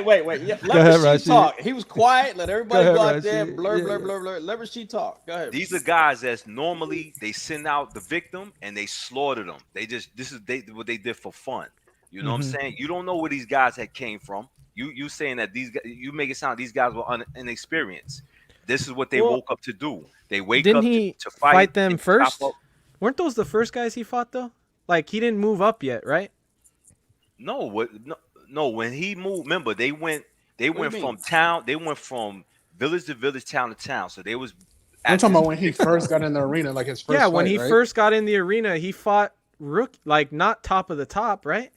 Wait. Yeah, let Rashid talk. He was quiet. Let everybody go out there. Blur. Let Rashid talk. Go ahead. These are guys that's normally they send out the victim and they slaughter them. They just this is what they did for fun. You know what I'm saying? You don't know where these guys had came from. You saying that these guys, you make it sound like these guys were inexperienced. This is what they woke up to do. They wake didn't up he to fight them first? Weren't those the first guys he fought though? Like he didn't move up yet, right? No. When he moved, remember they went from town. They went from village to village, town to town. So they was. I'm talking about when he first got in the arena, like his first. Yeah, when fight, he right? first got in the arena, he fought Rook, like not top of the top, right?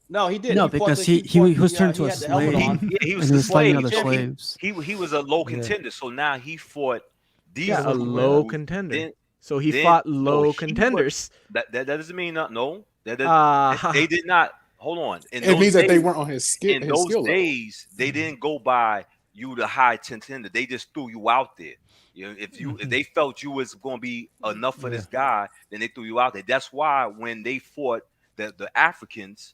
No, he did. No, because he was turned to a slave. Yeah, he was the slave. Other slaves. He was a low contender. So now he fought these. Yeah, a low contender. So he fought low contenders. That doesn't mean nothing. No, they did not. Hold on. It means that they weren't on his skill. In those days, they didn't go by you the high contender. They just threw you out there. You know, if they felt you was going to be enough for this guy, then they threw you out there. That's why when they fought the Africans,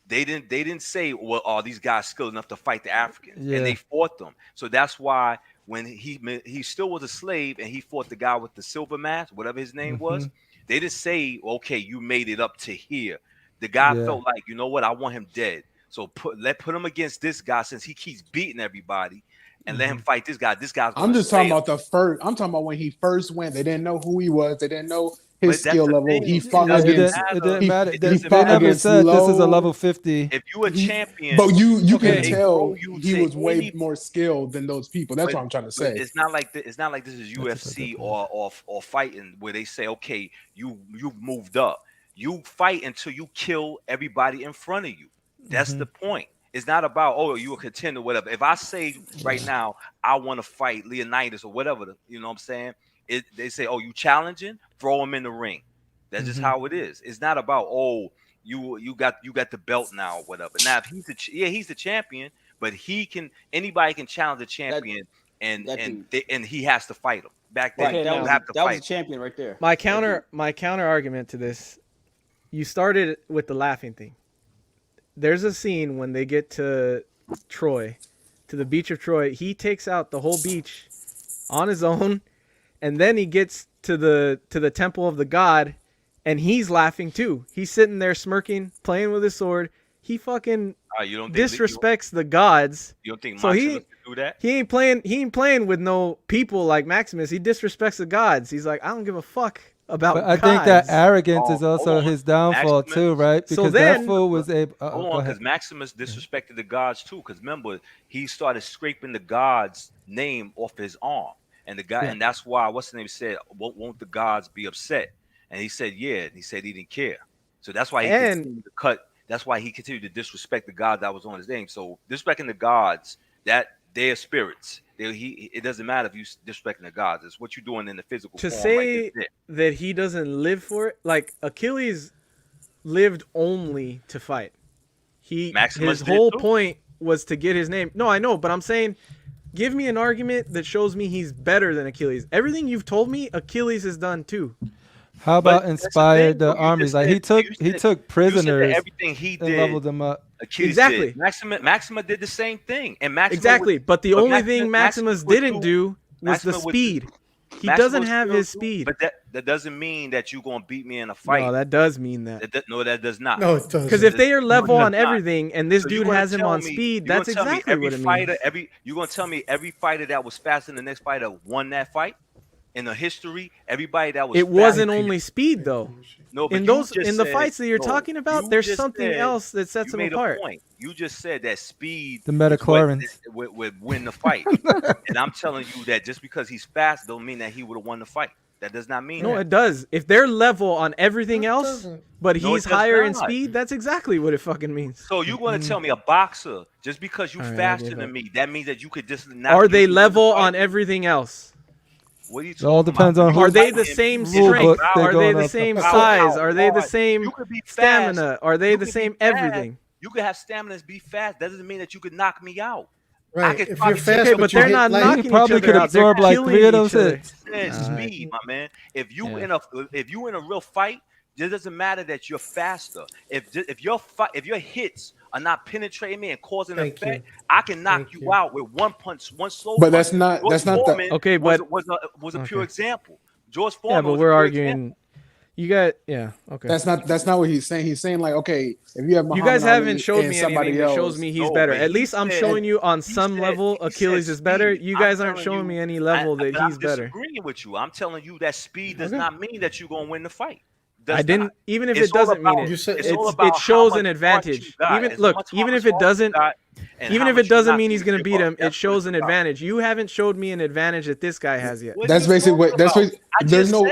they didn't say, well, are these guys skilled enough to fight the Africans? And they fought them. So that's why when he still was a slave and he fought the guy with the silver mask, whatever his name was, they didn't say, okay, you made it up to here. The guy felt like, you know what, I want him dead. So put him against this guy since he keeps beating everybody, and let him fight this guy. This guy's. I'm just talking about the first. I'm talking about when he first went. They didn't know who he was. They didn't know his skill level. He fought against. It didn't matter. They never said this is a level 50. If you a champion, but you can tell he was way more skilled than those people. That's what I'm trying to say. It's not like this is UFC or fighting where they say, okay, you've moved up. You fight until you kill everybody in front of you. That's the point. It's not about, oh, you a contender, whatever. If I say right now, I want to fight Leonidas or whatever, you know what I'm saying? They say, oh, you challenging? Throw him in the ring. That's just how it is. It's not about, oh, you got the belt now or whatever. Now, if he's the champion, but anybody can challenge the champion, and he has to fight him. Back then, that was a champion right there. My counter argument to this. You started with the laughing thing. There's a scene when they get to Troy, to the beach of Troy. He takes out the whole beach on his own, and then he gets to the temple of the god, and he's laughing too. He's sitting there smirking, playing with his sword. He fucking disrespects the gods. You don't think Maximus can do that? He ain't playing with no people like Maximus. He disrespects the gods. He's like, I don't give a fuck about but I think that arrogance is also his downfall too, right? Because that fool was able. Hold on, because Maximus disrespected the gods too. Because remember, he started scraping the gods' name off his arm, and the guy, and that's why what's the name said, "Won't the gods be upset?" And he said, "Yeah." And he said he didn't care. So that's why he continued to cut. That's why he continued to disrespect the god that was on his name. So disrespecting the gods, that they're spirits. It doesn't matter if you disrespecting the gods. It's what you're doing in the physical to form. Say that he doesn't live for it. Like Achilles lived only to fight. His whole point was to get his name. No, I know, but I'm saying, give me an argument that shows me he's better than Achilles. Everything you've told me, Achilles has done too. How about inspired the armies? Like he took prisoners. Everything he did, and leveled them up. Achilles exactly. Did. Maxima did the same thing, and but the only thing Maximus didn't do was the speed. He doesn't have his speed. But that doesn't mean that you're gonna beat me in a fight. No, that does mean that. No, that does not. No, it doesn't. Because if they are level on everything, and this dude has him on speed, that's exactly what it means. You're gonna tell me every fighter that was faster than the next fighter won that fight? In the history, everybody that was wasn't only speed though. No, but in the fights that you're talking about, there's something else that sets them apart. You just said that speed, the metachlorines, would win the fight, and I'm telling you that just because he's fast, don't mean that he would have won the fight. That does not mean. No, it does. If they're level on everything else, but he's higher in speed, that's exactly what it fucking means. So you're going to tell me a boxer just because you're faster than me, that means that you could just not. Are they level on everything else? What are you it all depends on who. Are they the same strength? Are they the same size? Are they the same stamina? Are they the same everything? You could have stamina and be fast. That doesn't mean that you could knock me out. Right. If you're fast, but they're not knocking each other out. Probably could absorb like 3 of those hits. Speed, my man. If you in a real fight, it doesn't matter that you're faster. If your hits are not penetrating me and causing an effect, I can knock you out with one punch, one slow. But that's not the okay. But was a pure example. George Foreman. Yeah, but we're arguing. You got okay. That's not what he's saying. He's saying like, okay, if you have Muhammad you guys haven't Ali showed and me somebody anything that else, shows me he's better. At least I'm showing you on some level Achilles is better. You guys aren't showing me any level that he's better. I'm disagreeing with you. I'm telling you that speed does not mean that you're gonna win the fight. I didn't. Even if it doesn't mean it, it shows an advantage. Even if it doesn't mean he's gonna beat him, it shows an advantage. You haven't showed me an advantage that this guy has yet. that's basically what. That's what. There's no.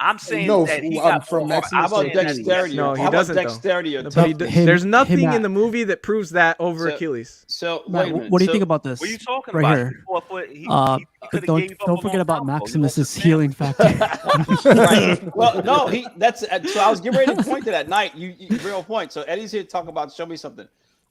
I'm saying no, that he got from more. Maximus. How about dexterity? No, he How about doesn't. dexterity or There's nothing in the movie that proves that over Achilles. So Matt, what do you think about this? What are you talking right about? Here? But don't forget about Maximus's healing factor. Right. Well, no, that's so I was getting ready to point to that night. You real point. So Eddie's here to talk about show me something.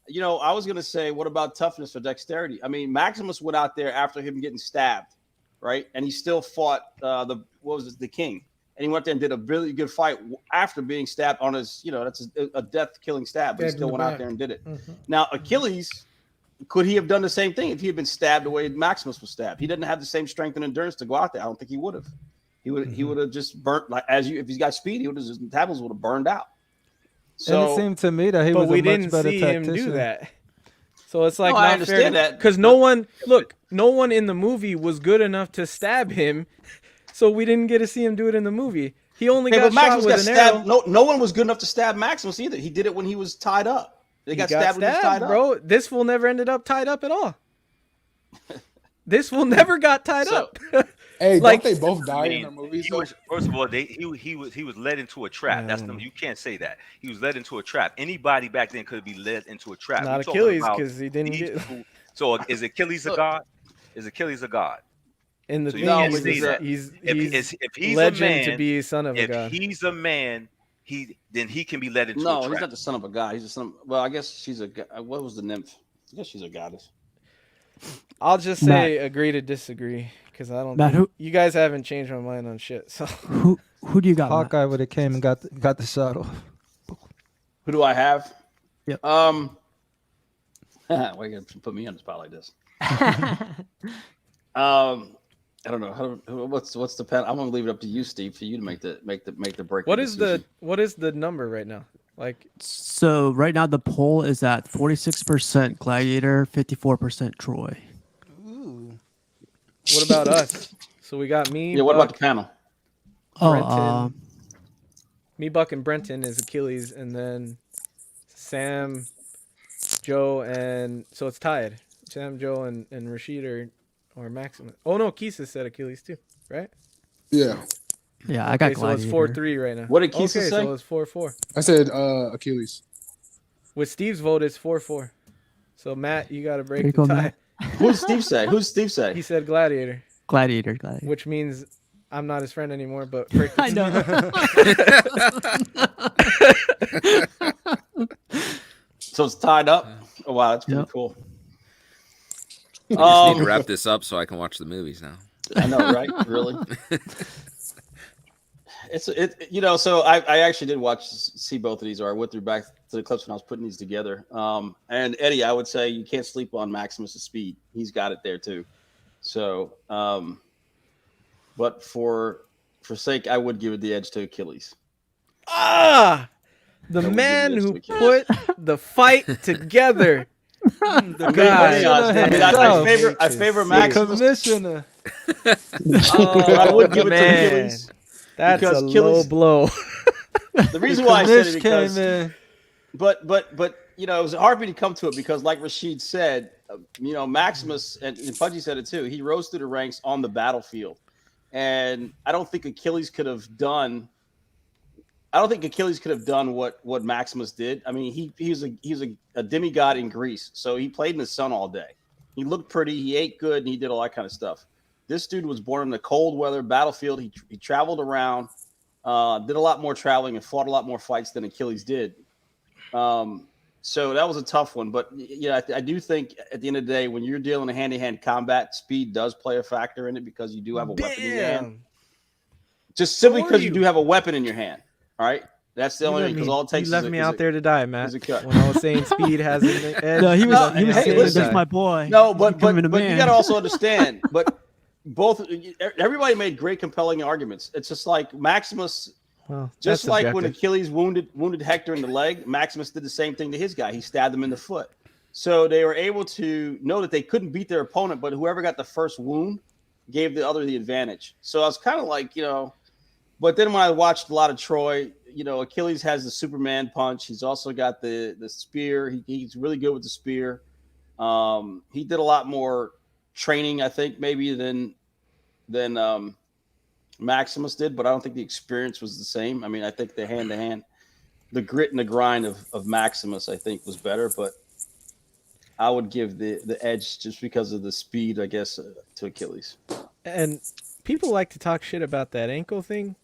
You know, I was gonna say, what about toughness or dexterity? I mean, Maximus went out there after him getting stabbed, right? And he still fought the king. And he went there and did a really good fight after being stabbed on his, that's a death-killing stab, but he still went out there and did it. Mm-hmm. Now, Achilles, could he have done the same thing if he had been stabbed the way Maximus was stabbed? He didn't have the same strength and endurance to go out there. I don't think he would have. He would have just burnt, if he's got speed, his tablets would have burned out. So, and it seemed to me that he was a much better tactician. But we didn't see him do that. So it's like I understand that. Because no one in the movie was good enough to stab him. So we didn't get to see him do it in the movie. He only got shot with an arrow. No one was good enough to stab Maximus either. He did it when he was tied up. They got stabbed when he was tied up. Bro, this fool never ended up tied up at all. This fool never got tied up. Hey, don't they both die in their movies? First of all, he was led into a trap. That's you can't say that. He was led into a trap. Anybody back then could be led into a trap. Not Achilles, because he didn't get. So is Achilles a god? Is Achilles a god? In the he's legend a man, to be son of a god. If he's a man, then he can be led into a trap. No, he's not the son of a god. He's the son. Well, I guess she's a. What was the nymph? I guess she's a goddess. I'll just say agree to disagree because I don't. Matt, you guys haven't changed my mind on shit. So who do you got? Hawkeye would have came and got the shot off. Who do I have? Yep. Why you gonna put me on the spot like this? I don't know. What's the pen? I'm gonna leave it up to you, Steve, for you to make the break. What is the number right now? So right now the poll is at 46% Gladiator, 54% Troy. Ooh. What about us? So we got me. Yeah. What about the panel? Brenton. Me, Buck, and Brenton is Achilles, and then Sam, Joe, and so it's tied. Sam, Joe, and Rashid or Maximus. Oh no, Kisa said Achilles too, right? Yeah. Yeah, I got Gladiator. So it's 4-3 right now. What did Kisa say? So it's 4-4. I said Achilles. With Steve's vote, it's 4-4. So Matt, you got to break the tie. Who's Steve say? He said Gladiator. Gladiator. Which means I'm not his friend anymore, but break the I know. So it's tied up. Oh wow, that's pretty cool. I just need to wrap this up so I can watch the movies now. I know, right? Really? So I actually did see both of these, or I went through back to the clips when I was putting these together. And Eddie, I would say you can't sleep on Maximus's speed. He's got it there too. So, but for sake, I would give it the edge to Achilles. The man who put the fight together. I favor Maximus. Commissioner. I would give it to Achilles. That's a low blow. The reason why I said it because, but it was hard for me to come to it because, like Rashid said, Maximus and Pudgy said it too. He rose through the ranks on the battlefield, and I don't think Achilles could have done. what Maximus did. I mean, he was a demigod in Greece, so he played in the sun all day. He looked pretty, he ate good, and he did all that kind of stuff. This dude was born in the cold weather battlefield. He traveled around, did a lot more traveling, and fought a lot more fights than Achilles did. So that was a tough one. But yeah, I do think at the end of the day, when you're dealing in hand-to-hand combat, speed does play a factor in it because you do have a weapon in your hand. Just simply because you do have a weapon in your hand. All right, that's the only thing. Because all it takes. You left me out there to die, Matt. When I was saying speed has an edge. No, he was saying that's my boy. No, but you got to also understand. But everybody made great, compelling arguments. It's just like Maximus Well, just like when Achilles wounded Hector in the leg, Maximus did the same thing to his guy. He stabbed him in the foot. So they were able to know that they couldn't beat their opponent, but whoever got the first wound gave the other the advantage. So I was kind of like, but then when I watched a lot of Troy, Achilles has the Superman punch. He's also got the spear. He's really good with the spear. He did a lot more training, I think, maybe than Maximus did, but I don't think the experience was the same. I mean, I think the hand-to-hand, the grit and the grind of Maximus, I think, was better, but I would give the edge just because of the speed, I guess, to Achilles. And people like to talk shit about that ankle thing,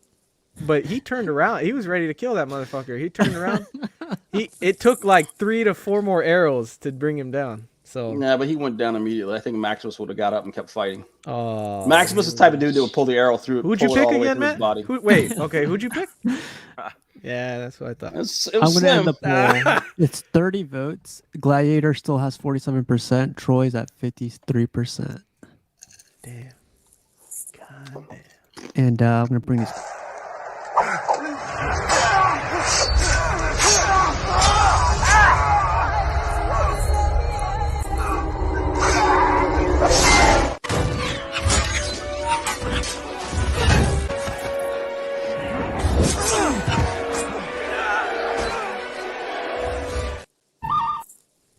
but he turned around. He was ready to kill that motherfucker. He turned around. It took like 3 to 4 more arrows to bring him down. So but he went down immediately. I think Maximus would have got up and kept fighting. Oh, Maximus is the type of dude that would pull the arrow through. Who'd you pick again, Matt? Body. Who'd you pick? Yeah, that's what I thought. I'm going to end the poll. It's 30 votes. Gladiator still has 47%. Troy's at 53%. Damn. God damn. And I'm going to bring this.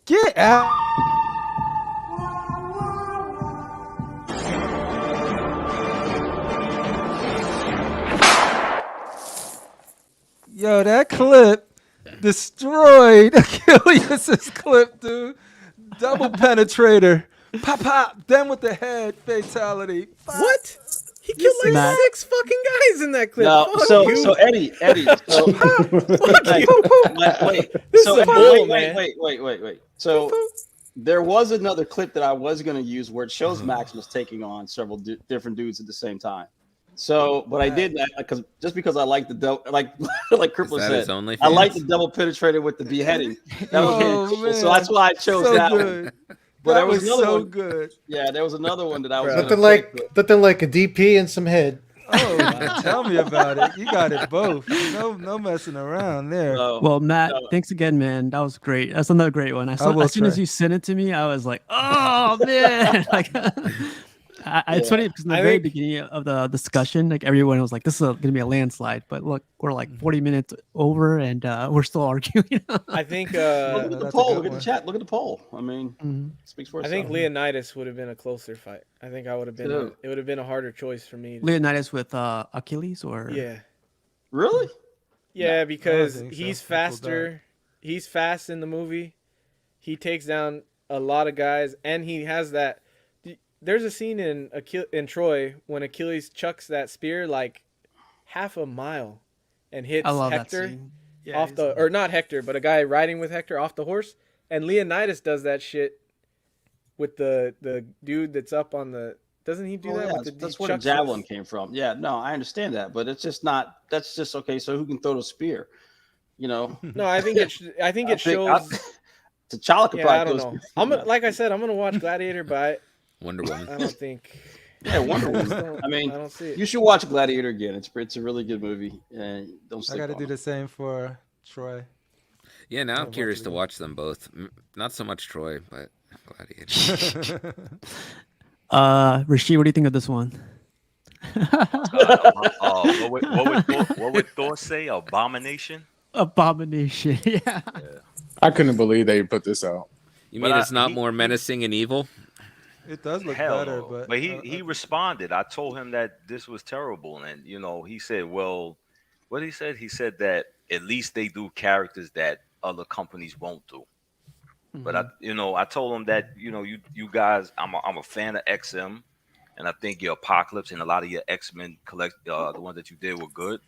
Get out. Yo, that clip destroyed Achilles' clip, dude. Double penetrator. Pop, pop. Then with the head fatality. What? He killed like 6 fucking guys in that clip. No, so Eddie. So wait. So there was another clip that I was going to use where it shows Maximus taking on several different dudes at the same time. So, but I did that because I like the like Crippler said, I like the double penetrator with the beheading. That was cool. So that's why I chose that one. But that was another one. Good. Yeah, there was another one that I was nothing like a DP and some head. Oh, tell me about it. You got it both. No messing around there. Well, Matt, thanks again, man. That was great. That's another great one. As soon as you sent it to me, I was like, oh man. It's funny because in the very beginning of the discussion, like everyone was like, "This is going to be a landslide," but look, we're like 40 minutes over, and we're still arguing. I think. Look at the poll. Look at the chat. Look at the poll. I mean, speaks for itself. I think Leonidas would have been a closer fight. I think I would have been. It would have been a harder choice for me. Leonidas with Achilles, or really? Yeah, because he's faster. He's fast in the movie. He takes down a lot of guys, and he has that. There's a scene in Troy when Achilles chucks that spear like half a mile and hits Hector off or not Hector, but a guy riding with Hector off the horse. And Leonidas does that shit with the dude that's up on the. Doesn't he do that? Yeah, that's where the javelin came from. Yeah, no, I understand that, but it's just not. That's just okay. So who can throw the spear? No, I think it shows. T'Challa could probably. I don't know. Like I said, I'm gonna watch Gladiator, but. Wonder Woman. I don't think. Yeah, Wonder Woman. I mean, I don't see it. You should watch Gladiator again. It's a really good movie. And don't. I got to do the same for Troy. Yeah, now I'm curious to watch them both. Not so much Troy, but Gladiator. Rashid, what do you think of this one? What would Thor say? Abomination. Abomination. Yeah. I couldn't believe they put this out. You mean it's not more menacing and evil? It does look better, no. But he responded. I told him that this was terrible, and he said, "Well, what he said? He said that at least they do characters that other companies won't do." Mm-hmm. But I told him that you guys, I'm a fan of XM, and I think your Apocalypse and a lot of your X-Men the ones that you did were good.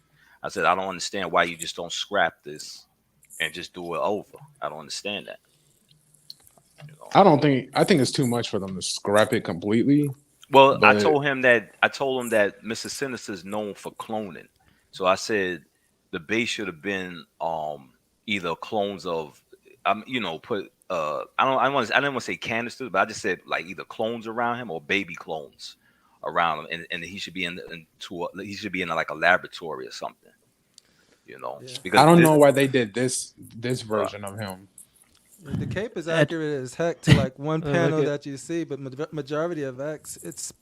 I said I don't understand why you just don't scrap this and just do it over. I don't understand that. I think it's too much for them to scrap it completely. Well, I told him that Mr. Sinister is known for cloning. So I said the base should have been either clones of I didn't want to say canisters, but I just said like either clones around him or baby clones around him, and he should be in like a laboratory or something. You know, because I don't know why they did this version of him. The cape is accurate as heck to like one panel that you see, but majority of X,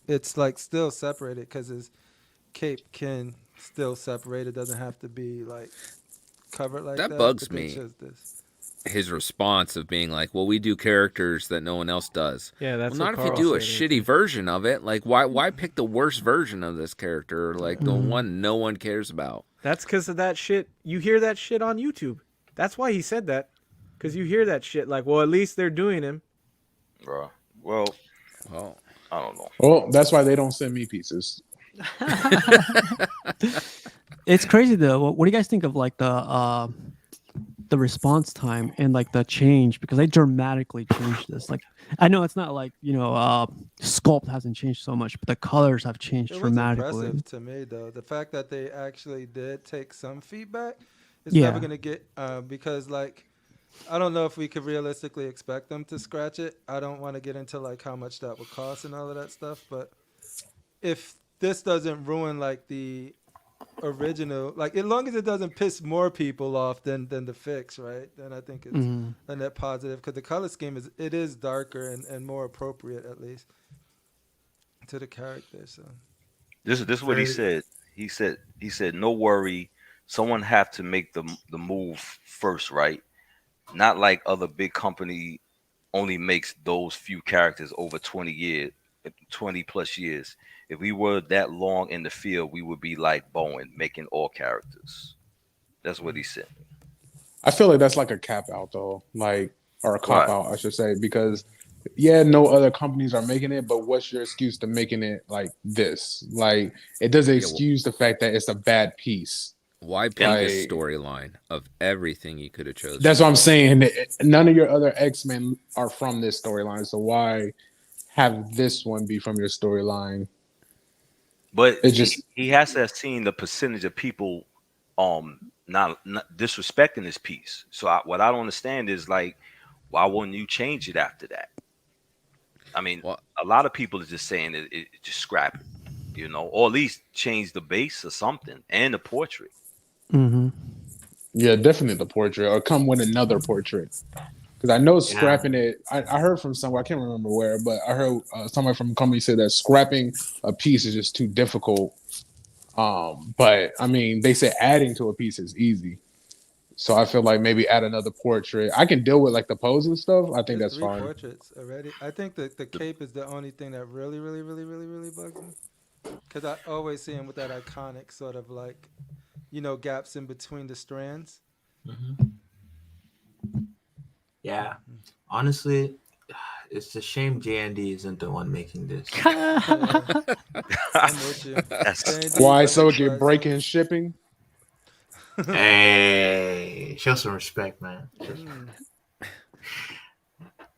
it's like still separated because his cape can still separate. It doesn't have to be like covered like that. That bugs me. His response of being like, "Well, we do characters that no one else does." Yeah, that's well, not if you do a shitty version of it. Like, why pick the worst version of this character? Like the one no one cares about. That's because of that shit. You hear that shit on YouTube. That's why he said that. Because you hear that shit. Like, well, at least they're doing him. Bro, well, I don't know. Well, that's why they don't send me pieces. It's crazy though. What do you guys think of like the response time and like the change, because they dramatically changed this? Like, I know it's not like, sculpt hasn't changed so much, but the colors have changed dramatically. Impressive to me though, the fact that they actually did take some feedback is never gonna get because like I don't know if we could realistically expect them to scratch it. I don't want to get into like how much that would cost and all of that stuff, but if this doesn't ruin like the original, like as long as it doesn't piss more people off than the fix, right? Then I think it's a net positive, because the color scheme is darker and more appropriate, at least to the character. So this is what he said. He said, no worry, someone have to make the move first, right? Not like other big company only makes those few characters over 20 plus years. If we were that long in the field, we would be like Bowen, making all characters. That's what he said. I feel like that's like a cap out though, or a cop out, I should say, because no other companies are making it, but what's your excuse to making it like this? Like, it doesn't excuse the fact that it's a bad piece. Why pick a storyline of everything you could have chosen? That's what I'm saying. None of your other X-Men are from this storyline, so why have this one be from your storyline? But he has to have seen the percentage of people not disrespecting this piece. So what I don't understand is, like, why wouldn't you change it after that? I mean, a lot of people are just saying it just scrap it, or at least change the base or something and the portrait. Mm-hmm. Yeah, definitely the portrait, or come with another portrait. Because I know scrapping it, I heard from somewhere, I can't remember where, but I heard somebody from a company say that scrapping a piece is just too difficult. But I mean, they said adding to a piece is easy. So I feel like maybe add another portrait. I can deal with like the pose and stuff. I think that's fine. 3 portraits already. I think that the cape is the only thing that really, really, really, really, really bugs me. Because I always see him with that iconic sort of like, gaps in between the strands. Mm-hmm. Yeah, honestly, it's a shame JND isn't the one making this. I'm with you. Why? So it can break in shipping? Hey, show some respect, man.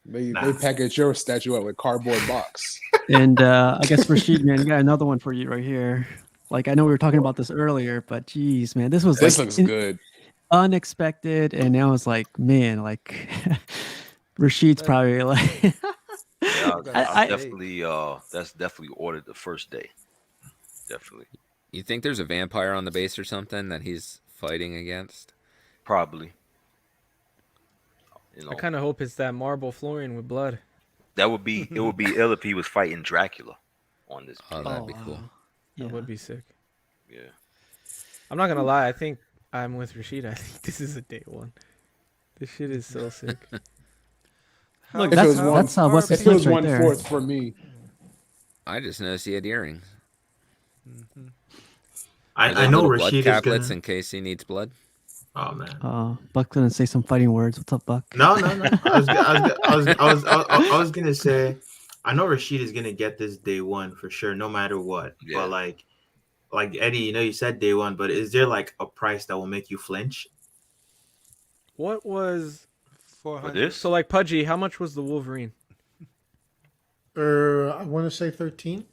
They package your statue up with cardboard box. And I guess Rashid, man, you got another one for you right here. Like, I know we were talking about this earlier, but geez, man, this looks good. Unexpected, and now it's like, man, like Rashid's probably like I definitely that's definitely ordered the first day. Definitely. You think there's a vampire on the base or something that he's fighting against? Probably. I kind of hope it's that marble flooring with blood. It would be ill if he was fighting Dracula on this. Oh, that'd be cool. That would be sick. Yeah. I'm not gonna lie, I think I'm with Rashid. I think this is a day one. This shit is so sick. Look, that's what's it feels right 1/4 for me. I just noticed he had earrings. Mm-hmm. I know blood Rashid caplets is gonna... in case he needs blood. Oh man. Buck's gonna say some fighting words. What's up, Buck? No. I was gonna say, I know Rashid is gonna get this day one for sure, no matter what. Yeah. But like Eddie, you said day one, but is there like a price that will make you flinch? What was 400? So like Pudgy, how much was the Wolverine? I want to say 13.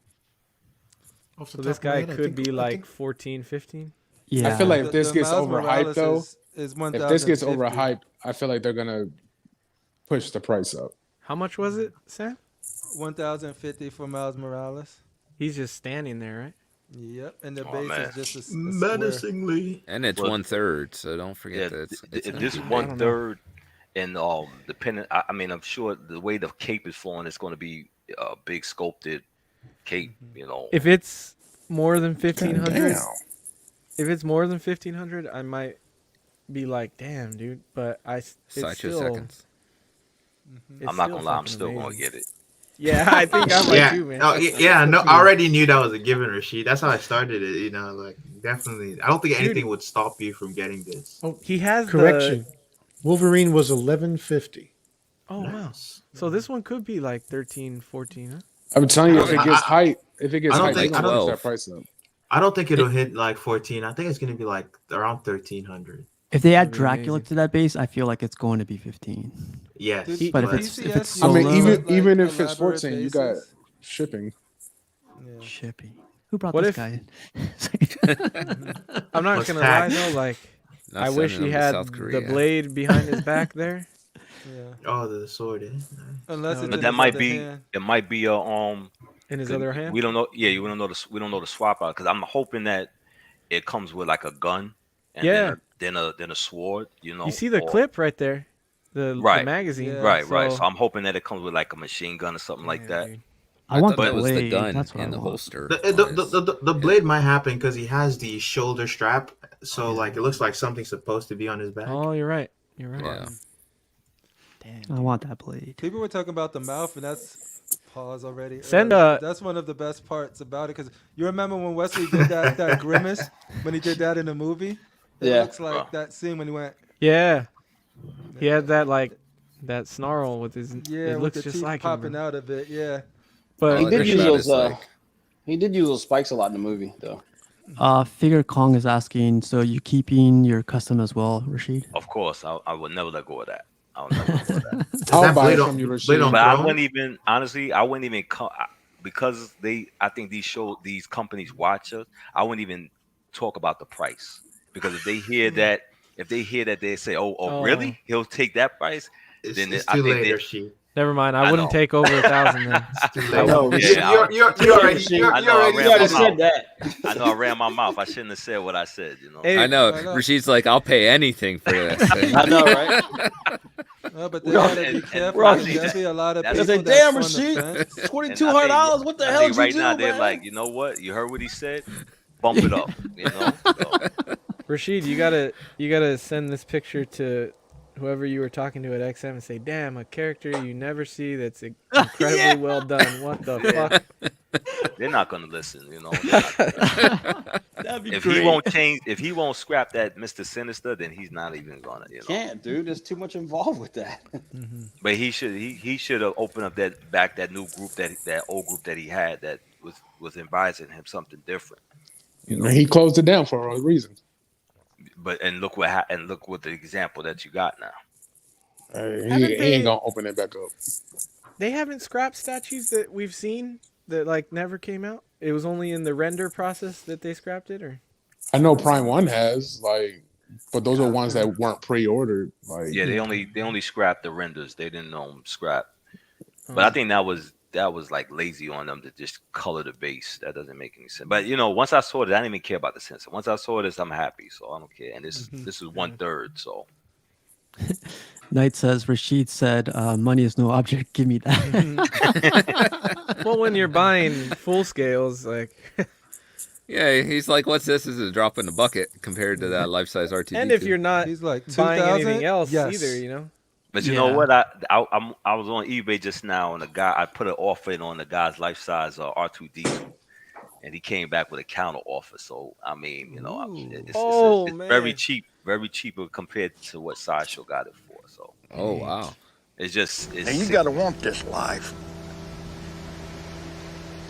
So this guy could be like 14, 15. Yeah, I feel like if this gets overhyped though, if this gets overhyped, I feel like they're gonna push the price up. How much was it, Sam? 1,050 for Miles Morales. He's just standing there, right? Yep, and the base is just a menacingly, and it's 1/3. So don't forget that it's this 1/3, and depending. I mean, I'm sure the way the cape is flowing, it's going to be a big sculpted cape. You know, if it's more than 1,500, if it's more than 1,500, I might be like, damn, dude. But it's still. Seconds. I'm not gonna lie, I'm still gonna get it. Yeah, I think I might too, man. Oh, yeah, no, I already knew that was a given, Rashid. That's how I started it. You know, like definitely. I don't think anything would stop you from getting this. Oh, he has correction. Wolverine was $11.50. Oh wow! So this one could be like 13, 14, huh? I'm telling you, if it gets hype, that price up. I don't think it'll hit like 14. I think it's gonna be like around 1,300. If they add Dracula to that base, I feel like it's going to be 15. Yes, but if it's solo, even if it's 14, you got shipping. Yeah. Shipping. Who brought What this if- guy in? I'm not gonna lie though. Like, I wish he had the blade behind his back there. Yeah. Oh, the sword. Unless it's But in that his might other be. hand. It might be a in his other hand. We don't know. Yeah, we don't know the swap out because I'm hoping that it comes with like a gun. And then a sword. You know. You see the clip right there, the magazine. Yeah. Right. So I'm hoping that it comes with like a machine gun or something like that. Dude. I want thought the that was the blade. gun That's what in I the want. holster. The blade might happen because he has the shoulder strap, so like it looks like something's supposed to be on his back. Oh, you're right. You're right. Yeah. Damn, I want that blade. People were talking about the mouth, and that's pause already. That's one of the best parts about it because you remember when Wesley did that grimace when he did that in the movie. It looks like that scene when he went. Yeah, he had that snarl with his. Yeah, it with looks the just teeth like popping him. out of it. Yeah. But he did use those. like... He did use those spikes a lot in the movie, though. Figure Kong is asking, so you keeping your custom as well, Rashid? Of course, I would never let go of that. I would never let go of that. I'll buy it from you, Rashid. But I wouldn't even honestly. I wouldn't even because I think these companies watch us. I wouldn't even talk about the price because if they hear that, they say, "Oh, really? He'll take that price." Then It's too late, Rashid. Never mind. I wouldn't take over 1,000 then. I know. You already said that. I know I ran my mouth. I shouldn't have said what I said. You know. Hey, I know. Rashid's like, I'll pay anything for this. I know, right? But they gotta be careful. There'll be a lot of people like, damn, Rashid, $2,200. What the hell did you do, now man? they're like, you know what? You heard what he said? Bump it up. You know. So. Rashid, you gotta send this picture to whoever you were talking to at XM and say, "Damn, a character you never see that's incredibly well done. What the fuck?" They're not gonna listen, you know. That'd be If great. he won't change, if he won't scrap that Mr. Sinister, then he's not even gonna, you know. Can't, dude. There's too much involved with that. But he should have opened up that new group that old group that he had that was advising him something different. You know, he closed it down for a reason. But look what the example that you got now. He ain't gonna open it back up. They haven't scrapped statues that we've seen that like never came out. It was only in the render process that they scrapped it, or I know Prime 1 has but those are ones that weren't pre-ordered. Yeah, they only scrapped the renders. They didn't scrap. But I think that was like lazy on them to just color the base. That doesn't make any sense. But you know, once I saw it, I didn't even care about the sensor. Once I saw this, I'm happy, so I don't care. And this is 1/3. So Knight says Rashid said, "Money is no object. Give me that." Well, when you're buying full scales, like yeah, he's like, "What's this? This is a drop in the bucket compared to that life-size R2D2." and if you're not He's like buying 2,000? anything else Yes. either, you know. But you know what? I was on eBay just now, and I put an offer in on the guy's life size R2D2, and he came back with a counter offer. So I mean, you know, it's very cheaper compared to what Sideshow got it for. So wow, it's and you got to want this life.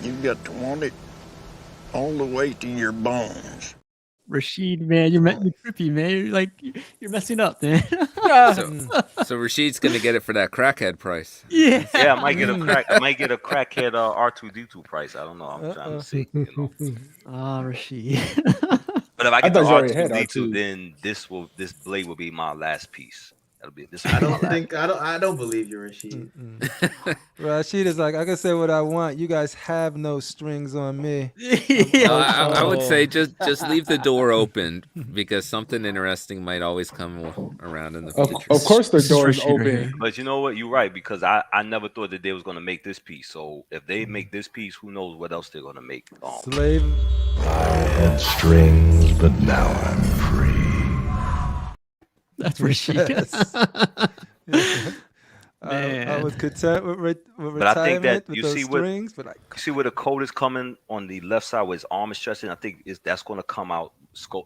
You got to want it all the way to your bones. Rashid, man, you're trippy, man. You're messing up, man. So Rashid's gonna get it for that crackhead price. Yeah, I might get a crackhead R2D2 price. I don't know. I'm trying to see. You know. Rashid. But if I get the R2D2, then this blade will be my last piece. That'll be this. I don't believe you, Rashid. Rashid is like, I can say what I want. You guys have no strings on me. I would say just leave the door open because something interesting might always come around in the future. Of course, the door is open. But you know what? You're right, because I never thought that they was gonna make this piece. So if they make this piece, who knows what else they're gonna make? Slave. I had strings, but now I'm free. That's Rashid. I was content with retirement. But I think that with you those see strings, you see where the code is coming on the left side where his arm is stretching. I think that's going to come out.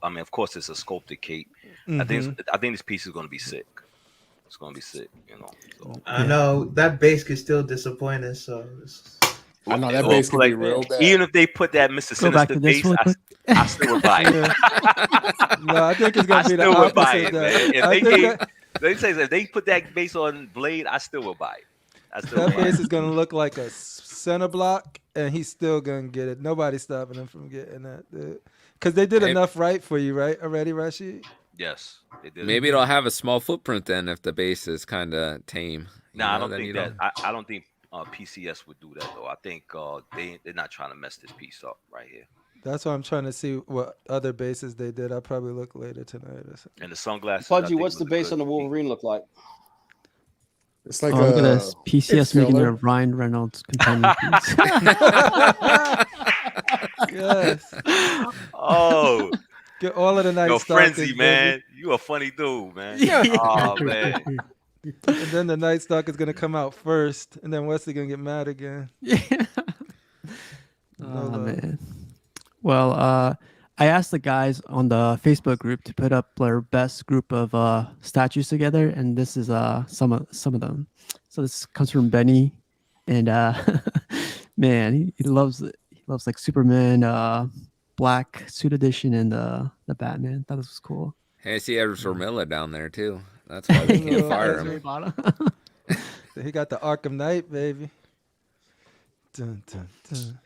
I mean, of course, it's a sculpted cape. I think this piece is going to be sick. It's going to be sick, you know. So. I know that base could still disappoint us. So I know that base could be real bad. Even if they put that Mr. Sinister base, I still would buy it. No, I think it's going to be the opposite. If they put that base on Blade, I still will buy it. That base is going to look like a center block, and he's still going to get it. Nobody's stopping him from getting that, dude. Because they did enough right for you, right? Already, Rashid? Yes, they did. Maybe it'll have a small footprint then if the base is kind of tame. No, I don't think that. I don't think PCS would do that, though. I think they're not trying to mess this piece up right here. That's why I'm trying to see what other bases they did. I'll probably look later tonight or something. And the sunglasses. Pudgy, what's the base on the Wolverine look like? It's like look at this. PCS making a Ryan Reynolds companion piece. Yes. Oh. Get all of the night stock. Frenzy, man. You a funny dude, man. Oh, man. And then the night stock is going to come out first, and then Wesley going to get mad again. Oh, man. Well, I asked the guys on the Facebook group to put up their best group of statues together, and this is some of them. So this comes from Benny, and man, he loves like Superman, Black Suit Edition, and the Batman. That was cool. Hey, I see Ezra Miller down there too. That's why they can't fire him. He got the Arkham Knight, baby. Dun, dun, dun.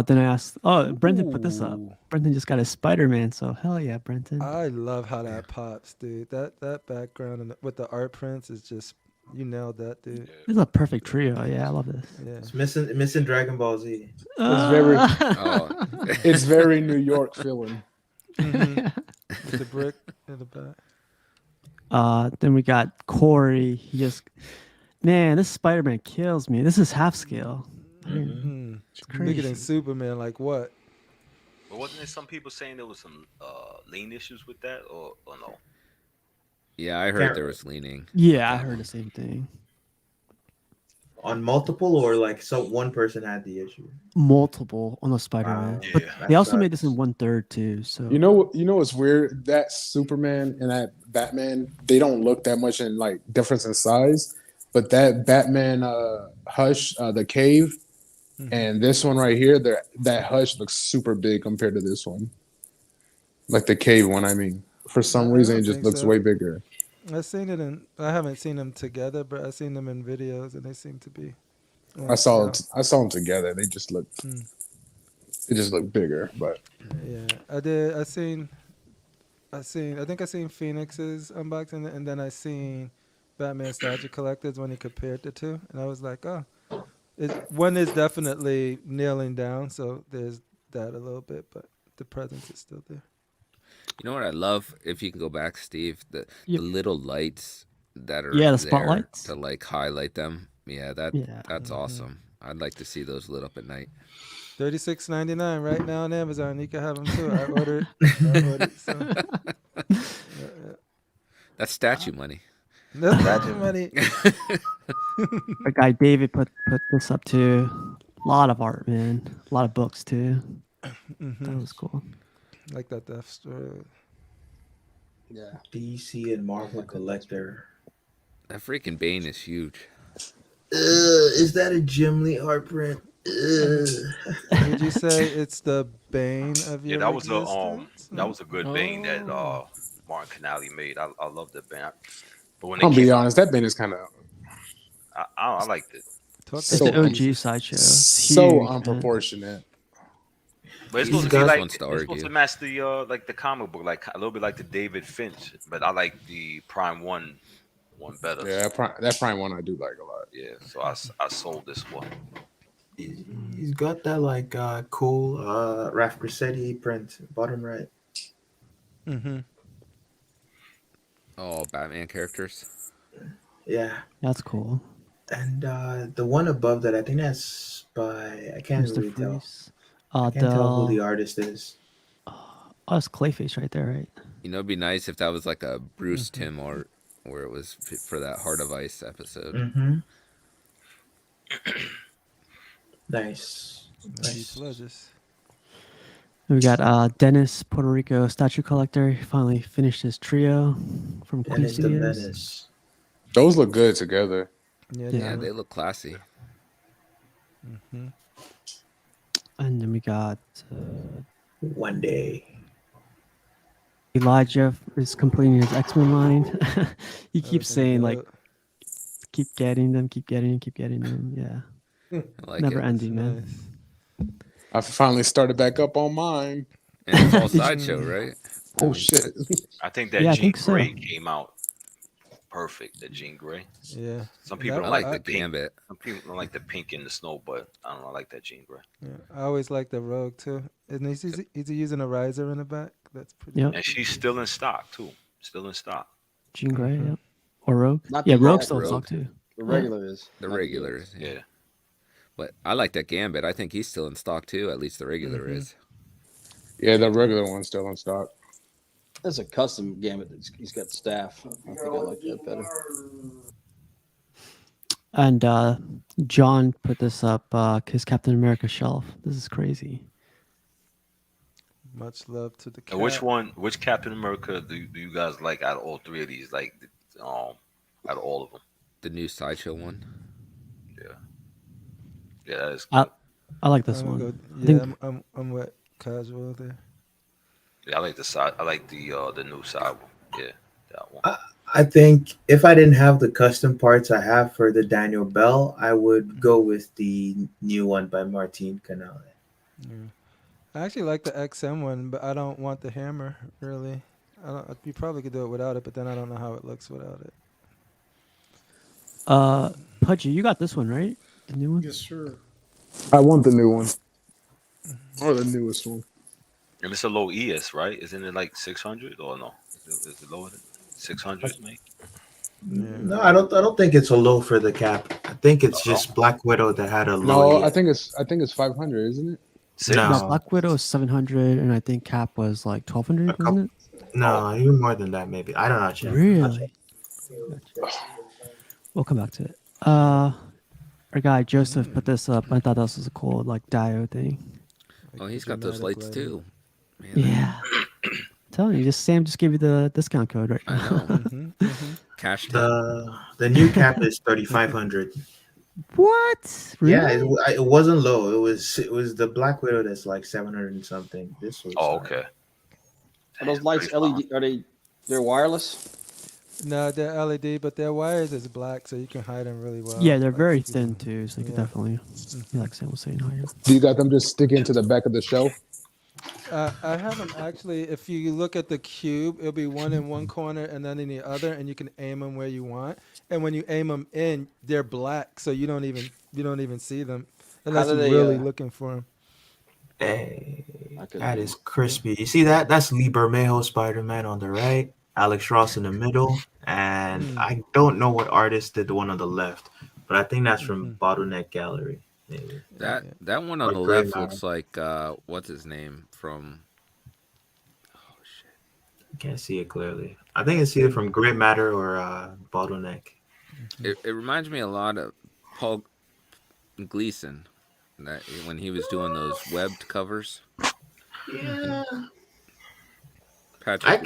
Then I asked, Brenton put this up. Brenton just got a Spider-Man, so hell yeah, Brenton. I love how that pops, dude. That background with the art prints is just, you nailed that, dude. This is a perfect trio. Yeah, I love this. Yeah. It's missing Dragon Ball Z. It's very New York feeling. With the brick in the back. Then we got Corey. Man, this Spider-Man kills me. This is half scale. It's crazy. Bigger than Superman, like what? But wasn't there some people saying there was some lean issues with that, or no? Yeah, I heard there was leaning. Yeah, I heard the same thing. On multiple, or like one person had the issue? Multiple on the Spider-Man. Wow. But Yeah, they also made this in 1/3 too. So you know what's weird? That Superman and that Batman, they don't look that much in like difference in size. But that Batman Hush, the cave, and this one right here, that Hush looks super big compared to this one. Like the cave one, I mean. For some reason, it just looks way bigger. I've seen it I haven't seen them together, but I've seen them in videos, and they seem to be. I saw them together. They just look. They just look bigger, but. Yeah, I did. I think I seen Phoenix's unboxing, and then I seen Batman Statue Collectors when he compared the two, and I was like, oh, one is definitely kneeling down, so there's that a little bit, but the presence is still there. You know what I love? If you can go back, Steve, the little lights that are the spotlights to like highlight them. Yeah, that's awesome. I'd like to see those lit up at night. $36.99 right now on Amazon. You can have them too. I ordered. So. That's statue money. That's statue money. Our guy David put this up too. A lot of art, man. A lot of books too. That was cool. Like that Deathstroke. Yeah. DC and Marvel collector. That freaking Bane is huge. Is that a Jim Lee art print? Did you say it's the Bane of your that existence? That was a good Bane that Martin Canali made. I love the Bane. But when I'll be honest, that Bane is kind of. I liked it. It's the OG sideshow. So unproportionate. But it's supposed to match the like the comic book, like a little bit like the David Finch. But I like the Prime 1 one better. Yeah, that Prime one I do like a lot. Yeah, so I sold this one. He's got that like cool Raf Grassetti print, bottom right. Mm-hmm. Oh, Batman characters. Yeah. That's cool. And the one above that, I think that's by I can't Mr. really tell. Freeze. I can't tell who the artist is. Oh, it's Clayface right there, right? You know, it'd be nice if that was like a Bruce Timm art, where it was for that Heart of Ice episode. Mm-hmm. Nice. We got Dennis, Puerto Rico statue collector. He finally finished his trio from Queen Studios. Those look good together. Yeah, they look classy. Mm-hmm. And then we got One Day. Elijah is completing his X-Men line. He keeps saying like, keep getting them. Yeah, like never it. ending, man. I finally started back up on mine. And it's all sideshow, right? Oh shit! I think that Jean Grey came out perfect. The Jean Grey. Yeah. Some people don't like the the pink. Gambit. Some people don't like the pink in the snow, but I don't know. I like that Jean Grey. Yeah, I always like the Rogue too. And he's using a riser in the back. That's pretty. Yep. And she's still in stock too. Still in stock. Jean Grey, yeah. Or Rogue. Not Yeah, the Rogue's Rogue. still in stock too. The regular is. The not regular good. is. Yeah. But I like that Gambit. I think he's still in stock too. At least the regular is. Yeah, the regular one's still in stock. That's a custom Gambit. He's got staff. I think I like that better. And John put this up, his Captain America shelf. This is crazy. Much love to the cat. And which Captain America do you guys like out of all three of these? Like, out of all of them? The new sideshow one. Yeah. Yeah, that is good. I like this I'm one. good. I Yeah, think- I'm with casual there. Yeah, I like the side. I like the new side one. Yeah, that one. I think if I didn't have the custom parts I have for the Daniel Bell, I would go with the new one by Martin Canale. Yeah. I actually like the XM one, but I don't want the hammer really. You probably could do it without it, but then I don't know how it looks without it. Pudgy, you got this one, right? The new one? Yes, sir. I want the new one. Or the newest one. And it's a low ES, right? Isn't it like 600 or no? Is it lower than 600, mate? No, I don't think it's a low for the cap. I think it's just Black Widow that had a low. No, I think it's 500, isn't it? No, Black Widow is 700, and I think Cap was like 1,200, wasn't it? No, even more than that, maybe. I don't know. Check. Really? We'll come back to it. Our guy Joseph put this up. I thought this was a cool like diode thing. Oh, he's got those lights too. Man, yeah. Telling you, Sam just gave you the discount code right now. Cash. The new cap is 3,500. What? Really? Yeah, it wasn't low. It was the Black Widow that's like 700 and something. This was. Oh, okay. Are those lights LED? They're wireless? No, they're LED, but their wires is black, so you can hide them really well. Yeah, they're very thin too, so you can definitely, like Sam was saying, hide them. Do you got them just sticking to the back of the shelf? I have them actually. If you look at the cube, it'll be one in one corner and then in the other, and you can aim them where you want. And when you aim them in, they're black, so you don't even see them unless you're really looking for them. Hey, that is crispy. You see that? That's Lee Bermejo Spider-Man on the right, Alex Ross in the middle, and I don't know what artist did the one on the left, but I think that's from Bottleneck Gallery. Maybe. That one on the left looks like what's his name from? Oh shit! I can't see it clearly. I think it's either from Grit Matter or Bottleneck. It reminds me a lot of Paul Gleason, that when he was doing those webbed covers. Yeah. Patrick I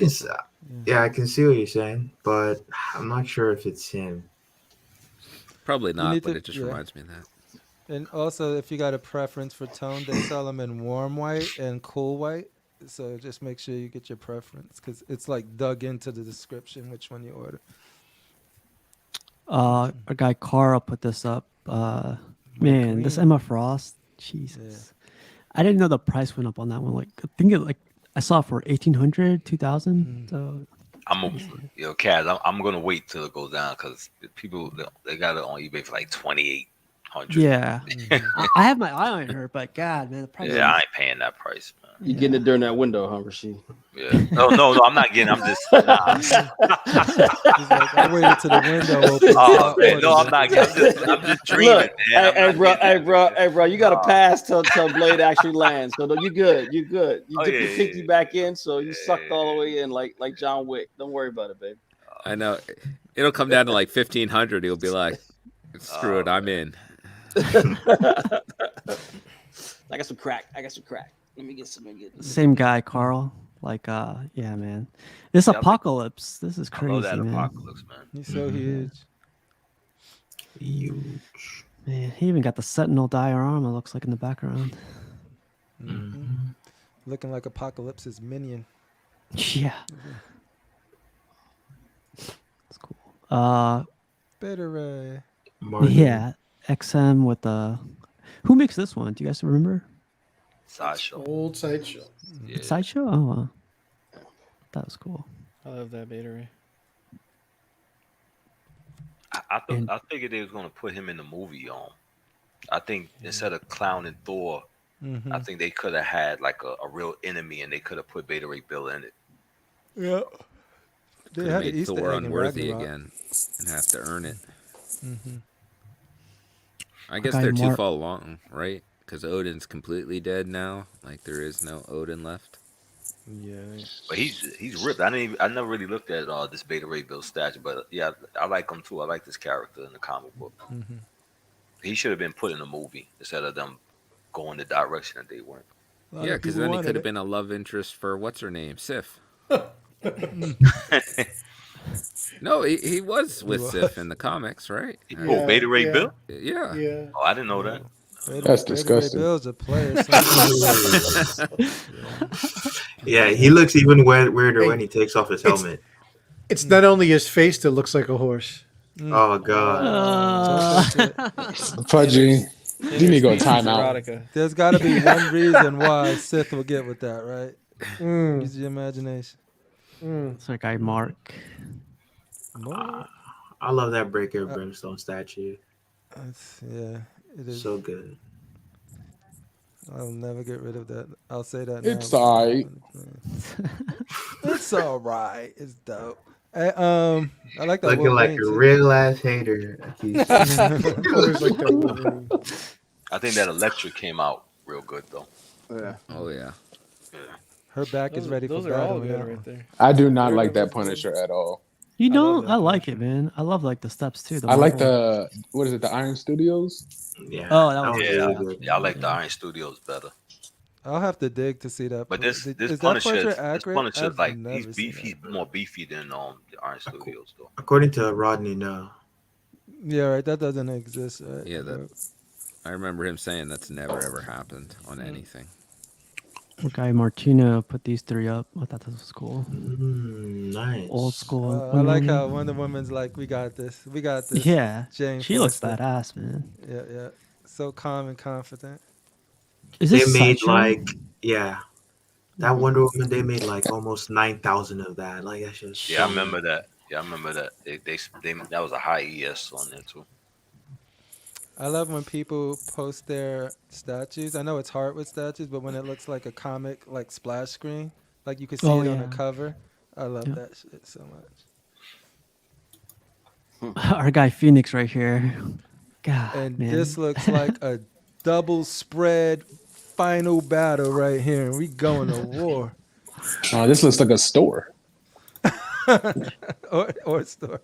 can see what you're saying, but I'm not sure if it's him. Probably not, but it just reminds me of that. And also, if you got a preference for tone, they sell them in warm white and cool white. So just make sure you get your preference, because it's like dug into the description which one you order. Our guy Carl put this up. Man, this Emma Frost, Jesus. I didn't know the price went up on that one. Like I think I saw it for 1,800, 2,000. So Kaz, I'm gonna wait till it goes down because people they got it on eBay for like 2,800. Yeah, I have my eye on her, but God, man, the price. Yeah, I ain't paying that price, man. You getting it during that window, huh, Rasheed? Yeah. No, I'm not getting. I'm just. Nah. He's like, I waited till the window opened. Oh man, no, I'm not. I'm just dreaming, Look, man. Hey, bro, you got to pass till Blade actually lands. So you good. You dip your pinky back in, so you sucked all the way in like John Wick. Don't worry about it, babe. I know. It'll come down to like 1,500. He'll be like, "Screw it, I'm in." I got some crack. Let me get some. Same guy, Carl. Like, yeah, man. This Apocalypse. This is crazy, that man. Apocalypse, man. He's so huge. Man, he even got the Sentinel diorama. Looks like in the background. Looking like Apocalypse's minion. Yeah. That's cool. Beta Ray. Yeah, XM with the. Who makes this one? Do you guys remember? Sideshow. Old Sideshow. Yeah. Sideshow? Oh, that was cool. I love that Beta Ray. I figured they was gonna put him in the movie. I think instead of clowning Thor, I think they could have had like a real enemy, and they could have put Beta Ray Bill in it. Yeah. They had made Thor unworthy again and have to earn it. I guess they're too far along, right? Because Odin's completely dead now. Like there is no Odin left. Yeah, but he's ripped. I never really looked at this Beta Ray Bill statue, but yeah, I like him too. I like this character in the comic book. He should have been put in a movie instead of them going the direction that they went. Yeah, because then he could have been a love interest for what's her name, Sif. No, he was with Sif in the comics, right? Oh, Beta Ray Bill? Yeah. Oh, I didn't know that. That's disgusting. Bill's a player. Yeah, he looks even weirder when he takes off his helmet. It's not only his face that looks like a horse. Oh God. Pudgy. You need to go timeout. There's got to be one reason why Sith will get with that, right? Use your imagination. It's our guy Mark. I love that Breaker Brimstone statue. Yeah, it is so good. I'll never get rid of that. I'll say that. It's now. alright. It's alright. It's dope. I like that. Looking like a real ass hater. I think that Electric came out real good though. Yeah. Oh yeah. Her back is ready for battle. Those are all good right there. I do not like that Punisher at all. You know, I like it, man. I love like the steps too. I like the the Iron Studios. Yeah. Oh, that was really good. Yeah, I like the Iron Studios better. I'll have to dig to see that. But this Punisher like he's beefy. He's more beefy than the Iron Studios though. According to Rodney, no. Yeah, right. That doesn't exist. Right? Yeah, I remember him saying that's never ever happened on anything. Guy Martino put these three up. I thought this was cool. Nice. Old school. I like how Wonder Woman's like, we got this. We got this. Yeah. Jane she looks Foster. badass, man. Yeah. So calm and confident. Is this they made Sideshow? That Wonder Woman, they made like almost 9,000 of that. Like that's just I remember that. Yeah, I remember that. They that was a high ES on there too. I love when people post their statues. I know it's hard with statues, but when it looks like a comic, like splash screen, like you can see it on a cover. I love that shit so much. Our guy Phoenix right here. God, and man. this looks like a double spread final battle right here, and we going to war. This looks like a store. or a store.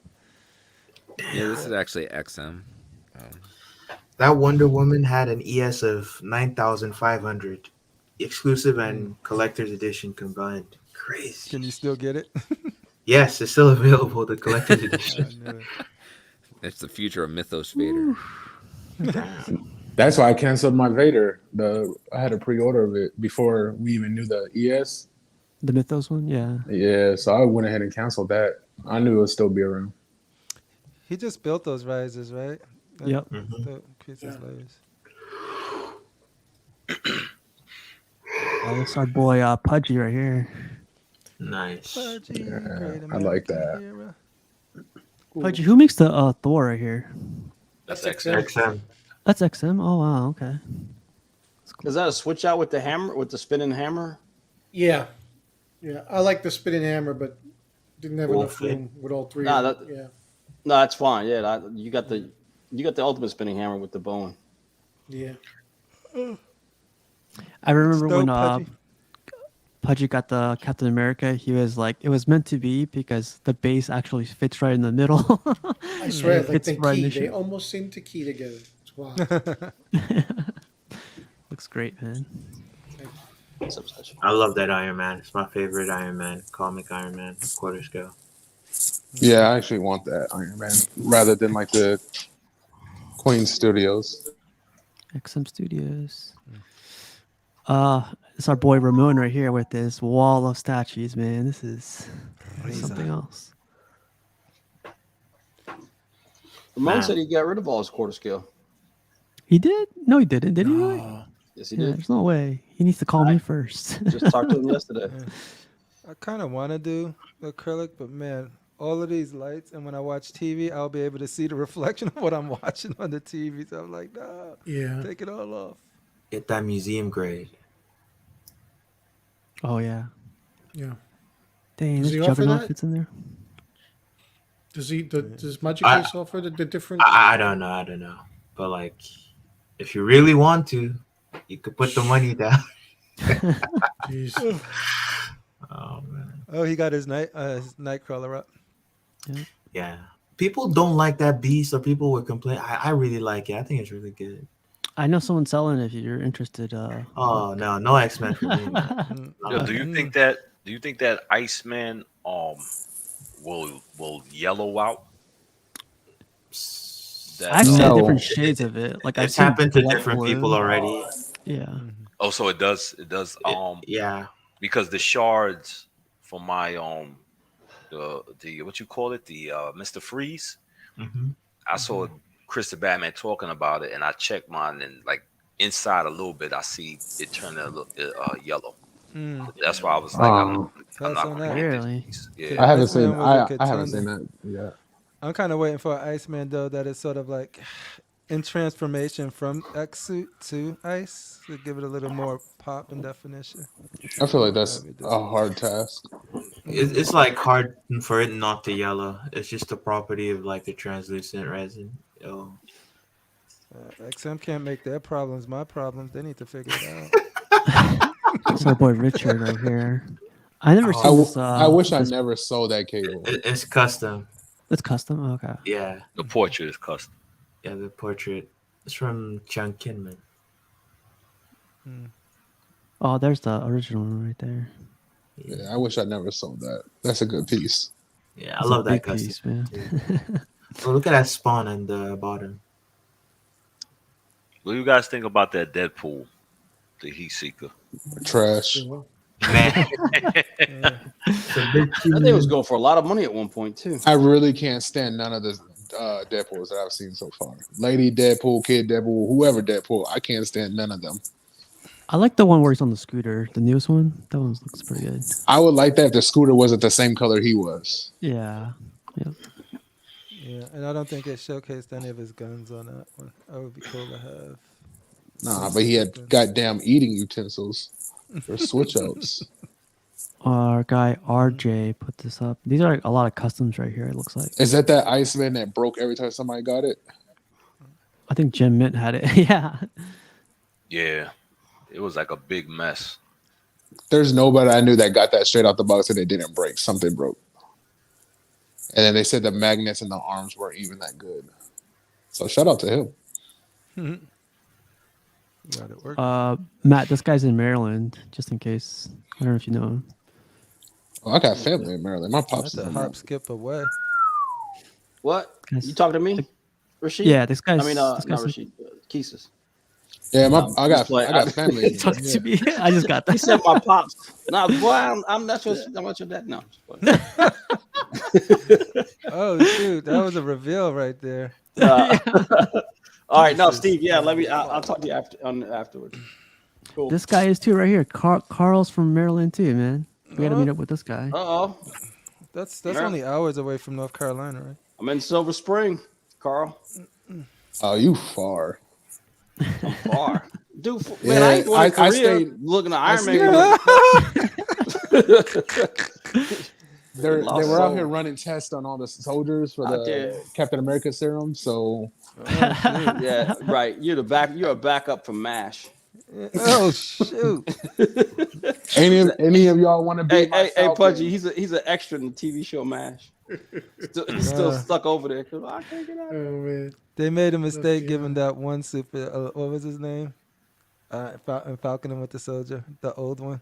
Yeah, this is actually XM. That Wonder Woman had an ES of 9,500, exclusive and collector's edition combined. Crazy. Can you still get it? Yes, it's still available. The collector's edition. It's the future of Mythos Vader. That's why I canceled my Vader. I had a pre-order of it before we even knew the ES. The Mythos one, yeah. Yeah, so I went ahead and canceled that. I knew it would still be around. He just built those risers, right? Yep. The Princess Layers. That's our boy Pudgy right here. Nice. I like that. Pudgy, who makes the Thor right here? That's XM. That's XM. Oh wow, okay. Is that a switch out with the hammer, with the spinning hammer? Yeah, I like the spinning hammer, but didn't have enough room with all three. No, of them. No, that's fine. Yeah, you got the ultimate spinning hammer with the bone. Yeah. I remember when Pudgy got the Captain America, he was like, it was meant to be because the base actually fits right in the middle. I swear, like they they almost seem to key together. It's wild. Looks great, man. I love that Iron Man. It's my favorite Iron Man, comic Iron Man, quarter scale. Yeah, I actually want that Iron Man rather than like the Queen Studios. XM Studios. It's our boy Ramon right here with this wall of statues, man. This is something else. Ramon said he got rid of all his quarter scale. He did? No, he didn't. Did he really? Yes, he did. There's no way. He needs to call me first. Just talked to him yesterday. I kind of want to do acrylic, but man, all of these lights, and when I watch TV, I'll be able to see the reflection of what I'm watching on the TV. So I'm like, nah, take it all off. Get that museum grade. Oh yeah. Yeah. Dang, Does this he offer Juggernaut that? fits in there. Does Magic Base offer the different? I don't know. But like, if you really want to, you could put the money down. Jeez. Oh man. Oh, he got his Nightcrawler up. Yeah. People don't like that beast, or people would complain. I really like it. I think it's really good. I know someone selling it if you're interested. Oh no X-Men for me. Yo, do you think that Iceman will yellow out? I've seen different shades of it. Like it's happened to different people already. Yeah. Oh, so it does. Yeah. Because the shards for my the what you call it, the Mr. Freeze. Mm-hmm. I saw Chris the Batman talking about it, and I checked mine, and like inside a little bit, I see it turn a little yellow. That's why I was like, I'm not going to get this piece. Yeah. I haven't seen that yet. I'm kind of waiting for an Iceman though that is sort of like in transformation from X suit to ice to give it a little more pop and definition. I feel like that's a hard task. It's like hard for it not to yellow. It's just the property of like the translucent resin. XM can't make their problems my problems. They need to figure it out. It's our boy Richard right here. I never saw this. I wish I never sold that cable. It's custom. It's custom? Okay. Yeah. The portrait is custom. Yeah, the portrait. It's from John Kinman. Oh, there's the original one right there. Yeah, I wish I never sold that. That's a good piece. Yeah, I love that custom piece, man. Well, look at that spawn on the bottom. What do you guys think about that Deadpool, the Heat Seeker? Trash. Man. That thing was going for a lot of money at one point too. I really can't stand none of the Deadpools that I've seen so far. Lady Deadpool, Kid Deadpool, whoever Deadpool, I can't stand none of them. I like the one where he's on the scooter, the newest one. That one looks pretty good. I would like that if the scooter wasn't the same color he was. Yeah. Yep. Yeah, and I don't think it showcased any of his guns on that one. That would be cool to have. Nah, but he had goddamn eating utensils for switch outs. Our guy RJ put this up. These are a lot of customs right here, it looks like. Is that Iceman that broke every time somebody got it? I think Jim Mint had it. Yeah. Yeah. It was like a big mess. There's nobody I knew that got that straight out the box and it didn't break. Something broke. And then they said the magnets in the arms weren't even that good. So shout out to him. Got it working. Matt, this guy's in Maryland, just in case. I don't know if you know him. Oh, I got family in Maryland. My pops. That's a hop skip away. What? You talking to me? Rashid? Yeah, this guy's. I mean, this not guy's Rashid. Keesus. Yeah, I got family. Talk to me. I just got that. He said my pops. No, boy, I'm not your dad. No. Oh shoot, that was a reveal right there. All right, no, Steve. Yeah, I'll talk to you afterwards. Cool. This guy is too right here. Carl's from Maryland too, man. We gotta meet up with this guy. Oh, that's only hours away from North Carolina, right? I'm in Silver Spring, Carl. Oh, you far. I'm far. Dude, man, I ain't going to Korea looking at Iron Man. They were out here running tests on all the soldiers for the Captain America serum. So, yeah, right. You're a backup from MASH. Oh shoot! any of y'all want to be? Hey, Pudgy. He's an extra in the TV show MASH. He's still stuck over there because I can't get out. Oh man, they made a mistake giving that one super. What was his name? Falcon and Winter Soldier, the old one.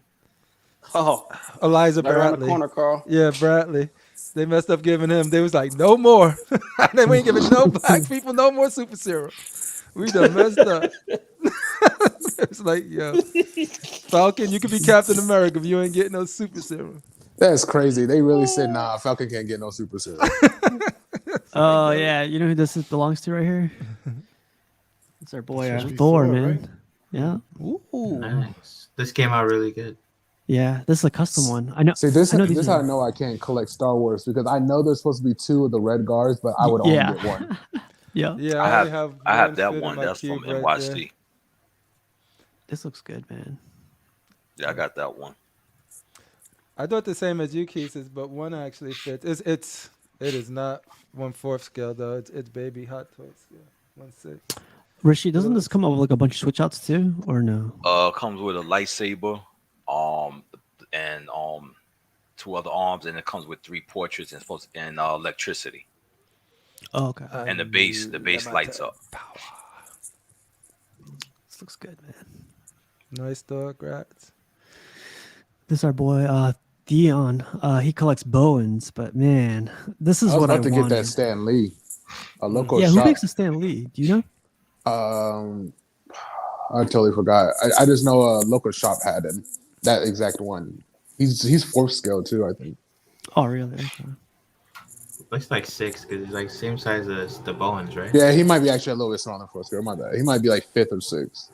Oh, Eliza right Bradley. around the corner, Carl. Yeah, Bradley. They messed up giving him. They was like, no more. They ain't giving no black people no more super serum. We done messed up. It's like, yo, Falcon, you can be Captain America if you ain't getting no super serum. That's crazy. They really said, nah, Falcon can't get no super serum. Oh, yeah. You know who this belongs to right here? It's our boy Thor, man. Right? Yeah. Ooh. Nice. This came out really good. Yeah, this is a custom one. I know. See, this is how I know I can't collect Star Wars, because I know there's supposed to be 2 of the red guards, but I would only get 1. Yeah. I have that one. That's from NYC. There. This looks good, man. Yeah, I got that one. I thought the same as you, Keith, but one actually fits. It is not 1/4 scale though. It's baby hot toy scale. 1/6. Rishi, doesn't this come up with like a bunch of switch outs too, or no? Comes with a lightsaber, and 2 other arms, and it comes with 3 portraits and electricity. Oh, okay. And the base lights up. This looks good, man. Nice dog, rats. This is our boy Dion. He collects Bowens, but man, this is what I want to get that Stan Lee, a local shop. Who makes a Stan Lee? Do you know? I totally forgot. I just know a local shop had him. That exact one. He's 4th scale too, I think. Oh, really? Okay. Looks like 6 because he's like same size as the Bowens, right? Yeah, he might be actually a little bit smaller than 4th scale. My bad. He might be like 5th or 6th.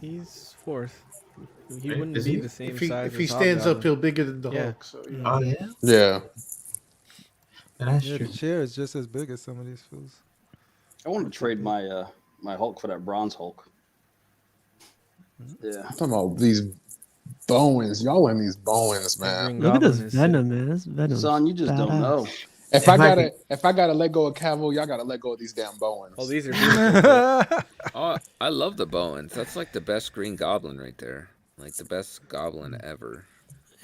He's 4th. He wouldn't be the same size. If he stands up, he'll bigger than the Hulk. So, you know. Oh yeah. Yeah. That's true. The chair is just as big as some of these fools. I want to trade my my Hulk for that bronze Hulk. Yeah. I'm talking about these Bowens. Y'all in these Bowens, man. Look at this Venom, man. This Venom. Son, you just don't know. If I gotta let go of Cavill, y'all gotta let go of these damn Bowens. Oh, these are beautiful. Oh, I love the Bowens. That's like the best Green Goblin right there. Like the best Goblin ever.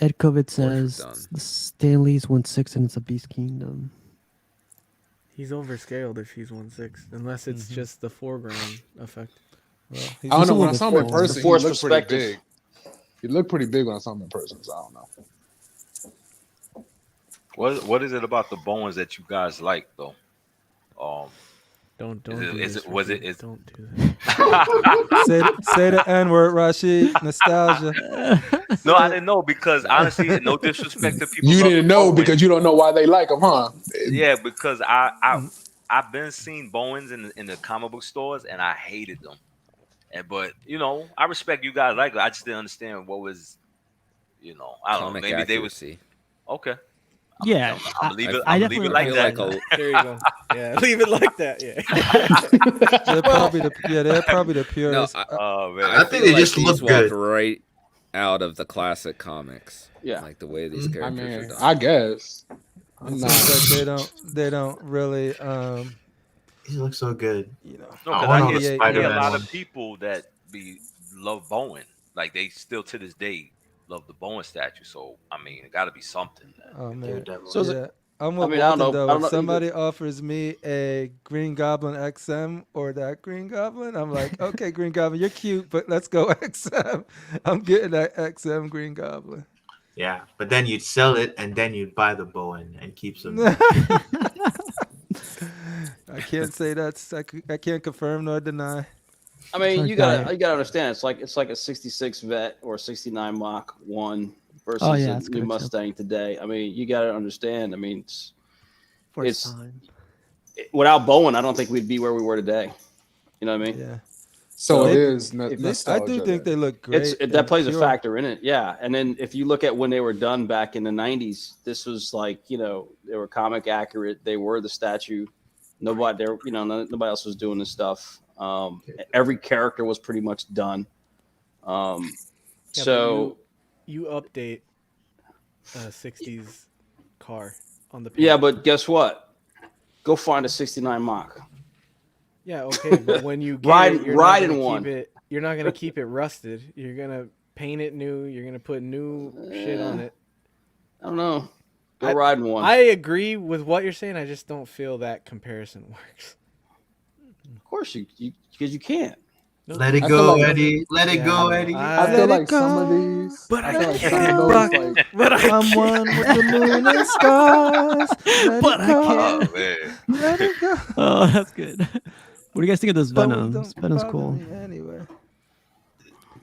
Ed Kovic says Stan Lee's 1/6 and it's a Beast Kingdom. He's overscaled if he's 1/6, unless it's just the foreground effect. Well, I don't know. When I saw him in person, he looked pretty big. He looked pretty big when I saw him in person, so I don't know. What is it about the Bowens that you guys like though? Don't Don't do that. Say the N-word, Rashid. Nostalgia. No, I didn't know because honestly, no disrespect to people. You didn't know because you don't know why they like them, huh? Yeah, because I've been seeing Bowens in the comic book stores and I hated them. But you know, I respect you guys like it. I just didn't understand what was, you know, I don't know. Maybe they would see. Okay. Yeah, I'm leave it like that. There you go. Yeah, leave it like that. Yeah. They're probably the purest. No, I think they just look good right out of the classic comics. Yeah, like the way these characters are done. I guess. They don't really. He looks so good. You know, no, I hear a lot of people that love Bowen. Like they still to this day love the Bowen statue. So I mean, it got to be something. Oh man. So yeah. I'm with Walton, though. If somebody offers me a Green Goblin XM or that Green Goblin, I'm like, okay, Green Goblin, you're cute, but let's go XM. I'm getting that XM Green Goblin. Yeah, but then you'd sell it and then you'd buy the Bowen and keep some. I can't say that's. I can't confirm nor deny. I mean, you gotta understand. It's like a '66 Vet or a '69 Mach 1 versus a new Mustang today. I mean, you gotta understand. I mean, it's without Bowen, I don't think we'd be where we were today. You know what I mean? Yeah. So it is I nostalgia. do think they look great. That plays a factor in it, yeah. And then if you look at when they were done back in the '90s, this was like they were comic accurate. They were the statue. Nobody else was doing this stuff. Every character was pretty much done. So you update a '60s car on the. Yeah, but guess what? Go find a '69 Mach. Yeah, okay, but when you get ride in one, you're not gonna keep it rusted. You're gonna paint it new. You're gonna put new shit on it. I don't know. Go ride in one. I agree with what you're saying. I just don't feel that comparison works. Of course, because you can't. Let it go, Eddie. Let it go, Eddie. I feel like some of these, but I feel like can't. some of those, But I'm one with the moon and stars. But I can't. Oh, man. Let it go. Oh, that's good. What do you guys think of this Venom? This Venom's cool. Anyway,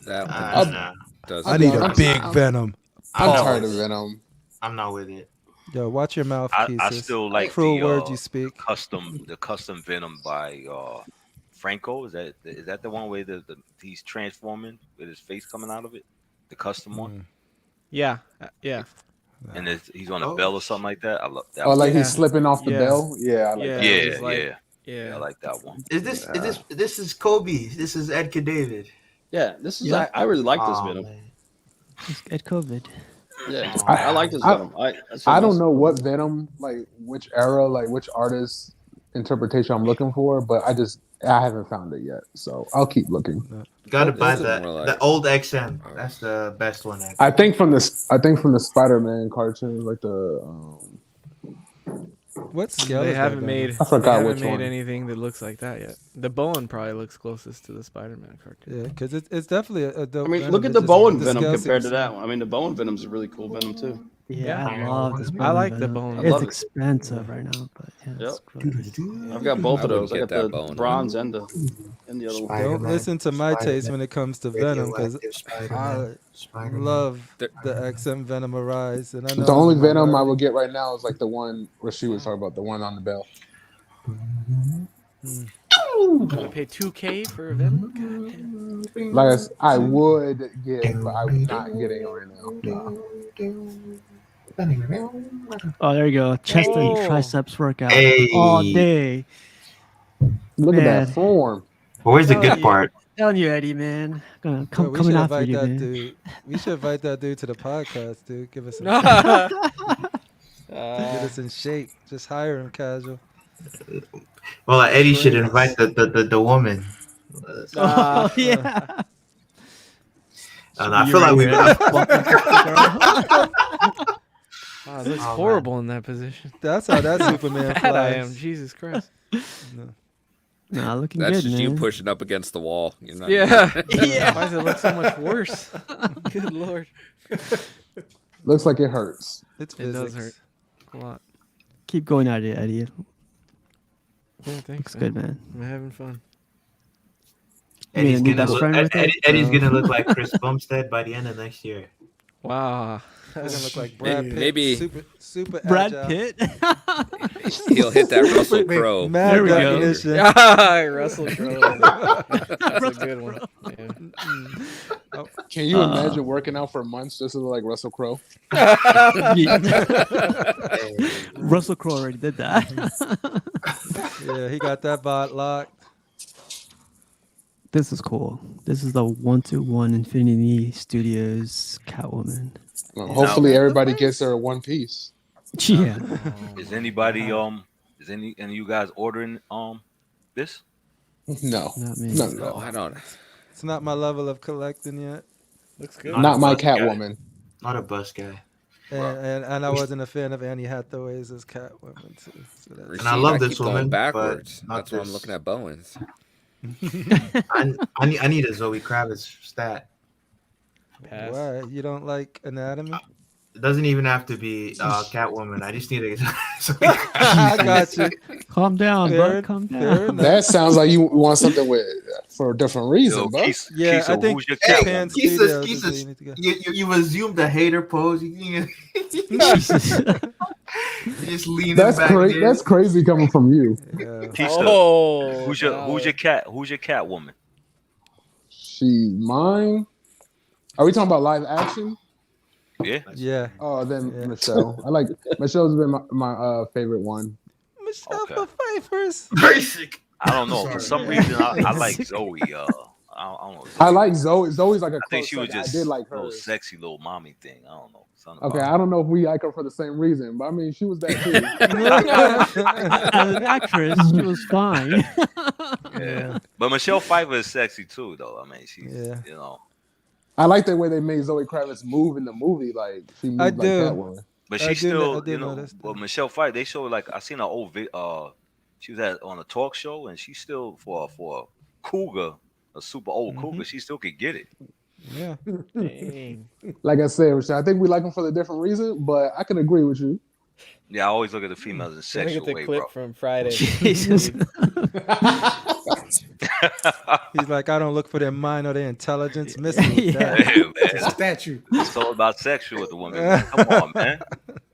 that does. I need a big Venom. I'm tired of Venom. I'm not with it. Yo, watch your mouth, I pieces. still like cruel the words you speak. The custom Venom by Franco. Is that the one where he's transforming with his face coming out of it? The custom one. Yeah, yeah. And he's on a bell or something like that. I love that. Oh, like he's slipping off the bell. Yeah, I like that. Yeah, I like that one. This is Kobe. This is Ed David. Yeah, this is. I really like this Venom. Ed COVID. Yeah, I like this Venom. I don't know what Venom, like which era, like which artist interpretation I'm looking for, but I haven't found it yet. So I'll keep looking. Gotta buy the old XM. That's the best one. I think from the Spider-Man cartoons, like the. What scale? They haven't made. I forgot which made one. anything that looks like that yet. The Bowen probably looks closest to the Spider-Man cartoon. Yeah, because it's definitely a dope. I mean, Venom. look at It's the just Bowen the Venom scale compared to seems- that one. I mean, the Bowen Venom's a really cool Venom too. Yeah, I love this. I like the Venom. Bowen. It's expensive right now, but yeah, it's really I've got both of those. I wouldn't got get the that Bowen bronze and the other one. Don't listen to my taste when it comes to Venom, because I love the XM Venom Arise, and I know The only Venom I would get right now is like the one where she was talking about, the one on the bell. You pay $2K for a Venom? Like I would get, but I'm not getting it right now. Oh, there you go. Chest and triceps workout all day. Look Man. at that form. Where's the good part? Telling you, Eddie, man. Gonna Yo, we coming should after invite you, that man. dude. We should invite that dude to the podcast, dude. Give us some. Get us in shape. Just hire him casual. Well, Eddie should invite the woman. Oh, yeah. I feel like we. Wow, it looks horrible in that position. That's how that Superman Bad flies. I am. Jesus Christ. Nah, looking That's good, just man. you pushing up against the wall. You're not Yeah. Yeah. Why does it look so much worse? Good Lord. Looks like it hurts. It's It does physics. hurt a lot. Keep going at it, Eddie. Yeah, thanks. Looks good, man. I'm having fun. Eddie's need gonna that look. friend with it? Eddie's gonna look like Chris Bumstead by the end of next year. Wow. He's gonna look like Brad Pitt. Maybe- super Brad agile. Pitt. He'll hit that Russell Crowe. Mad There we go. definition. Russell Crowe. That's a good one. Yeah. Can you imagine working out for months just to look like Russell Crowe? Russell Crowe already did that. Yeah, he got that bot locked. This is cool. This is the 121 Infinity Studios Catwoman. Well, hopefully everybody gets their one piece. Yeah. Is anybody is any of you guys ordering this? No. Not me. No. I don't. It's not my level of collecting yet. Looks good. Not my Catwoman. Not a bus guy. And I wasn't a fan of Annie Hathaway's as Catwoman too. So that's, And I love this keep going woman, backwards. but not That's why I'm this. looking at Bowens. I need a Zoe Kravitz stat. Pass. why you don't like Anatomy? It doesn't even have to be Catwoman. I just need a. I got you. Calm down, Fair- bud. Calm fair down. enough. That sounds like you want something with for a different reason, Yo, bro. Yeah, I think who's your Hey, Catwoman? Keisha, Studios is where you need to go. you assumed the hater pose. You Jesus. just leaning That's back. crazy. there. That's crazy coming from you. Yeah. Keisha, Oh, who's your Catwoman? She's mine. Are we talking about live action? Yeah. Oh, then Michelle. Michelle's been my favorite one. Michelle the Pfeiffer's basic. I don't know. For some reason, I like Zoe. I don't know. I like Zoe. Zoe's like a I think close she was second. just I did like a little hers. sexy little mommy thing. I don't know. Okay, I don't know if we like her for the same reason, but I mean, she was that too. As an actress, she was fine. Yeah. But Michelle Pfeiffer is sexy too, though. I mean, she's, you know. I like the way they made Zoe Kravitz move in the movie. Like, she moved like that one. But she still, you know, well, Michelle Pfeiffer, they showed, like, I seen her old she was on a talk show, and she still, for a cougar, a super old cougar, she still could get it. Yeah. Dang. Like I said, Rashad, I think we like them for the different reason, but I can agree with you. Yeah, I always look at the females in a sexual Let me get the way, clip bro. from Friday. Jesus. He's like, I don't look for their mind or their intelligence. Missing with that. Yeah, man. It's a statue. It's all about sexual with the woman. Man. Come on, man.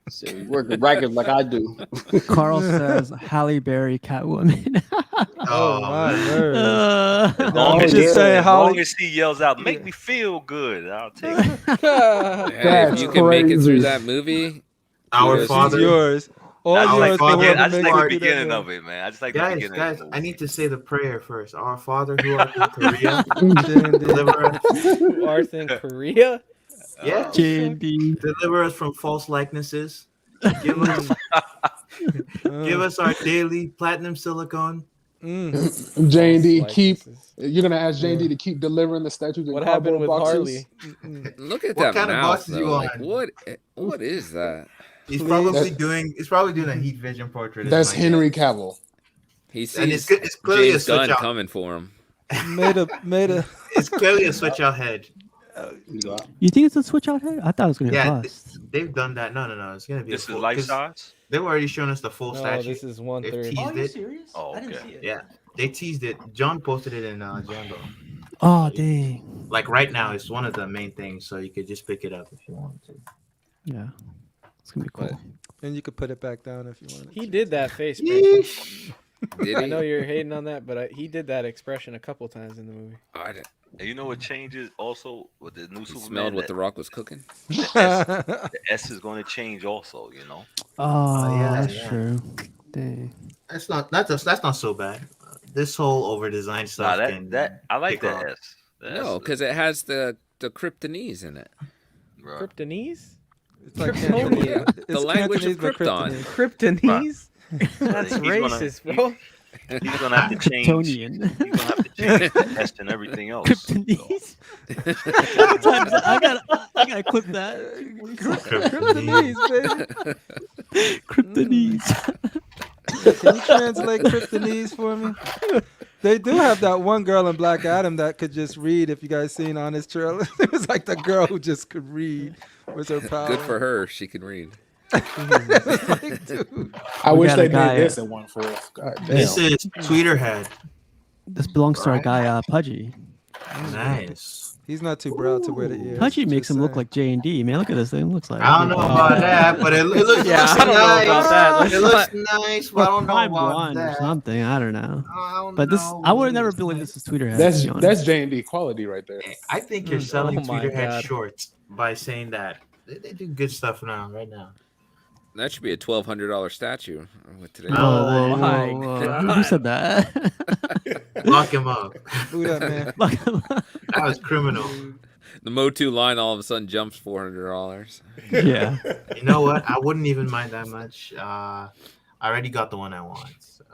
So you work the record like I do. Carl says Halle Berry Catwoman. Oh my word! As long as she yells out, "Make me feel good," I'll take it. Hey, if you can make it through that movie, Our Father. Yours. I Our Father. just like the beginning of it, man. I just like the beginning. Guys, of it. I need to say the prayer first. Our Father who art in Korea, deliver us. Who art in Korea? Yeah. JD. Deliver us from false likenesses. Give us our daily platinum silicone. J&D, you're gonna ask J&D to keep delivering the statues in what happened with boxes? Harley? Look at What that kind of mouth, boxes though. you Like, on? what is that? He's probably doing a heat vision portrait. That's Henry Cavill. He sees And it's clearly James a switch Gunn out. coming for him. Made a. It's clearly a switch out head. You think it's a switch out head? I thought it was gonna be bust. They've done that. No. It's gonna be. This is life size. They've already shown us the full statue. This is 1/3. They've Oh, teased you it. serious? Oh, I didn't okay. see it. Yeah, they teased it. John posted it in Django. Oh dang. Like right now, it's one of the main things, so you could just pick it up if you wanted to. Yeah. It's gonna be cool. And you could put it back down if you wanted. He did that face. Did he? I know you're hating on that, but he did that expression a couple times in the movie. And you know what changes also with the new He Superman? smelled what The Rock was cooking. The S is going to change also. You know. Oh, yeah, that's true. Dang. That's not so bad. This whole over design stuff. I like kick that off. S. No, because it has the kryptonese in it. Right. Kryptonese? It's like Kryptonia. The language of Krypton. Kryptonese? That's He's racist, bro. He's gonna have to change. Kryptonian. He's gonna have to change the S and everything else. Kryptonese. I gotta clip that. Kryptonese, baby. Kryptonese. Can you translate Kryptonese for me? They do have that one girl in Black Adam that could just read. If you guys seen on his trailer, it was like the girl who just could read. Was her power? Good for her. She can read. Like, dude. I wish they guy, did this in 1/4. God damn. This is Tweeterhead. This belongs to our guy Pudgy. Nice. He's not too proud to wear the ears. Pudgy makes just him look saying. like J&D. Man, look at this thing. Looks like. I don't know about that, but it looks Yeah, looks I don't know nice. about that. It looks nice, but I don't know Prime about Blonde or that. something. I don't know. I don't But this, know. I would have never believed this is Tweeterhead. to be honest. That's J&D quality right there. I think you're selling Oh my Tweeterhead God. short by saying that. They do good stuff right now. That should be a $1,200 statue with today. Oh, my Who said that? Lock him up. Who that man? That was criminal. The Motu line all of a sudden jumps $400. Yeah. You know what? I wouldn't even mind that much. I already got the one I want. So.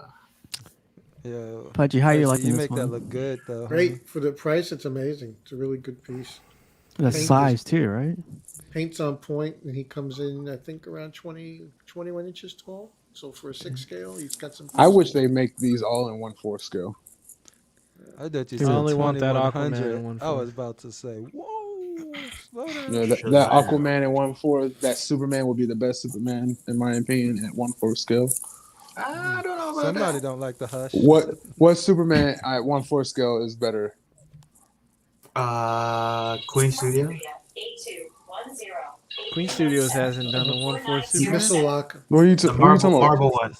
Yo, Pudgy, how you Pudgy, liking you this make that one? look good though. Great for the price. It's amazing. It's a really good piece. The Paint size too, right? Paint's on point, and he comes in, I think, around 21 inches tall. So for a 6 scale, he's got some. I wish they make these all in 1/4 scale. I thought you I said only want that 2100. Aquaman in I 1/4. was about to say, whoa, slow down. You know, that Aquaman in 1/4, that Superman would be the best Superman in my opinion at 1/4 scale. I don't know about Somebody that. don't like the hush. What Superman at 1/4 scale is better? Queen Studio. Queen Studios hasn't done a 1/4 Superman. Missile Lock. What are you, The what are you talking about? marble one.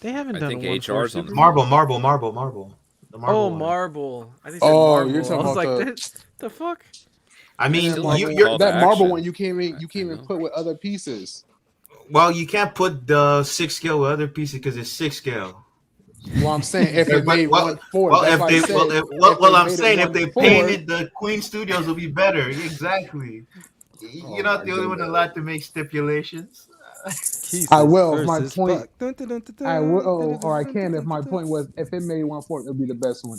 They haven't I done think a 1/4 HR's on the Superman. Marble. The Oh, Marble. I think Marble. You're talking about like, the fuck? I mean, that Marble one you can't even put with other pieces. Well, you can't put the 6 scale with other pieces because it's 6 scale. Well, I'm saying if it made 1/4. Well, that's why I said, I'm saying if they painted the Queen Studios, will be better. Exactly. You're not the only one allowed to make stipulations. I will. If my point, I will, or I can. If my point was, if it made 1/4, it would be the best one.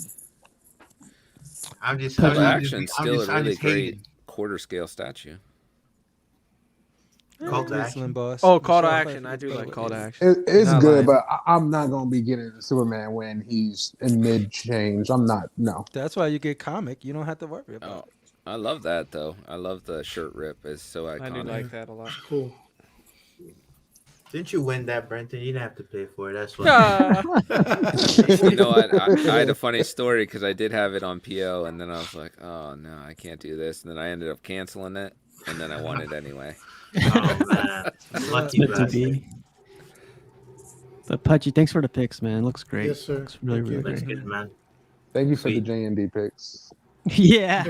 Call to Action still a really great quarter scale statue. Call to Action. Oh, Call to Action. I do like Call to Action. It's good, but I'm not gonna be getting Superman when he's in mid change. I'm not. No. That's why you get comic. You don't have to worry about it. I love that though. I love the shirt rip. It's so iconic. I do like that a lot. Cool. Didn't you win that, Brenton? You didn't have to pay for it. That's why. You know what? I had a funny story because I did have it on PO, and then I was like, "Oh no, I can't do this." And then I ended up canceling it, and then I won it anyway. Oh man, lucky bastard. But Pudgy, thanks for the picks, man. Looks great. Yes, sir. Looks really, really That's great. good, man. Thank you for the J&D picks. Yeah.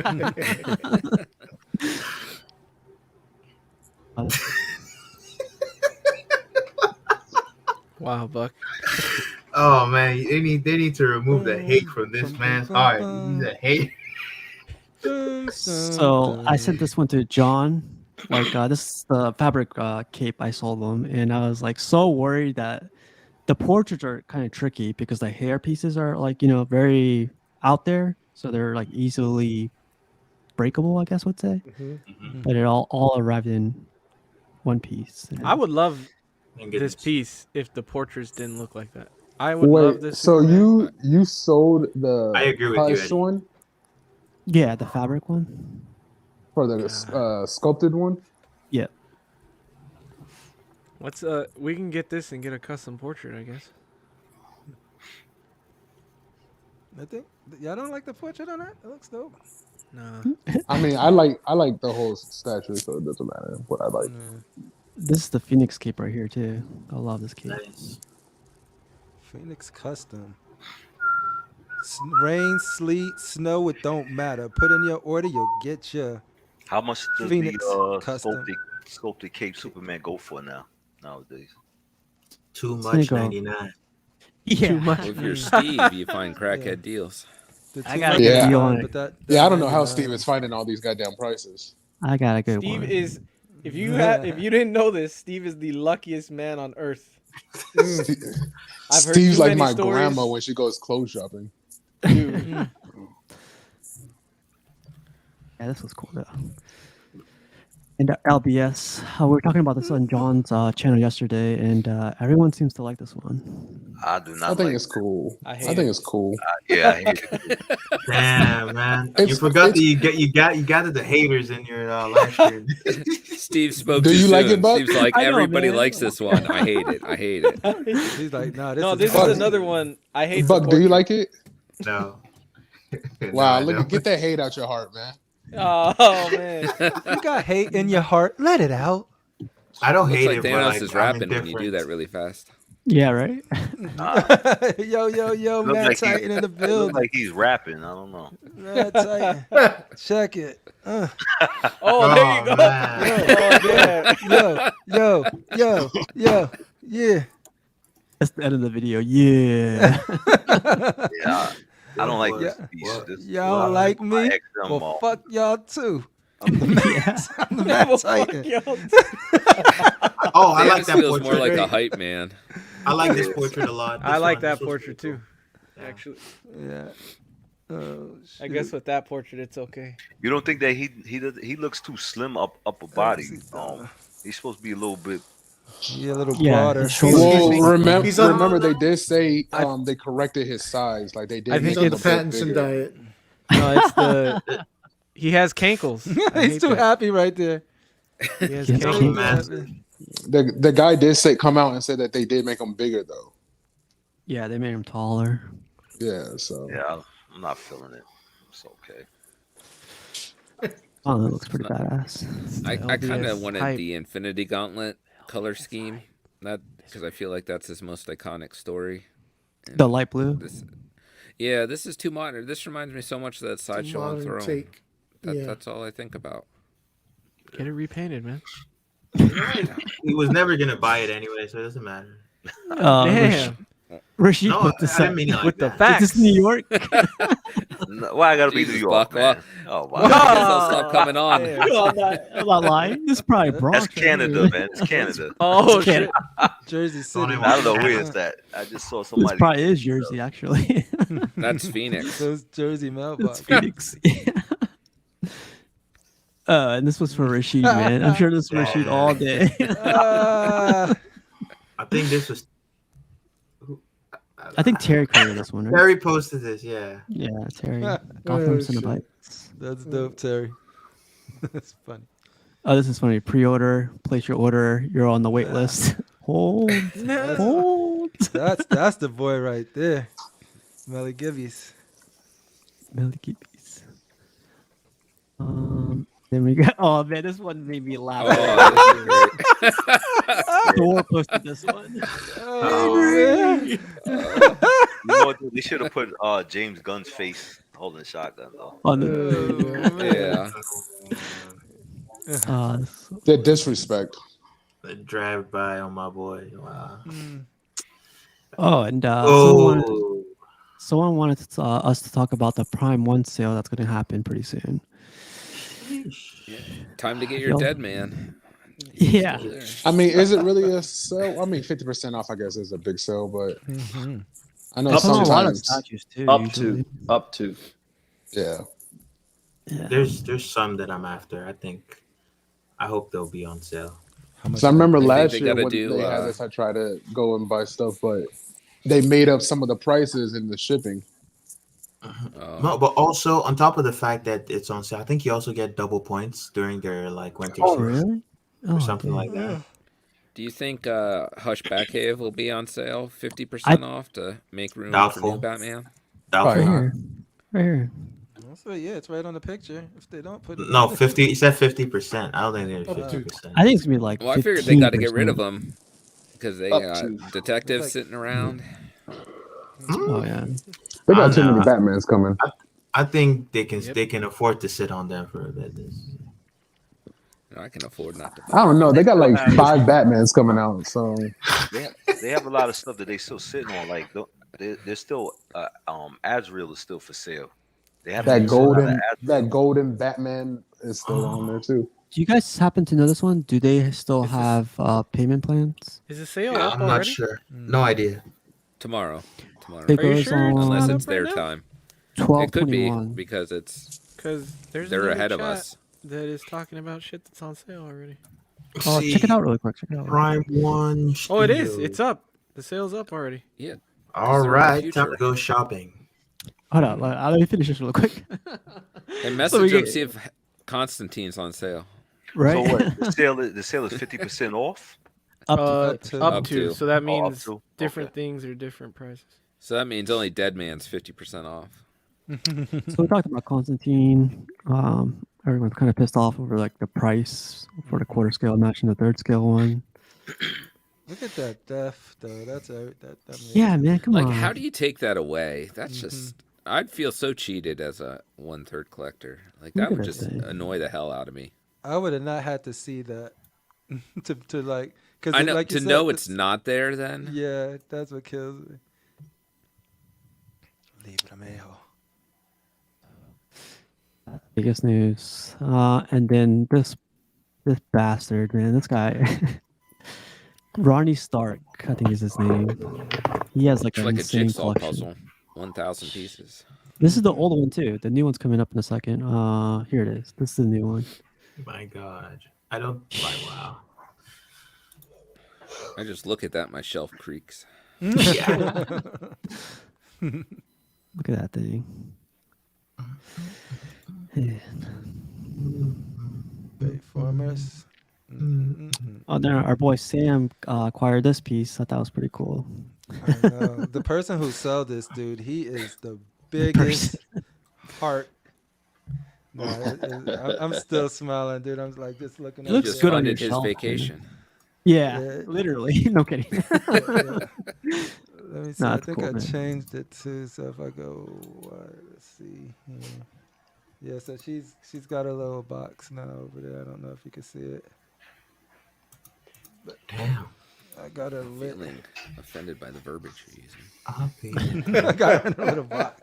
Wow, Buck. Oh man, they need to remove the hate from this man's heart. He's a hate. So I sent this one to John. Like this is the fabric cape I sold them, and I was like so worried that the portraits are kind of tricky because the hair pieces are like very out there, so they're like easily breakable, I guess would say. But it all arrived in one piece. I would love this piece if the portraits didn't look like that. I would love this. So you sold the I agree with you, Hush one? Yeah, the fabric one. For the sculpted one? Yeah. What's we can get this and get a custom portrait, I guess. I think y'all don't like the portrait on that? It looks dope. No. I mean, I like the whole statue, so it doesn't matter what I like. This is the Phoenix cape right here too. I love this cape. Nice. Phoenix custom. Rain, sleet, snow, it don't matter. Put in your order, you'll get your How much does Phoenix the sculpted cape Superman go for nowadays? Too much 99. Yeah. Too much. Well, if you're Steve, you find crackhead deals. I got a good deal on it. I don't know how Steve is finding all these goddamn prices. I got a good Steve one. is if you didn't know this, Steve is the luckiest man on earth. I've heard Steve's too like many my stories. grandma when she goes clothes shopping. Dude. Yeah, this was cool though. And LBS, we were talking about this on John's channel yesterday, and everyone seems to like this one. I do not. I think it's cool. I think it's cool. Yeah, I hate it. Damn, man. You forgot that you gathered the haters in your live stream. Steve spoke Do too you like soon. it, Buck? Steve's like, I know, everybody man. likes this one. I hate it. I hate it. He's like, No, this is another one. I hate. Buck, do you like it? No. Wow, No, look, no. get that hate out your heart, man. Oh man. You got hate in your heart. Let it out. I don't Looks hate like it, but Thanos like, is I'm rapping when you do indifferent. that really fast. Yeah, right. Yo, Look Matt like Titan in the Look building. like he's rapping. I don't know. Matt Titan. Check it. Oh, there you go. Man. Yo, yeah. That's the end of the video. Yeah. Yeah, I don't like this piece. What? This, Y'all don't like me? X them Well, all. fuck y'all too. I'm the I'm the Matt Titan. Oh, I like Thanos that feels portrait. more like a hype man. I like this portrait a lot. I This like one- that this one's portrait pretty too. Actually, Yeah. Oh, I guess with that portrait, it's okay. You don't think that he looks too slim upper body? He's supposed to be a little bit. Yeah, a little Yeah, broader. his shoulders- Well, He's on- remember they did say they corrected his size. Like they did. I make think him He's a on the bit Pattinson bigger. diet. No, it's the he has cankles. I He's hate too that. happy right there. He has Yes, cankles. man. The guy did come out and said that they did make him bigger though. Yeah, they made him taller. Yeah, so Yeah, I'm not feeling it. It's okay. Oh, that looks pretty badass. I kind of LBS wanted hype. the Infinity Gauntlet color scheme, that because I feel like that's his most iconic story. And The light blue. This, Yeah, this is too modern. This reminds me so much of that Sideshow on Throne. Take. That's all I think about. Get it repainted, man. He was never gonna buy it anyway, so it doesn't matter. Damn. Rashid No, put this I didn't mean it like with that. the facts. Is this New York? Why I gotta be New Jesus, York, Buck. man? Oh, Well, I guess I'll stop coming on. I'm not lying. This is probably Bronx. That's Canada, man. It's Canada. Oh, It's shit. Jersey City. I don't know where it's at. I just saw This somebody. probably is Jersey, actually. That's Phoenix. Those Jersey mailbox. It's Phoenix. And this was for Rashid, man. I'm sure this was Rashid all day. I think this was. I think Terry created this one, right? Terry posted this, yeah. Yeah, Terry. Gotham Cinnabites. That's dope, Terry. That's funny. Oh, this is funny. Pre-order, place your order. You're on the wait list. Hold. That's the boy right there. Melly Gibbies. Melly Gibbies. Then we got. Oh man, this one made me laugh. Thor posted this one. You know what? They should have put James Gunn's face holding a shotgun though. On the The disrespect. The drive-by on my boy. Wow. Oh, and someone wanted us to talk about the Prime 1 sale that's going to happen pretty soon. Time to get your dead man. Yeah. I mean, is it really a sale? I mean, 50% off, I guess, is a big sale, but I know sometimes a lot of statues too. Up to. Yeah. There's some that I'm after. I hope they'll be on sale. So I remember last year when they had this, I tried to go and buy stuff, but they made up some of the prices in the shipping. No, but also on top of the fact that it's on sale, I think you also get double points during their winter sale really? or something like that. Do you think Hush Batcave will be on sale 50% off to make room for new Batman? Doubtful. Right here. So yeah, it's right on the picture. If they don't put it, No, 50. He said 50%. I don't think they're 50%. I think it's gonna be like. Well, I figured they got to get rid 15%. of them because they got detectives sitting around. Oh yeah. They got too many Batmans coming. I think they can afford to sit on them for a bit. I can afford not to. I don't know. They got like 5 Batmans coming out, so They have a lot of stuff that they still sitting on. Like they're still Azrael is still for sale. They have that golden Batman is still on there too. Do you guys happen to know this one? Do they still have payment plans? Is the sale Yeah, up I'm already? not sure. No idea. Tomorrow. It Are you goes sure it's on Unless not it's up right their now? time. It 12/21. could be because there's they're another ahead of chat us. that is talking about shit that's on sale already. Oh, check it out really quick. Check it out. Prime 1. Oh, it is. It's up. The sale's up already. Yeah. All right, time to go shopping. Hold on, let me finish this real quick. And message them see if Constantine's on sale. Right. So what? The sale is 50% off. Up to. So that Oh, means up to. different things are different prices. So that means only Dead Man's 50% off. So we talked about Constantine. Everyone's kind of pissed off over like the price for the quarter scale matching the third scale one. look at that death though. That's that. Yeah, man, come on. Like, how do you take that away? That's just. I'd feel so cheated as a 1/3 collector. Like that would just annoy the hell out of me. I would have not had to see that to like. Cause I know like you to said, know it's not there. Then yeah, that's what kills me. Libramejo. Biggest news. And then this bastard, man, this guy, Ronnie Stark, I think is his name. He has like it's an like a insane jigsaw collection. puzzle, 1,000 pieces. This is the old one too. The new one's coming up in a second. Here it is. This is the new one. My God, I don't. Wow. I just look at that, my shelf creaks. Yeah. Look at that thing. Bayformers. Oh, then our boy Sam acquired this piece. I thought that was pretty cool. I know. The person who sold this dude, he is the biggest heart. No, I'm still smiling, dude. I'm like just looking. It looks just good on your funded his shelf, vacation. Yeah, literally. No kidding. Let me see. I think I changed it too. So if I go, let's see. Yeah, so she's got a little box now over there. I don't know if you can see it. But damn. I got her lit. Feeling offended by the verbiage you're using. I got her in a little box.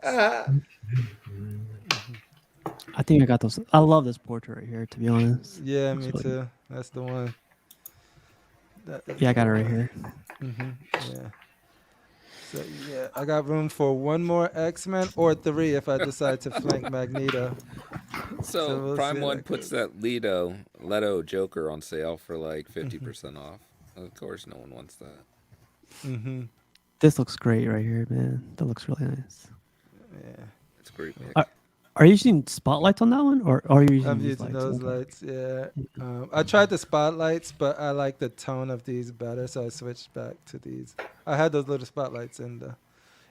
I think I got those. I love this portrait right here, to be honest. Yeah, me too. That's the one. Yeah, I got it right here. Yeah. So yeah, I got room for one more X-Men or 3 if I decide to flank Magneto. So we'll Prime One puts that Leto Joker on sale for like 50% off. Of course, no one wants that. This looks great right here, man. That looks really nice. Yeah, it's great. Are you using spotlights on that one, or are you using? I'm using those lights. Yeah, I tried the spotlights, but I like the tone of these better, so I switched back to these. I had those little spotlights, and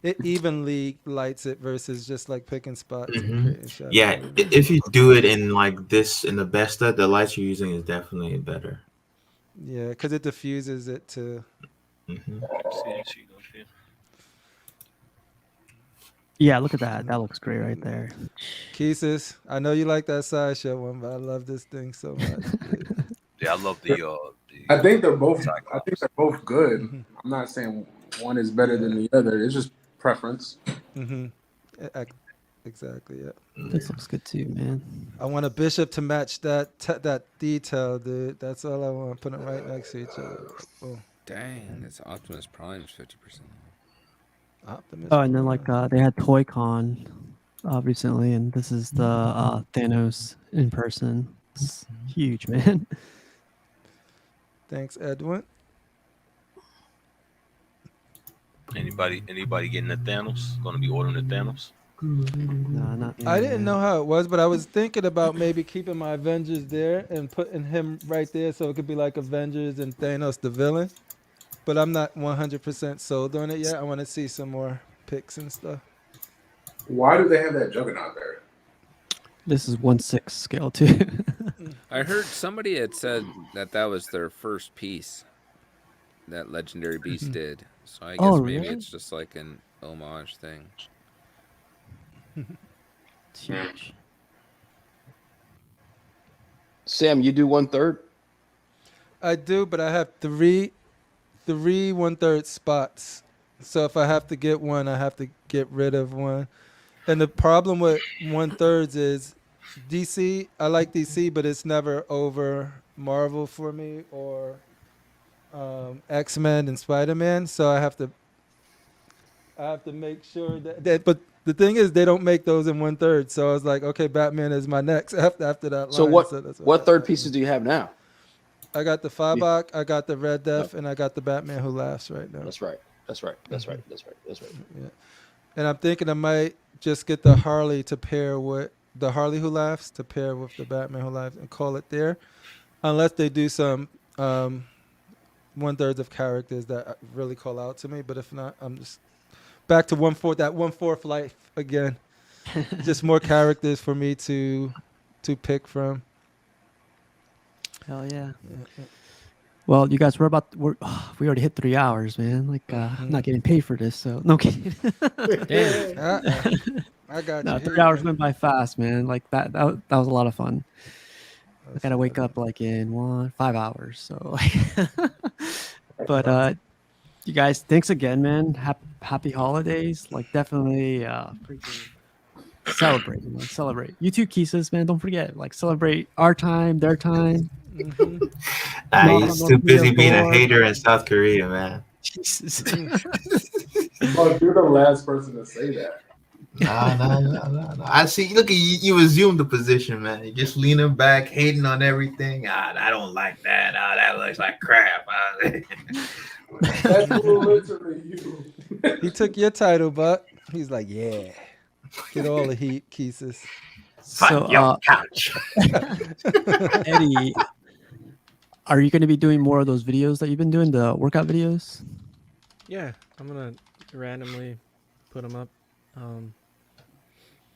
it evenly lights it versus just like picking spots and creating shadows. Yeah, if you do it in like this in the Besta, the lights you're using is definitely better. Yeah, because it diffuses it too. Yeah, look at that. That looks great right there. Keesis, I know you like that sideshow one, but I love this thing so much. Yeah, I love the I think they're both. I think they're both good. I'm not saying one is better than the other. It's just preference. Exactly. Yeah. This looks good too, man. I want a bishop to match that detail, dude. That's all I want. Put them right next to each other. Oh. Dang, that's Optimus Prime's 50%. Optimus. Oh, and then like they had ToyCon recently, and this is the Thanos in person. It's huge, man. Thanks, Edwin. Anybody getting the Thanos? Gonna be ordering the Thanos? Nah, not me. I didn't know how it was, but I was thinking about maybe keeping my Avengers there and putting him right there so it could be like Avengers and Thanos the villain. But I'm not 100% sold on it yet. I want to see some more pics and stuff. Why do they have that Juggernaut there? This is 1/6 scale too. I heard somebody had said that was their first piece that Legendary Beast did. So I guess maybe it's just like an homage thing. It's huge. Sam, you do 1/3? I do, but I have three 1/3 spots. So if I have to get one, I have to get rid of one. And the problem with 1/3 is DC. I like DC, but it's never over Marvel for me or X-Men and Spider-Man. So I have to make sure that. But the thing is, they don't make those in 1/3. So I was like, okay, Batman is my next after that. So line. What third pieces do you have now? I got the Fabok, I got the Red Death, and I got the Batman Who Laughs right now. That's right. Yeah. And I'm thinking I might just get the Harley to pair with the Harley Who Laughs to pair with the Batman Who Laughs and call it there, unless they do some 1/3 of characters that really call out to me. But if not, I'm just back to 1/4 that 1/4 life again. Just more characters for me to pick from. Hell yeah. Well, you guys, we already hit 3 hours, man. Like, I'm not getting paid for this, so no kidding. I got no, you. 3 hours went by fast, man. Like that was a lot of fun. I gotta wake up like in 5 hours, so. But you guys, thanks again, man. Happy holidays. Like, definitely freaking celebrate, man. Celebrate. You too, Keesus, man. Don't forget, like, celebrate our time, their time. He's too busy being a hater in South Korea, man. Jesus. Oh, you're the last person to say that. No. I see. Look at you. You assumed the position, man. You're just leaning back, hating on everything. I don't like that. That looks like crap. That's literally you. He took your title, but he's like, yeah, get all the heat, Keesus. So, couch. Eddie, are you going to be doing more of those videos that you've been doing, the workout videos? Yeah, I'm gonna randomly put them up. I'm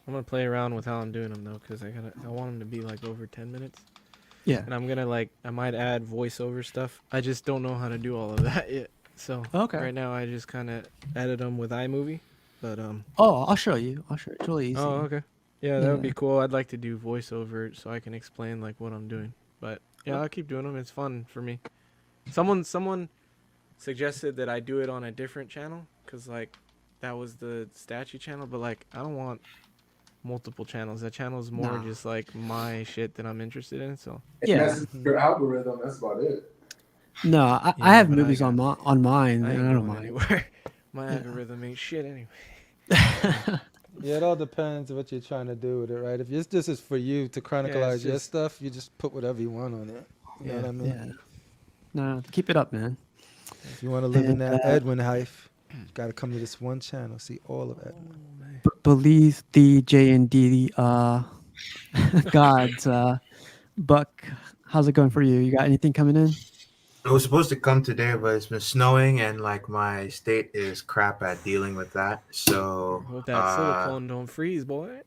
gonna play around with how I'm doing them though, because I want them to be like over 10 minutes. Yeah. And I'm gonna I might add voiceover stuff. I just don't know how to do all of that yet. So Okay. right now I just kind of edit them with iMovie, but Oh, I'll show you. It's really easy. Oh, okay. Yeah, that would be cool. I'd like to do voiceover so I can explain like what I'm doing. But yeah, I'll keep doing them. It's fun for me. Someone suggested that I do it on a different channel because like that was the statue channel, but like I don't want multiple channels. That channel is more just like my shit that I'm interested in. So That's your algorithm. That's about it. No, I have movies on mine. I And ain't I don't going mind. anywhere. My algorithm ain't shit anyway. Yeah, it all depends what you're trying to do with it, right? If this is for you to chronicleize your stuff, you just put whatever you want on it. You know what I mean? Yeah. No, keep it up, man. If you want to live in that Edwin hype, you got to come to this one channel, see all of Edwin. Believe the J&D gods. Buck, how's it going for you? You got anything coming in? It was supposed to come today, but it's been snowing, and like my state is crap at dealing with that. So Hope that silicone don't freeze, boy.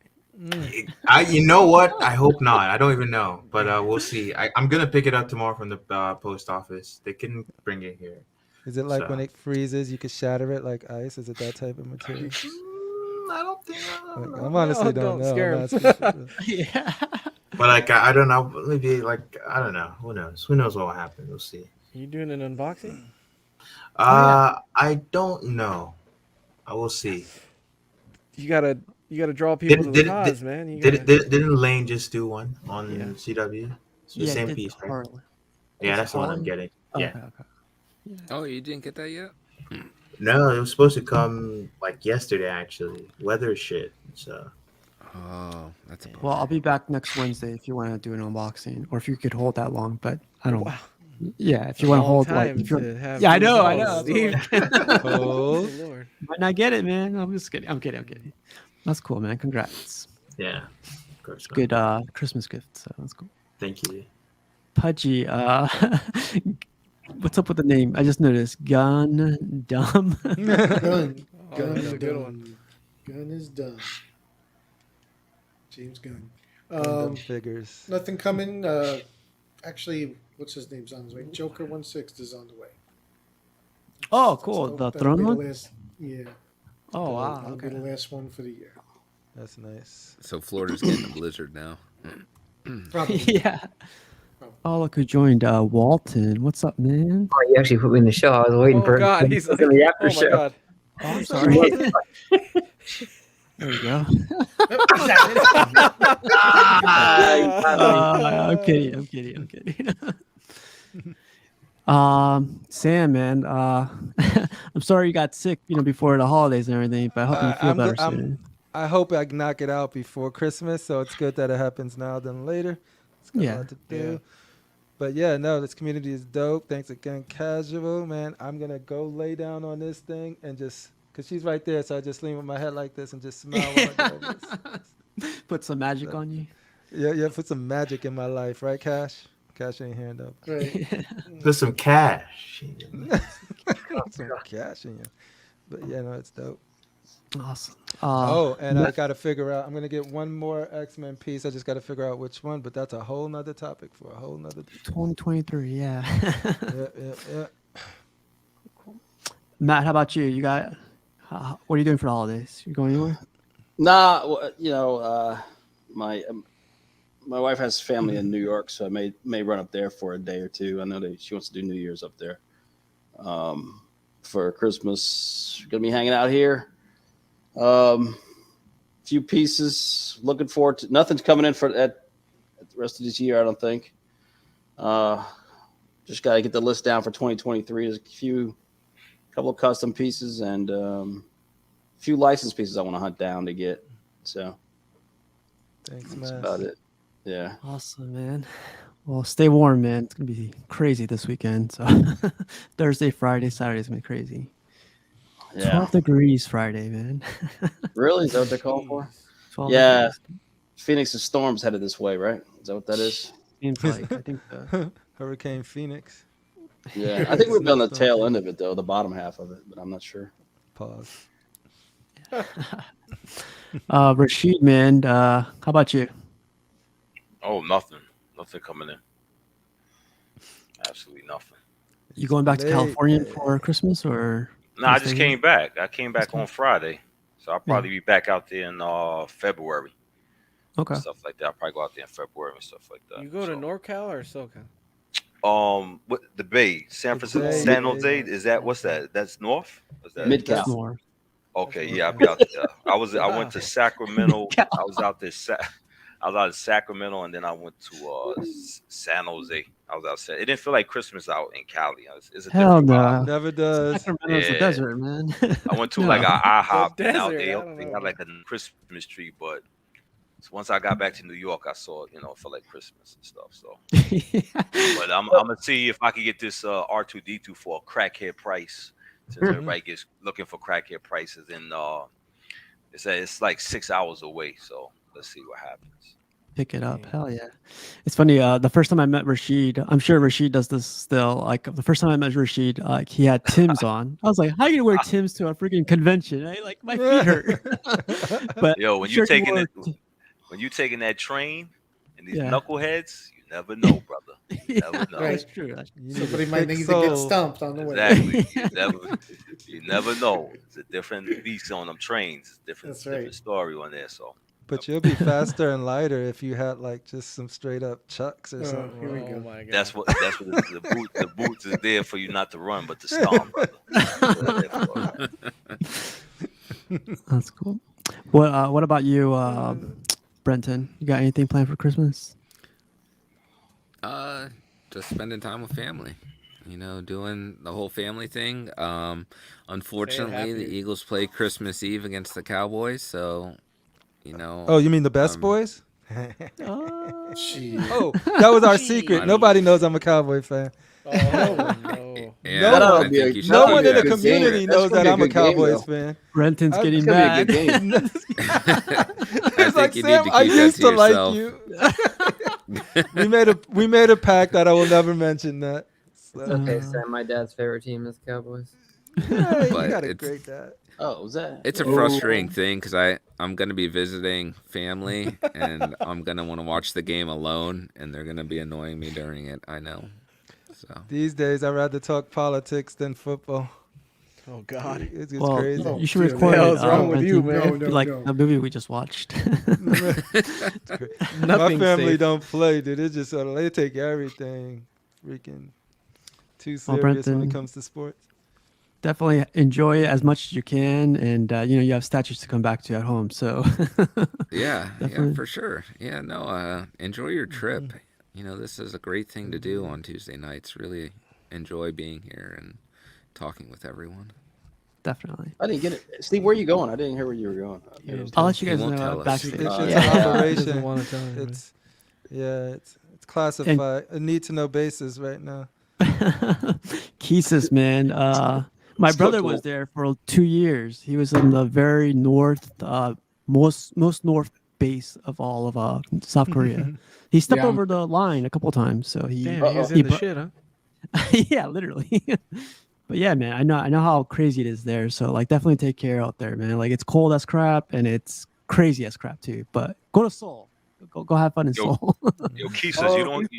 you know what? I hope not. I don't even know, but we'll see. I'm gonna pick it up tomorrow from the post office. They can bring it here. Is it like when it freezes, you can shatter it like ice? Is it that type of material? I don't think. I'm honestly don't know. Scare him. Yeah. But like I don't know. Maybe like I don't know. Who knows? Who knows what will happen? We'll see. You doing an unboxing? I don't know. I will see. You gotta draw people to the cause, man. Didn't Lane just do one on CW? It's the same piece, right? Yeah, that's the one I'm getting. Yeah. Okay. Oh, you didn't get that yet? No, it was supposed to come like yesterday, actually. Weather shit. So. Oh, that's. Well, I'll be back next Wednesday if you want to do an unboxing, or if you could hold that long. But I don't. Wow. Yeah, if you want to hold like. If I know. Oh Lord. Might not get it, man. I'm just kidding. I'm kidding. That's cool, man. Congrats. Yeah. Of course. Good Christmas gift. So that's cool. Thank you. Pudgy, what's up with the name? I just noticed. Gun dumb. Gun that's a good one. Gun is done. James Gunn. Figures. Nothing coming. Actually, what's his name's on his way? Joker 1/6 is on the way. Oh, cool. So the that'll throne be one. The last, yeah. Oh wow. That'll be the last one for the year. That's nice. So Florida's getting a blizzard now. Probably. Yeah. Oh, look who joined. Walton. What's up, man? Oh, you actually put me in the show. I was waiting for God, he's like, the after show. God. Oh, I'm sorry. There we go. I'm kidding. Sam, man, I'm sorry you got sick, before the holidays and everything, but I hope you feel better soon. I hope I knock it out before Christmas, so it's good that it happens now than later. It's got a lot to do. Yeah. But yeah, no, this community is dope. Thanks again, Casual, man. I'm gonna go lay down on this thing and just, cause she's right there, so I just lean with my head like this and just smile while I go over this. Put some magic on you. Yeah, put some magic in my life, right, Cash? Cash ain't hand up. Right. Put some cash. Some cash in you. But yeah, no, it's dope. Awesome. And I got to figure out, I'm going to get one more X-Men piece. I just got to figure out which one, but that's a whole nother topic for a whole nother. 2023, yeah. Yeah. Cool. Matt, how about you? You got, what are you doing for the holidays? You going anywhere? Nah, my wife has family in New York, so I may run up there for a day or two. I know she wants to do New Year's up there. For Christmas, gonna be hanging out here. Few pieces. Looking forward to. Nothing's coming in at the rest of this year, I don't think. Just got to get the list down for 2023. There's a couple of custom pieces and a few license pieces I want to hunt down to get. So thanks, that's man. about it. Yeah. Awesome, man. Well, stay warm, man. It's gonna be crazy this weekend. So Thursday, Friday, Saturday's gonna be crazy. Yeah. 12 degrees Friday, man. Really? Is that what they're calling for? 12 yeah. degrees. Phoenix's storm's headed this way, right? Is that what that is? Seems like, I think so. Hurricane Phoenix. Yeah. I think we've been on the tail end of it, though, the bottom half of it, but I'm not sure. Pause. Rashid, man, how about you? Oh, nothing coming in. Absolutely nothing. You going back to California for Christmas or? No, I just came back. I came back on Friday, so I'll probably be back out there in February. Okay. Stuff like that. I'll probably go out there in February and stuff like that. You go to NorCal or SoCal? What the Bay, San Francisco, San Jose. Is that what's that? That's north. Is that Mid-Cal. North. Okay, yeah, I'll be out there. I went to Sacramento. I was out there. I was out in Sacramento, and then I went to San Jose. I was outside. It didn't feel like Christmas out in Cali. It's a Hell different no. vibe. Never does. Sacramento's a desert, man. I went to like an IHOP, and out there they got like a Christmas tree, but once I got back to New York, I saw it, it felt like Christmas and stuff. So, but I'm gonna see if I can get this R2D2 for a crackhead price, since everybody gets looking for crackhead prices, and it's like 6 hours away. So let's see what happens. Pick it up. Hell yeah. It's funny. The first time I met Rashid, I'm sure Rashid does this still. Like the first time I met Rashid, he had Tim's on. I was like, how you gonna wear Tim's to a freaking convention? Like my feet hurt. But yo, when you taking that train and these knuckleheads, you never know, brother. You never know. That's true. Somebody might need to get stumped on the way. Exactly. You never know. It's a different beast on them trains. It's different story on there. So. But you'll be faster and lighter if you had like just some straight up chucks or something. Here we go. My God. That's what the boots is there for you not to run, but to stomp, brother. That's cool. What about you, Brenton? You got anything planned for Christmas? Just spending time with family. Doing the whole family thing. Unfortunately, the Eagles play Christmas Eve against the Cowboys, so. Oh, you mean the best boys? Oh, that was our secret. Nobody knows I'm a Cowboy fan. Oh, no. Yeah, no one in the community knows that I'm a Cowboys fan. Brenton's getting mad. It's like, Sam, I used to like you. we made a pact that I will never mention that. So. Okay, Sam, my dad's favorite team is Cowboys. Yeah, you got a great dad. Oh, was that? It's a frustrating thing because I'm going to be visiting family and I'm going to want to watch the game alone and they're going to be annoying me during it. I know. So these days, I'd rather talk politics than football. Oh, God. It's crazy. You should record it. What's wrong with you, man? The movie we just watched. My family don't play, dude. It's just they take everything freaking too serious when it comes to sports. Definitely enjoy it as much as you can, and you have statues to come back to at home. So yeah, for sure. Yeah, no, enjoy your trip. This is a great thing to do on Tuesday nights. Really enjoy being here and talking with everyone. Definitely. I didn't get it. Steve, where are you going? I didn't hear where you were going. I'll let you guys know backstage. It's just an operation. It's classified. A need to know basis right now. Keesis, man. My brother was there for 2 years. He was in the very north, most north base of all of South Korea. He stepped over the line a couple times, so he was in the shit, huh? Yeah, literally. But yeah, man, I know how crazy it is there. So like, definitely take care out there, man. Like, it's cold as crap and it's crazy as crap too. But go to Seoul. Go have fun in Seoul. Yo, Keith says you don't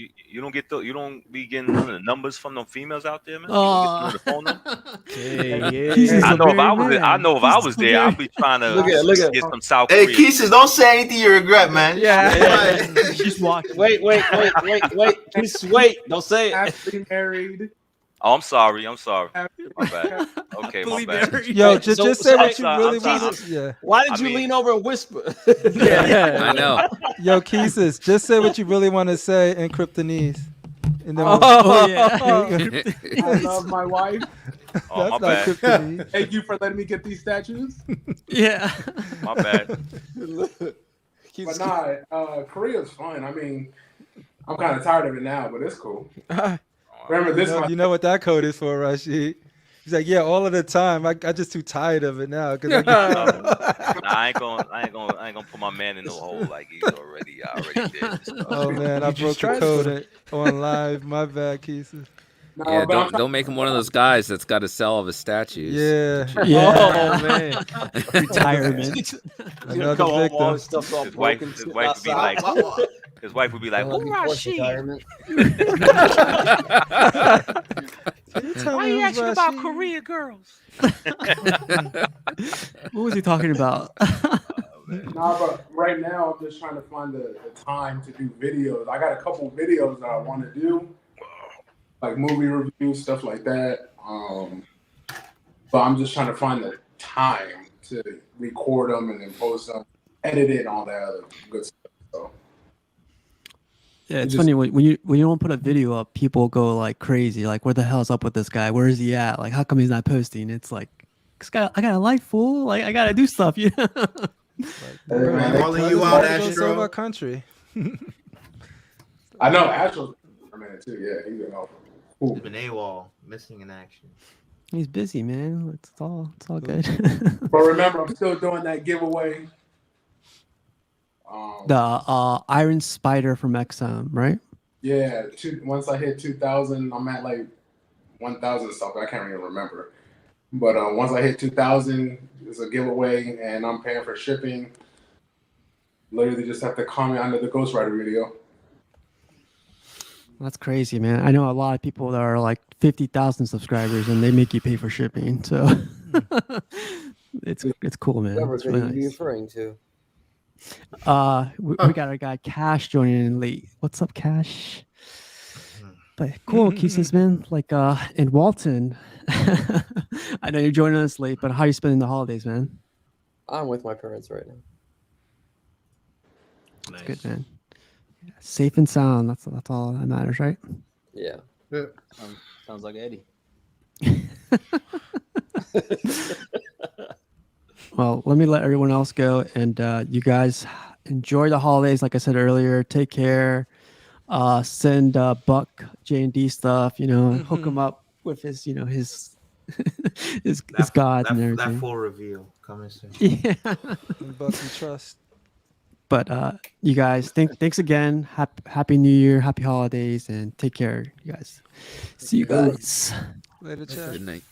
be getting none of the numbers from them females out there, man. You don't get the phone number. I know if I was there, I'd be trying to get some South Korea. Hey, Keith says, don't say anything you regret, man. Yeah. She's watching. Wait. Please wait. Don't say it. Happily married. Oh, I'm sorry. My bad. Okay, my bad. Yo, just say what you really want. Yeah. Why did you lean over and whisper? Yeah, I know. Yo, Keesis, just say what you really want to say in Kryptonese. And then I love my wife. Oh, my bad. Kryptonese. Thank you for letting me get these statues. Yeah. My bad. But nah, Korea's fun. I mean, I'm kind of tired of it now, but it's cool. Remember this? You know what that code is for, Rashid? He's like, yeah, all of the time. I just too tired of it now. I ain't gonna put my man in the hole like he's already did. Oh man, I broke the code on live. My bad, Keesis. Yeah, don't make him one of those guys that's got to sell all his statues. Yeah. Oh man, retirement. Another victim. His wife would be like. His wife would be like, "Oh, Rashid." Why are you asking about Korean girls? What was he talking about? Nah, but right now I'm just trying to find the time to do videos. I got a couple videos that I want to do, like movie reviews, stuff like that. But I'm just trying to find the time to record them and then post them, edit it, and all that other good stuff. So. Yeah, it's funny when you don't put a video up, people go like crazy. Like, where the hell's up with this guy? Where is he at? Like, how come he's not posting? It's like, I got a life, fool. Like, I gotta do stuff. You know. Man, calling you out, Astro. Serve our country. I know Astro's a minute too. Yeah, he's been off. He's been AWOL, missing in action. He's busy, man. It's all good. But remember, I'm still doing that giveaway. The Iron Spider from XM, right? Yeah. Once I hit 2,000, I'm at like 1,000 something. I can't even remember. But once I hit 2,000, it's a giveaway, and I'm paying for shipping. Literally, just have to comment under the Ghost Rider video. That's crazy, man. I know a lot of people that are like 50,000 subscribers, and they make you pay for shipping. So it's cool, man. Whoever really are you referring to? We got our guy Cash joining in late. What's up, Cash? But cool, Keesis, man. Like, in Walton, I know you're joining us late, but how are you spending the holidays, man? I'm with my parents right now. That's good, man. Yeah, safe and sound. That's all that matters, right? Yeah. Sounds like Eddie. Well, let me let everyone else go, and you guys enjoy the holidays. Like I said earlier, take care. Send Buck J&D stuff. Hook him up with his, his gods and everything. That full reveal coming soon. Yeah. Buck and trust. But you guys, thanks again. Happy New Year, happy holidays, and take care, you guys. See you guys Later, chat. Good night.